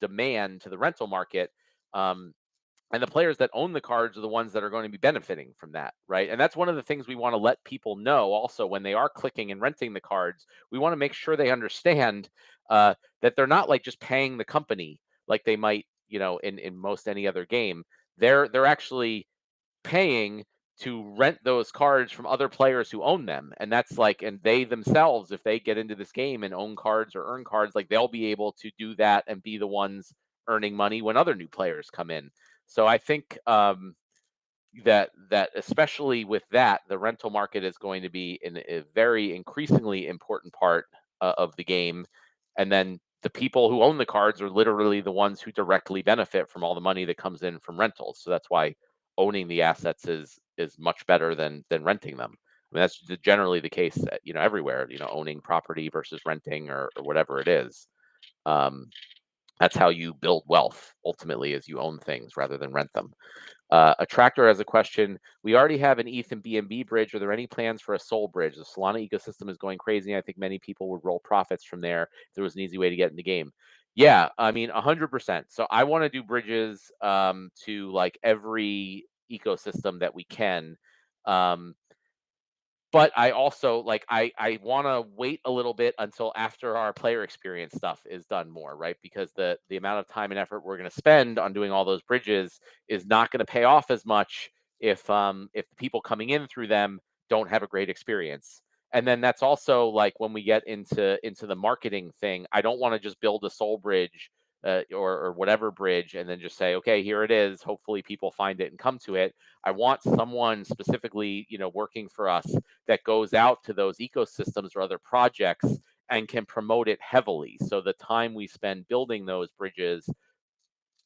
demand to the rental market. And the players that own the cards are the ones that are going to be benefiting from that, right? And that's one of the things we want to let people know also when they are clicking and renting the cards. We want to make sure they understand that they're not like just paying the company like they might, in most any other game. They're actually paying to rent those cards from other players who own them. And that's like, and they themselves, if they get into this game and own cards or earn cards, like they'll be able to do that and be the ones earning money when other new players come in. So I think that especially with that, the rental market is going to be a very increasingly important part of the game, and then the people who own the cards are literally the ones who directly benefit from all the money that comes in from rentals. So that's why owning the assets is much better than renting them. I mean, that's generally the case, everywhere. Owning property versus renting or whatever it is. That's how you build wealth ultimately, is you own things rather than rent them. A Tractor has a question. We already have an ETH and BNB bridge. Are there any plans for a Soul bridge? The Solana ecosystem is going crazy. I think many people would roll profits from there if there was an easy way to get in the game. Yeah, I mean, 100%. So I want to do bridges to like every ecosystem that we can. But I also I want to wait a little bit until after our player experience stuff is done more, right? Because the amount of time and effort we're going to spend on doing all those bridges is not going to pay off as much if the people coming in through them don't have a great experience. And then that's also like when we get into the marketing thing, I don't want to just build a Soul bridge or whatever bridge and then just say, okay, here it is. Hopefully people find it and come to it. I want someone specifically, working for us that goes out to those ecosystems or other projects and can promote it heavily. So the time we spend building those bridges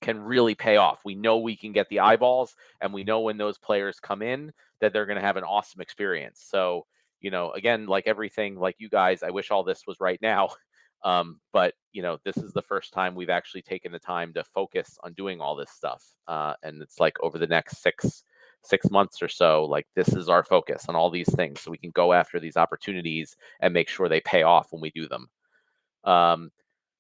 can really pay off. We know we can get the eyeballs, and we know when those players come in that they're going to have an awesome experience. So, again, like everything, like you guys, I wish all this was right now. But this is the first time we've actually taken the time to focus on doing all this stuff. And it's like over the next six months or so, like this is our focus on all these things, so we can go after these opportunities and make sure they pay off when we do them.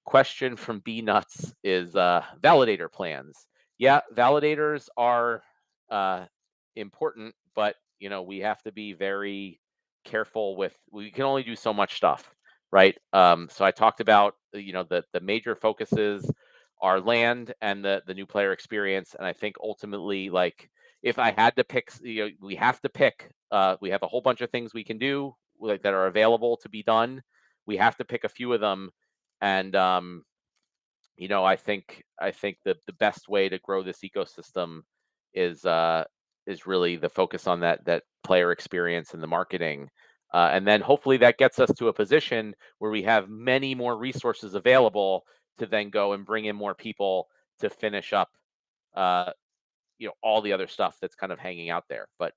Question from B Nuts is validator plans. Yeah, validators are important, but we have to be very careful we can only do so much stuff, right? So I talked about the major focuses are land and the new player experience, and I think ultimately, like, if I had to pick, we have to pick. We have a whole bunch of things we can do that are available to be done. We have to pick a few of them, and I think the best way to grow this ecosystem is really the focus on that player experience and the marketing, and then hopefully that gets us to a position where we have many more resources available to then go and bring in more people to finish up all the other stuff that's kind of hanging out there. But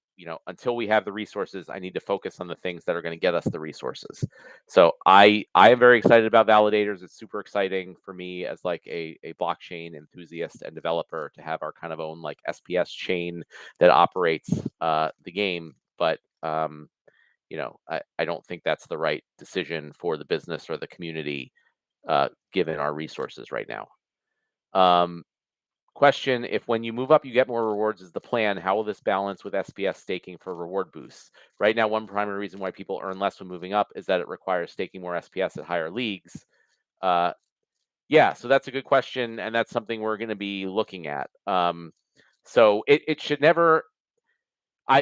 until we have the resources, I need to focus on the things that are going to get us the resources. So I am very excited about validators. It's super exciting for me as like a blockchain enthusiast and developer to have our kind of own like SPS chain that operates the game. But I don't think that's the right decision for the business or the community given our resources right now. Question, if when you move up you get more rewards is the plan, how will this balance with SPS staking for reward boosts? Right now, one primary reason why people earn less when moving up is that it requires staking more SPS at higher leagues. Yeah, so that's a good question, and that's something we're going to be looking at. So it should never...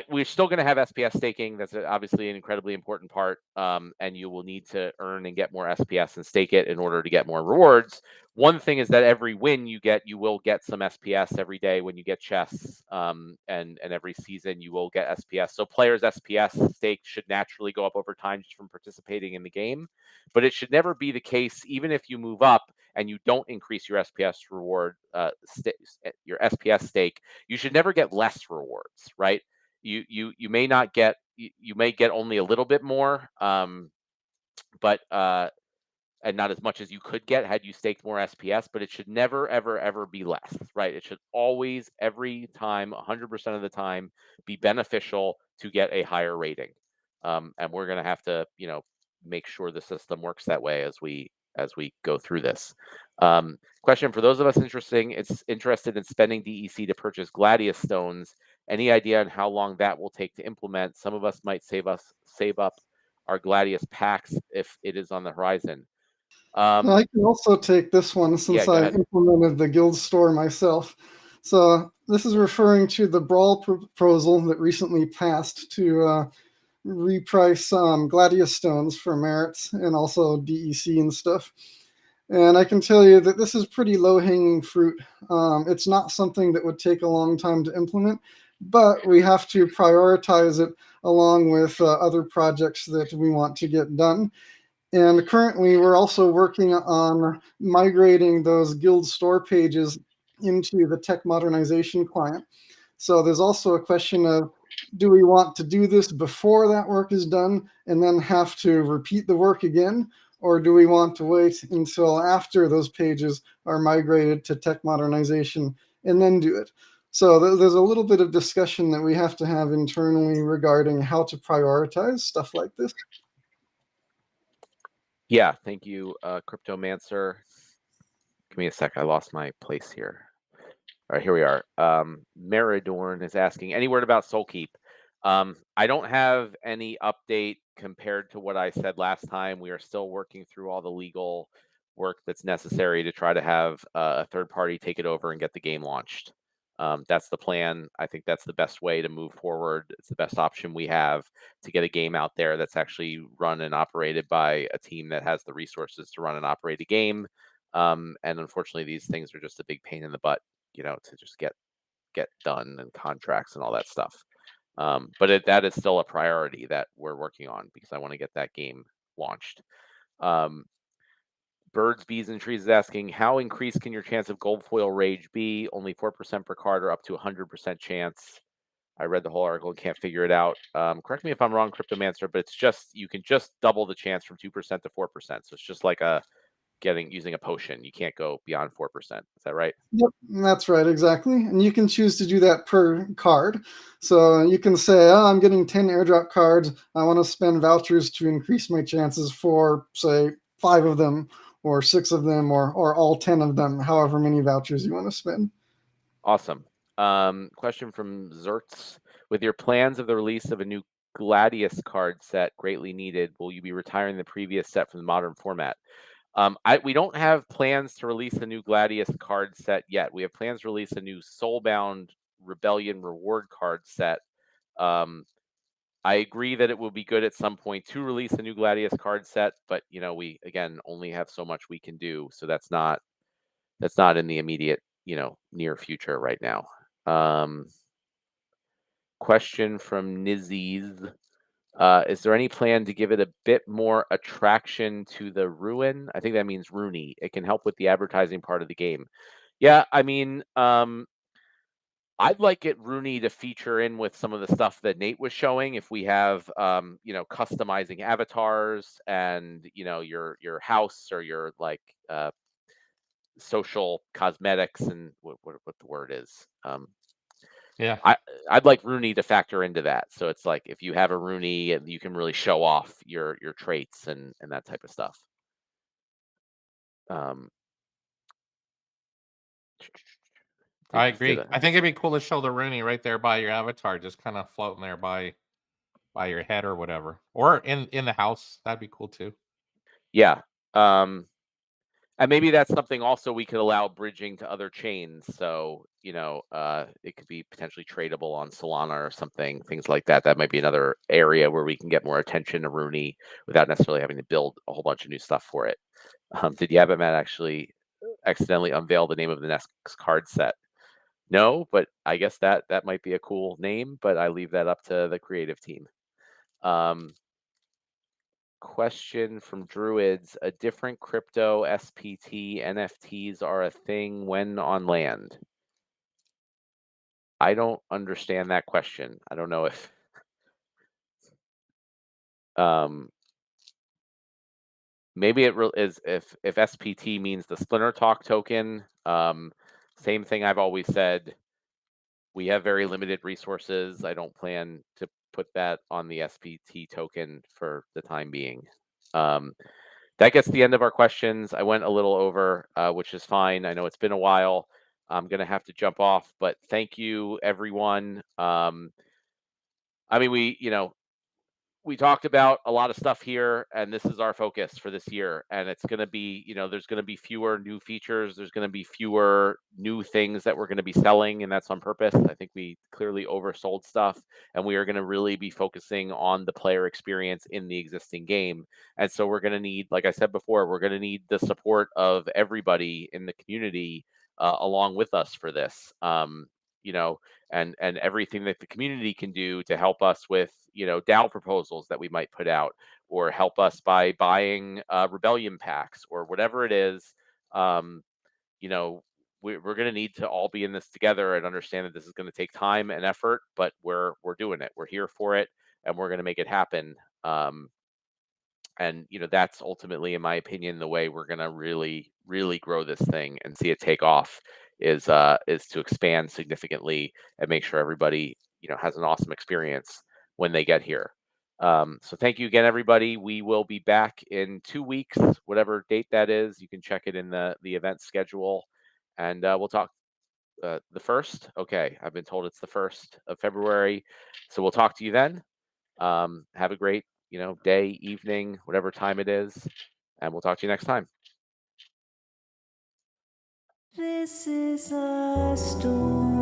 we're still going to have SPS staking. That's obviously an incredibly important part, and you will need to earn and get more SPS and stake it in order to get more rewards. One thing is that every win you get, you will get some SPS every day when you get chests, and every season you will get SPS. So players' SPS stake should naturally go up over time just from participating in the game, but it should never be the case, even if you move up and you don't increase your SPS reward, your SPS stake, you should never get less rewards, right? You may not get, you may get only a little bit more, but and not as much as you could get had you staked more SPS, but it should never, ever, ever be less, right? It should always, every time, 100% of the time, be beneficial to get a higher rating. And we're going to have to, make sure the system works that way as we go through this. Question for those of us interested in spending DEC to purchase Gladius stones. Any idea on how long that will take to implement? Some of us might save up our Gladius packs if it is on the horizon. I can also take this one since go I ahead. implemented the guild store myself. So this is referring to the Brawl proposal that recently passed to reprice Gladius stones for merits and also DEC and stuff. And I can tell you that this is pretty low-hanging fruit. It's not something that would take a long time to implement, but we have to prioritize it along with other projects that we want to get done. And currently, we're also working on migrating those guild store pages into the tech modernization client. So there's also a question of, do we want to do this before that work is done and then have to repeat the work again? Or do we want to wait until after those pages are migrated to tech modernization and then do it? So there's a little bit of discussion that we have to have internally regarding how to prioritize stuff like this. Yeah, thank you, Cryptomancer. Give me a sec. I lost my place here. All right, here we are. Meridorn is asking, any word about Soulkeep? I don't have any update compared to what I said last time. We are still working through all the legal work that's necessary to try to have a third party take it over and get the game launched. That's the plan. I think that's the best way to move forward. It's the best option we have to get a game out there that's actually run and operated by a team that has the resources to run and operate a game. And unfortunately, these things are just a big pain in the butt, to just get done, and contracts and all that stuff. But that is still a priority that we're working on because I want to get that game launched. Birds, Bees, and Trees is asking, how increased can your chance of gold foil rage be? Only 4% per card or up to 100% chance. I read the whole article and can't figure it out. Correct me if I'm wrong, Cryptomancer, but it's just, you can just double the chance from 2% to 4%. So it's just like using a potion. You can't go beyond 4%. Is that right? Yep, that's right, exactly. And you can choose to do that per card. So you can say, oh, I'm getting 10 airdrop cards. I want to spend vouchers to increase my chances for, say, 5 of them, or 6 of them, or all 10 of them, however many vouchers you want to spend. Awesome. Question from Zertz. With your plans of the release of a new Gladius card set greatly needed, will you be retiring the previous set from the modern format? We don't have plans to release a new Gladius card set yet. We have plans to release a new Soulbound Rebellion reward card set. I agree that it will be good at some point to release a new Gladius card set, but we again only have so much we can do, so that's not in the immediate near future right now. Question from Nizzies. Is there any plan to give it a bit more attraction to the ruin? I think that means Rooney. It can help with the advertising part of the game. Yeah, I mean, I'd like it Rooney to feature in with some of the stuff that Nate was showing. If we have, customizing avatars and your house or your social cosmetics and what the word is. Yeah. I'd like Rooney to factor into that. So it's like if you have a Rooney, and you can really show off your traits and that type of stuff. Um, I agree. I think it'd be cool to show the Rooney right there by your avatar, just kind of floating there by your head or whatever, or in the house. That'd be cool too. Yeah. And maybe that's something also we could allow bridging to other chains. So, it could be potentially tradable on Solana or something, things like that. That might be another area where we can get more attention to Rooney without necessarily having to build a whole bunch of new stuff for it. Did Yabbit actually accidentally unveil the name of the next card set? No, but I guess that might be a cool name, but I leave that up to the creative team. Question from Druids. A different crypto SPT NFTs are a thing when on land. I don't understand that question. I don't know if maybe it is if SPT means the Splinter Talk token. Same thing I've always said. We have very limited resources. I don't plan to put that on the SPT token for the time being. That gets the end of our questions. I went a little over, which is fine. I know it's been a while. I'm going to have to jump off, but thank you, everyone. I mean, we talked about a lot of stuff here, and this is our focus for this year. And it's going to be, there's going to be fewer new features. There's going to be fewer new things that we're going to be selling, and that's on purpose. I think we clearly oversold stuff, and we are going to really be focusing on the player experience in the existing game. And so we're going to need, like I said before, we're going to need the support of everybody in the community along with us for this. you know, and everything that the community can do to help us with, DAO proposals that we might put out, or help us by buying rebellion packs or whatever it is. Um, you know, we're going to need to all be in this together and understand that this is going to take time and effort, but we're doing it. We're here for it, and we're going to make it happen. And that's ultimately, in my opinion, the way we're going to really grow this thing and see it take off, is to expand significantly and make sure everybody has an awesome experience when they get here. So thank you again, everybody. We will be back in 2 weeks, whatever date that is. You can check it in the event schedule, and we'll talk. The first. Okay, I've been told it's the 1st of February, so we'll talk to you then. Have a great, day, evening, whatever time it is, and we'll talk to you next time. This is a story.